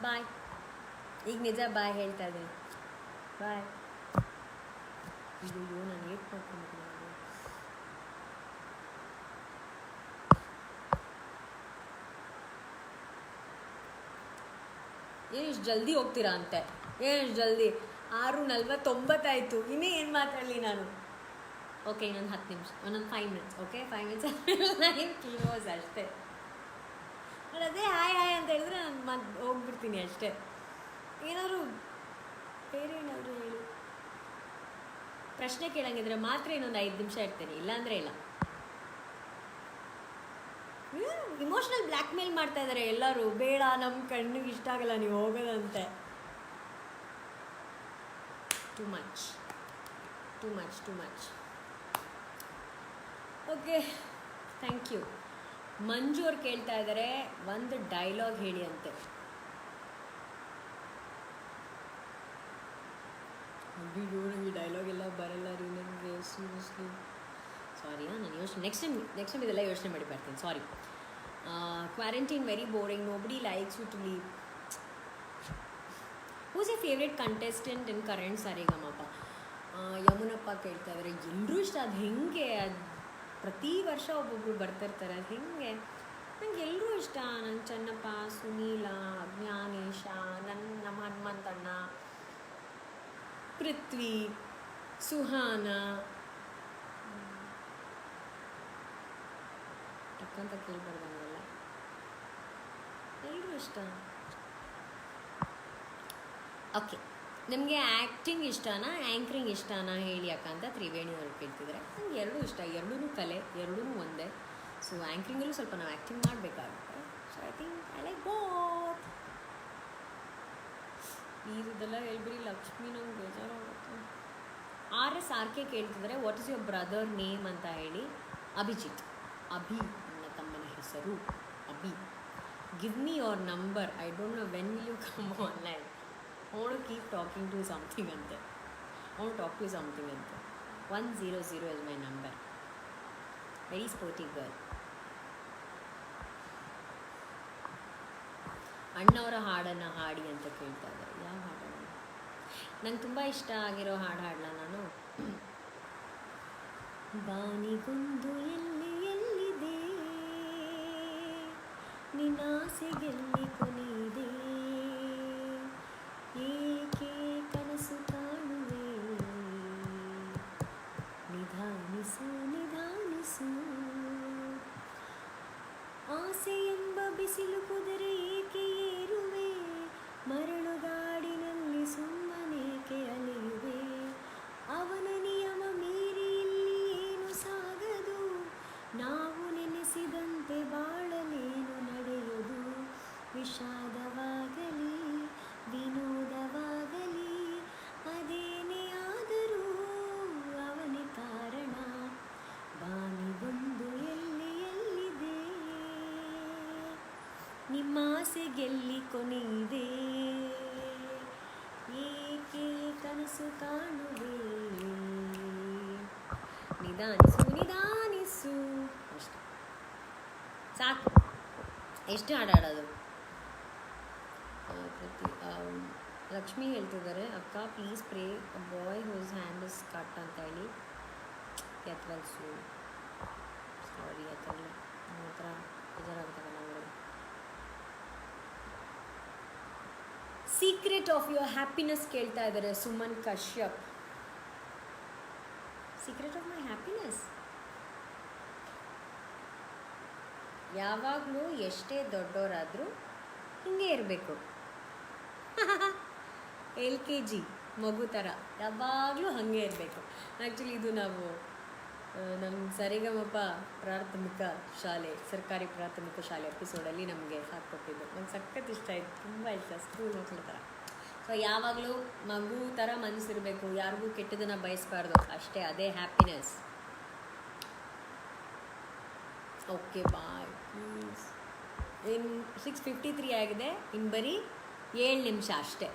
ಬಾಯ್. ಈಗ ನಿಜ ಬಾಯ್ ಹೇಳ್ತಾ ಇದ್ದೀನಿ. ಬಾಯ್. ಅಯ್ಯೋ ನಾನು ಏಟ್ ಮಾಡ್ಕೊಂಡು ಏನು ಇಷ್ಟು ಜಲ್ದಿ ಹೋಗ್ತೀರಾ ಅಂತೆ? ಏನು ಇಷ್ಟು ಜಲ್ದಿ? 6:49 ಇನ್ನೂ ಏನು ಮಾತಾಡಲಿ ನಾನು? ಓಕೆ, ಇನ್ನೊಂದು 10 ನಿಮಿಷ, ಒಂದೊಂದು 5 ಮಿನಿಟ್ಸ್. ಓಕೆ, 5 ಮಿನಿಟ್ಸ್ 9 ಕಿಲೋಸ್ ಅಷ್ಟೇ. ನಾನು ಅದೇ ಹಾಯ್ ಅಂತ ಹೇಳಿದ್ರೆ ನಾನು ಮತ್ತೆ ಹೋಗ್ಬಿಡ್ತೀನಿ ಅಷ್ಟೇ. ಏನಾದ್ರು ಬೇರೆ ಏನಾದರೂ ಹೇಳಿ. ಪ್ರಶ್ನೆ ಕೇಳಂಗಿದ್ರೆ ಮಾತ್ರ ಇನ್ನೊಂದು 5 ನಿಮಿಷ ಇರ್ತೀನಿ, ಇಲ್ಲಾಂದರೆ ಇಲ್ಲ. ಇಮೋಷ್ನಲ್ ಬ್ಲ್ಯಾಕ್ ಮೇಲ್ ಮಾಡ್ತಾ ಇದ್ದಾರೆ ಎಲ್ಲರೂ. ಬೇಡ, ನಮ್ಮ ಕಣ್ಣಿಗೆ ಇಷ್ಟ ಆಗಲ್ಲ ನೀವು ಹೋಗೋದಂತೆ. Too much. Okay, thank you. Manju ಅವ್ರು ಕೇಳ್ತಾ ಇದ್ದಾರೆ, ಒಂದು ಡೈಲಾಗ್ ಹೇಳಿ ಅಂತೆ. ಅಯ್ಯೋ, ನನಗೆ ಡೈಲಾಗ್ ಎಲ್ಲ ಬರಲ್ಲ ರೀ ನನಗೆ, ಸೀರಿಯಸ್ಲಿ ಸಾರಿ. ನಾನು ನೆಕ್ಸ್ಟ್ ಟೈಮ್ ಇದೆಲ್ಲ ಯೋಚನೆ ಮಾಡಿ ಬರ್ತೀನಿ. Sorry. Quarantine very boring, nobody likes you to leave. Who's a favourite contestant in current Saregamapa? Yamunappa ಕೇಳ್ತಾ ಇದ್ದಾರೆ. ಎಲ್ಲರೂ ಇಷ್ಟ. ಅದು ಹೆಂಗೆ? ಅದು ಪ್ರತಿ ವರ್ಷ ಒಬ್ಬೊಬ್ರು ಬರ್ತಿರ್ತಾರೆ, ಅದು ಹೆಂಗೆ? ನಂಗೆ ಎಲ್ಲರೂ ಇಷ್ಟ. ನನ್ನ ಚೆನ್ನಪ್ಪ, ಸುನೀಲ, ಜ್ಞಾನೇಶ, ನಮ್ಮ ಹನುಮಂತಣ್ಣ, ಪೃಥ್ವಿ, ಸುಹಾನ, ಟಕ್ಕಂತ ಕೇಳ್ಬಾರ್ದಂಗೆಲ್ಲ. ಎಲ್ಲರೂ ಇಷ್ಟ. ಓಕೆ, ನಿಮಗೆ ಆ್ಯಕ್ಟಿಂಗ್ ಇಷ್ಟನಾ ಆ್ಯಂಕರಿಂಗ್ ಇಷ್ಟನಾ ಹೇಳಿ ಅಕ್ಕ ಅಂತ ತ್ರಿವೇಣಿ ಅವರು ಕೇಳ್ತಿದ್ದಾರೆ. ನಂಗೆ ಎರಡೂ ಇಷ್ಟ, ಎರಡೂ ಕಲೆ, ಎರಡೂ ಒಂದೇ. ಸೊ ಆ್ಯಂಕರಿಂಗಲ್ಲೂ ಸ್ವಲ್ಪ ನಾವು ಆ್ಯಕ್ಟಿಂಗ್ ಮಾಡಬೇಕಾಗುತ್ತೆ. So I think I like both. ಇದೆಲ್ಲ ಹೇಳ್ಬಿಡಿ ಲಕ್ಷ್ಮಿ, ನಂಗೆ ಬೇಜಾರಾಗುತ್ತೆ. RSRK ಕೇಳ್ತಿದ್ದಾರೆ, what is your brother name ಅಂತ ಹೇಳಿ. ಅಭಿಜಿತ್. ನನ್ನ ತಮ್ಮನ ಹೆಸರು Abhi. Give me your number, I don't know when will you come online. I want to keep talking to something ante. I want to talk to something ante. 100 is my number. Very sporty girl. ಅಣ್ಣವರ ಹಾಡನ್ನು ಹಾಡಿ ಅಂತ ಕೇಳ್ತಾ ಇದ್ದಾರೆ. ಯಾವ ಹಾಡನ್ನು? ನಂಗೆ ತುಂಬ ಇಷ್ಟ ಆಗಿರೋ ಹಾಡು ಹಾಡಲ್ಲ ನಾನು. ಬಾನಿಗೊಂದು ಎಲ್ಲಿದೆ, ನಿನ್ನಾಸೆಗೆಲ್ಲಿ ಕೊನೆಯಿದೆ, ಏಕೆ ಕನಸು ಕಾಣುವೆ, ನಿಧಾನಿಸು ಆಸೆ ಎಂಬ ಬಿಸಿಲು ಕುದುರೆ ಏಕೆ ಏರುವೆ, ಮರಳುಗಾಡಿನಲ್ಲಿ ಸುಮ್ಮನೇಕೆ ಅಲೆಯುವೆ, ಅವನ ನಿಯಮ ಮೀರಿ ಇಲ್ಲಿ ಏನು ಸಾಗದು, ನಾವು ನೆನೆಸಿದಂತೆ ಬಾಳಲೇನು ನಡೆಯುವುದು, ವಿಷಾದವಾಗಲಿ ವಿನೋದವಾಗಲಿ ಅದೇನೇ ಆದರೂ ಅವನೇ ಕಾರಣ, ಬಾನಿಗೊಂದು ಎಲ್ಲಿದೆ, ನಿಮ್ಮಾಸೆಗೆಲ್ಲಿ ಕೊನೆಯಿದೆ, ಏಕೆ ಕನಸು ಕಾಣುವೆ, ನಿಧಾನಿಸು. ಅಷ್ಟೆ ಸಾಕು. ಎಷ್ಟು ಹಾಡಾಡೋದು? ಲಕ್ಷ್ಮಿ ಹೇಳ್ತಿದ್ದಾರೆ, ಅಕ್ಕ please pray a boy whose hand is cut ಅಂತ ಹೇಳಿ. ಎತ್ತಲ್ಸು ಸಾರಿ, ಎತ್ತಲ್ಲ. ನನ್ನ ಹತ್ರ ಬೇಜಾರಾಗುತ್ತಾಗಲ್ಲ ನೋಡೋದು. ಸೀಕ್ರೆಟ್ ಆಫ್ ಯುವರ್ ಹ್ಯಾಪಿನೆಸ್ ಕೇಳ್ತಾ ಇದ್ದಾರೆ Suman Kashyap. Secret of my happiness ಯಾವಾಗಲೂ ಎಷ್ಟೇ ದೊಡ್ಡವರಾದರೂ ಹಿಂಗೆ ಇರಬೇಕು. LKG ಮಗು ಥರ ಯಾವಾಗಲೂ ಹಾಗೆ ಇರಬೇಕು. ಆ್ಯಕ್ಚುಲಿ ಇದು ನಾವು ನಮ್ಮ ಸರಿಗಮಪ ಪ್ರಾಥಮಿಕ ಶಾಲೆ, ಸರ್ಕಾರಿ ಪ್ರಾಥಮಿಕ ಶಾಲೆ ಎಪಿಸೋಡಲ್ಲಿ ನಮಗೆ ಹಾಕ್ಕೊಟ್ಟಿದ್ದು. ನಂಗೆ ಸಖತ್ ಇಷ್ಟ ಆಯಿತು, ತುಂಬ ಇಷ್ಟ. ಸ್ಕೂಲ್ ಮಕ್ಕಳ ಥರ. ಸೊ ಯಾವಾಗಲೂ ಮಗು ಥರ ಮನಸ್ಸಿರಬೇಕು, ಯಾರಿಗೂ ಕೆಟ್ಟದನ್ನು ಬಯಸಬಾರ್ದು, ಅಷ್ಟೇ. ಅದೇ ಹ್ಯಾಪಿನೆಸ್. Okay bye please. ಇನ್ನು 6:53 ಆಗಿದೆ. ಇನ್ನು ಬರೀ 7 ನಿಮಿಷ ಅಷ್ಟೇ.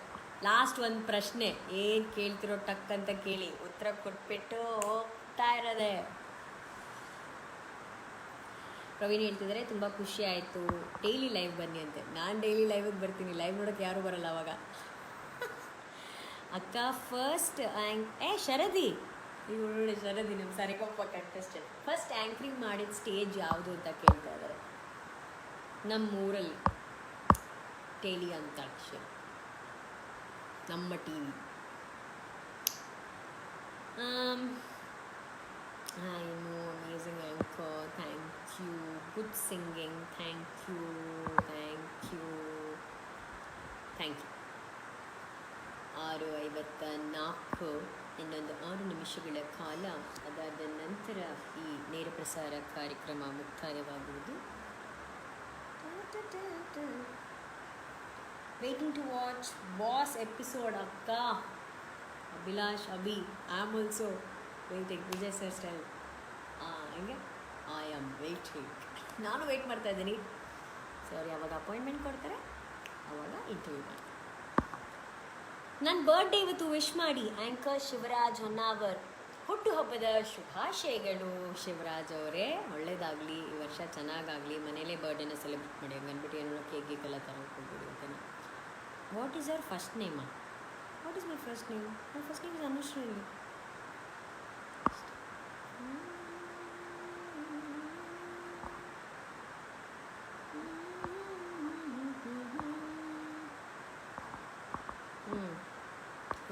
ಲಾಸ್ಟ್ ಒಂದು ಪ್ರಶ್ನೆ, ಏನು ಕೇಳ್ತಿರೋ ಟಕ್ ಅಂತ ಕೇಳಿ ಉತ್ತರ ಕೊಟ್ಬಿಟ್ಟು ಹೋಗ್ತಾ ಇರೋದೆ. ಪ್ರವೀಣ್ ಹೇಳ್ತಿದ್ದಾರೆ ತುಂಬ ಖುಷಿ ಆಯಿತು, ಡೈಲಿ ಲೈವ್ ಬನ್ನಿ ಅಂತೆ. ನಾನು ಡೈಲಿ ಲೈವಿಗೆ ಬರ್ತೀನಿ, ಲೈವ್ ನೋಡೋಕ್ಕೆ ಯಾರೂ ಬರಲ್ಲ ಅವಾಗ. ಅಕ್ಕ ಫಸ್ಟ್ ಶರದಿ, ಈಗ ಒಳ್ಳೆ ಶರದಿ ನಮ್ಮ ಸರಿಗಪ್ಪ ಕಂಟೆಸ್ಟೆಂಟ್. ಫಸ್ಟ್ ಆ್ಯಂಕ್ರಿಂಗ್ ಮಾಡಿದ ಸ್ಟೇಜ್ ಯಾವುದು ಅಂತ ಕೇಳ್ತಾ ಇದ್ದಾರೆ. ನಮ್ಮೂರಲ್ಲಿ ಟೇಲಿ ಅಂತಾಕ್ಷರಿ, ನಮ್ಮ TV. I know, amazing anchor, thank you, good singing, thank you. 6:54, ಇನ್ನೊಂದು 6 ನಿಮಿಷಗಳ ಕಾಲ. ಅದಾದ ನಂತರ ಈ ನೇರ ಪ್ರಸಾರ ಕಾರ್ಯಕ್ರಮ ಮುಕ್ತಾಯವಾಗುವುದು. Waiting to watch boss episode ಅಕ್ಕ. Abhilash, Abhi, I am also waiting. Vijay sir style ಹಿಂಗೆ ಐ ಆಮ್ ವೇಟಿಂಗ್. ನಾನು ವೆಯ್ಟ್ ಮಾಡ್ತಾ ಇದ್ದೀನಿ. ಸರ್ ಯಾವಾಗ ಅಪಾಯಿಂಟ್ಮೆಂಟ್ ಕೊಡ್ತಾರೆ ಆವಾಗ ಇಂಟರ್ವ್ಯೂ ಮಾಡ್ತೀನಿ. ನನ್ನ ಬರ್ಡೇ ಇವತ್ತು ವಿಶ್ ಮಾಡಿ. ಆ್ಯಂಕರ್ ಶಿವರಾಜ್ ಹೊನ್ನಾವರ್, ಹುಟ್ಟುಹಬ್ಬದ ಶುಭಾಶಯಗಳು ಶಿವರಾಜ್ ಅವರೇ. ಒಳ್ಳೇದಾಗಲಿ, ಈ ವರ್ಷ ಚೆನ್ನಾಗಾಗಲಿ. ಮನೇಲೇ ಬರ್ಡೇನ ಸೆಲೆಬ್ರೇಟ್ ಮಾಡಿ, ಹಂಗನ್ಬಿಟ್ಟು ಏನೋ ಕೇಕ್ ಗೀಕೆಲ್ಲ ತಗೊಂಡ್ಕೊಳ್ಬಿಡಿ ಅಂತೇನೆ. What is your first name? What is my first name? My first name is Anushree.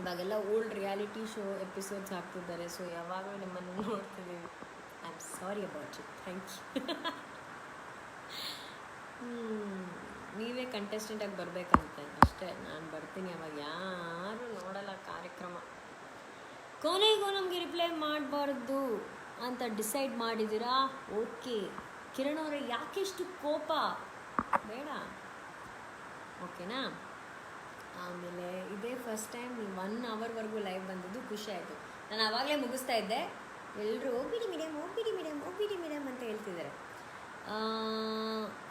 ಇವಾಗೆಲ್ಲ ಓಲ್ಡ್ ರಿಯಾಲಿಟಿ ಶೋ ಎಪಿಸೋಡ್ಸ್ ಹಾಕ್ತಿದ್ದಾರೆ. ಸೊ ಯಾವಾಗಲೂ ನಿಮ್ಮನ್ನು ನೋಡ್ತಿದ್ದೀವಿ. I am sorry about it. Thank you. ನೀವೇ ಕಂಟೆಸ್ಟೆಂಟಾಗಿ ಬರಬೇಕಂತೆ ಅಷ್ಟೇ. ನಾನು ಬರ್ತೀನಿ, ಅವಾಗ ಯಾರೂ ನೋಡಲ್ಲ ಕಾರ್ಯಕ್ರಮ. ಕೊನೆಗೂ ನಮಗೆ ರಿಪ್ಲೈ ಮಾಡಬಾರ್ದು ಅಂತ ಡಿಸೈಡ್ ಮಾಡಿದ್ದೀರಾ? ಓಕೆ ಕಿರಣ್ ಅವರೇ, ಯಾಕೆಷ್ಟು ಕೋಪ? ಬೇಡ, ಓಕೆನಾ? ಆಮೇಲೆ ಇದೇ ಫಸ್ಟ್ ಟೈಮ್ ನೀವು 1 ಅವರ್ವರೆಗೂ ಲೈವ್ ಬಂದಿದ್ದು ಖುಷಿ ಆಯಿತು. ನಾನು ಆವಾಗಲೇ ಮುಗಿಸ್ತಾ ಇದ್ದೆ. ಎಲ್ಲರೂ OPD medium OPD medium OPD medium ಅಂತ ಹೇಳ್ತಿದ್ದಾರೆ.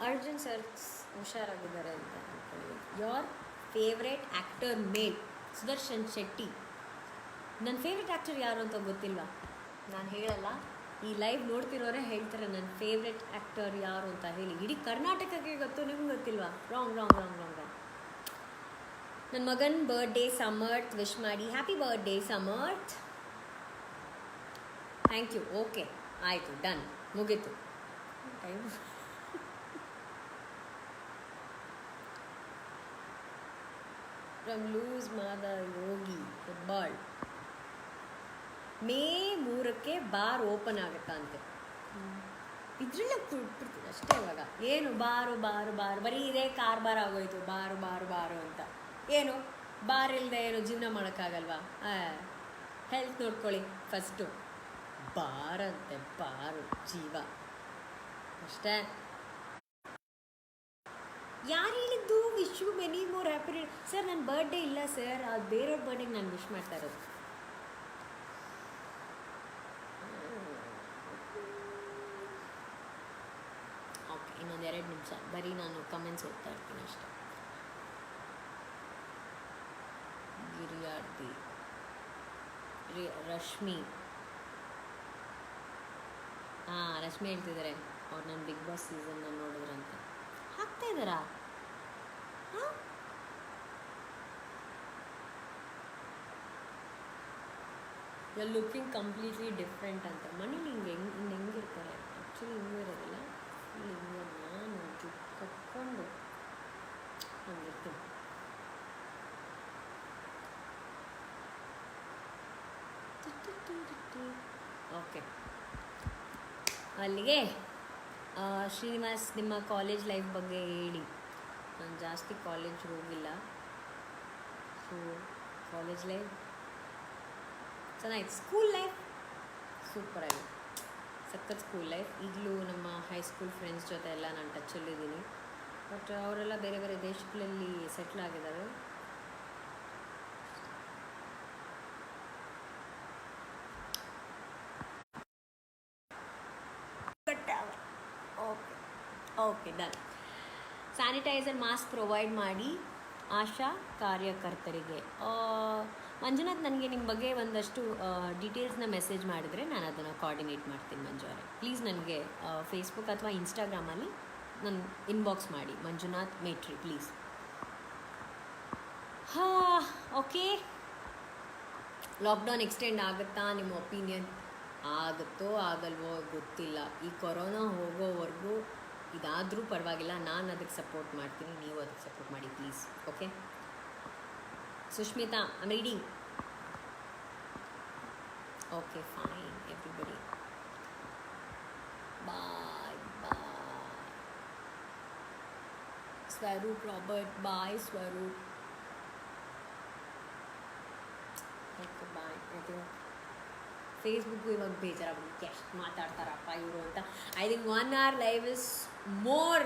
ಅರ್ಜುನ್ ಸರ್ ಹುಷಾರಾಗಿದ್ದಾರೆ ಅಂತ ಅಂದ್ಕೊಳ್ಳಿ. ಯೋರ್ ಫೇವ್ರೇಟ್ ಆ್ಯಕ್ಟರ್ ಮೇಲ್? ಸುದರ್ಶನ್ ಶೆಟ್ಟಿ. ನನ್ನ ಫೇವ್ರೇಟ್ ಆ್ಯಕ್ಟರ್ ಯಾರು ಅಂತ ಗೊತ್ತಿಲ್ವಾ? ನಾನು ಹೇಳಲ್ಲ, ಈ ಲೈವ್ ನೋಡ್ತಿರೋರೇ ಹೇಳ್ತಾರೆ ನನ್ನ ಫೇವ್ರೇಟ್ ಆ್ಯಕ್ಟರ್ ಯಾರು ಅಂತ ಹೇಳಿ. ಇಡೀ ಕರ್ನಾಟಕಕ್ಕೆ ಗೊತ್ತು, ನಿಮ್ಗೆ ಗೊತ್ತಿಲ್ವಾ? ರಾಂಗ್. ನನ್ನ ಮಗನ ಬರ್ಡೇ ಸಮರ್ಥ್ ವಿಶ್ ಮಾಡಿ. Happy birthday Samarth. Thank you. Okay ಆಯಿತು, ಡನ್, ಮುಗೀತು time. From Loose Mada Yogi Hebbal. May 3ಕ್ಕೆ ಬಾರ್ ಓಪನ್ ಆಗುತ್ತಾ ಅಂತೆ. ಇದ್ರಲ್ಲೇ ಬಿಡ್ತೀನಿ ಅಷ್ಟೇ. ಇವಾಗ ಏನು ಬಾರು ಬರೀ ಇದೇ ಬಾರ್ ಆಗೋಯ್ತು. ಬಾರು ಅಂತ. ಏನು ಬಾರ್ ಇಲ್ಲದೆ ಏನು ಜೀವನ ಮಾಡೋಕ್ಕಾಗಲ್ವಾ? ಹೆಲ್ತ್ ನೋಡ್ಕೊಳ್ಳಿ ಫಸ್ಟು. ಬಾರಂತೆ, ಬಾರು ಜೀವ ಅಷ್ಟೇ. ಯಾರು ಹೇಳಿದ್ದು wish you many more happy? Sir ನನ್ನ ಬರ್ಡೇ ಇಲ್ಲ ಸರ್, ಅದು ಬೇರೆಯವ್ರ ಬರ್ಡೇಗೆ ನಾನು ವಿಶ್ ಮಾಡ್ತಾ ಇರೋದು. ಓಕೆ, ಇನ್ನೊಂದು 2 ನಿಮಿಷ ಬರೀ ನಾನು ಕಮೆಂಟ್ಸ್ ಓದ್ತಾ ಇರ್ತೀನಿ ಅಷ್ಟೇ. ಗಿರಿಯಾರ್ತಿ, ರಶ್ಮಿ, ರಶ್ಮಿ ಹೇಳ್ತಿದ್ದಾರೆ ಅವ್ರು ನನ್ನ ಬಿಗ್ ಬಾಸ್ ಸೀಸನ್ನ ನೋಡಿದ್ರಂತೆ. ಹಾಕ್ತಾ ಇದ್ದಾರಾ? You are looking completely different ಅಂತ. ಮನೇಲಿ ಹಿಂಗಿರ್ತಾರೆ ಆ್ಯಕ್ಚುಲಿ. ಹಿಂಗೂ ಇರೋದಿಲ್ಲ, ಇಲ್ಲಿ ಓಕೆ, ಅಲ್ಲಿಗೆ ಶ್ರೀನಿವಾಸ್ ನಿಮ್ಮ ಕಾಲೇಜ್ ಲೈಫ್ ಬಗ್ಗೆ ಹೇಳಿ. ನಾನು ಜಾಸ್ತಿ ಕಾಲೇಜ್ ಹೋಗಿಲ್ಲ, ಸೊ ಕಾಲೇಜ್ ಲೈಫ್ ಚೆನ್ನಾಗಿತ್ತು. ಸ್ಕೂಲ್ ಲೈಫ್ ಸೂಪರಾಗಿ, ಸಖತ್ ಸ್ಕೂಲ್ ಲೈಫ್. ಈಗಲೂ ನಮ್ಮ ಹೈಸ್ಕೂಲ್ ಫ್ರೆಂಡ್ಸ್ ಜೊತೆ ಎಲ್ಲ ನಾನು ಟಚಲ್ಲಿದ್ದೀನಿ, ಬಟ್ ಅವರೆಲ್ಲ ಬೇರೆ ಬೇರೆ ದೇಶಗಳಲ್ಲಿ ಸೆಟ್ಲ್ ಆಗಿದ್ದಾರೆ. Okay okay done. Sanitiser mask provide ಮಾಡಿ ಆಶಾ ಕಾರ್ಯಕರ್ತರಿಗೆ. ಮಂಜುನಾಥ್, ನನಗೆ ನಿಮ್ಮ ಬಗ್ಗೆ ಒಂದಷ್ಟು ಡೀಟೇಲ್ಸ್ನ ಮೆಸೇಜ್ ಮಾಡಿದರೆ ನಾನು ಅದನ್ನು ಕೋಆರ್ಡಿನೇಟ್ ಮಾಡ್ತೀನಿ. ಮಂಜು ಅವರೇ, ಪ್ಲೀಸ್ ನನಗೆ ಫೇಸ್ಬುಕ್ ಅಥವಾ ಇನ್ಸ್ಟಾಗ್ರಾಮಲ್ಲಿ ನನ್ನ ಇನ್ಬಾಕ್ಸ್ ಮಾಡಿ, Manjunath Metri please. Okay, lockdown extend ಆಗುತ್ತಾ ನಿಮ್ಮ ಒಪಿನಿಯನ್? ಆಗುತ್ತೋ ಆಗಲ್ವೋ ಗೊತ್ತಿಲ್ಲ. ಈ ಕೊರೋನಾ ಹೋಗೋವರೆಗೂ ಇದಾದರೂ ಪರವಾಗಿಲ್ಲ, ನಾನು ಅದಕ್ಕೆ ಸಪೋರ್ಟ್ ಮಾಡ್ತೀನಿ, ನೀವು ಅದಕ್ಕೆ ಸಪೋರ್ಟ್ ಮಾಡಿ please. Okay Sushmita, I am reading. Okay fine everybody, bye bye. Swaroop Robert, bye Swaroop. Okay bye. I think Facebook ಇವಾಗ ಬೇಜಾರಾಗ್ಬಿಟ್ಟು ಎಷ್ಟು ಮಾತಾಡ್ತಾರಪ್ಪ ಇವರು ಅಂತ. I think 1 hour live is more.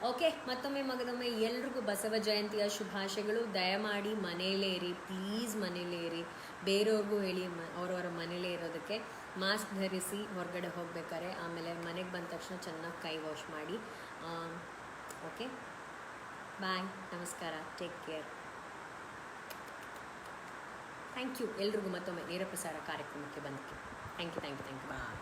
Okay, ಮತ್ತೊಮ್ಮೆ ಮಗದೊಮ್ಮೆ ಎಲ್ರಿಗೂ ಬಸವ ಜಯಂತಿಯ ಶುಭಾಶಯಗಳು. ದಯಮಾಡಿ ಮನೆಯಲ್ಲೇ ಇರಿ ಪ್ಲೀಸ್, ಮನೆಯಲ್ಲೇ ಇರಿ. ಬೇರೆಯವ್ರಿಗೂ ಹೇಳಿ ಅವ್ರವರ ಮನೇಲೇ ಇರೋದಕ್ಕೆ. ಮಾಸ್ಕ್ ಧರಿಸಿ ಹೊರಗಡೆ ಹೋಗ್ಬೇಕಾರೆ, ಆಮೇಲೆ ಮನೆಗೆ ಬಂದ ತಕ್ಷಣ ಚೆನ್ನಾಗಿ ಕೈ ವಾಶ್ ಮಾಡಿ. ಓಕೆ ಬಾಯ್, ನಮಸ್ಕಾರ, ಟೇಕ್ ಕೇರ್. ಥ್ಯಾಂಕ್ ಯು ಎಲ್ರಿಗೂ ಮತ್ತೊಮ್ಮೆ ನೇರ ಪ್ರಸಾರ ಕಾರ್ಯಕ್ರಮಕ್ಕೆ ಬಂದಕ್ಕೆ. Thank you bye.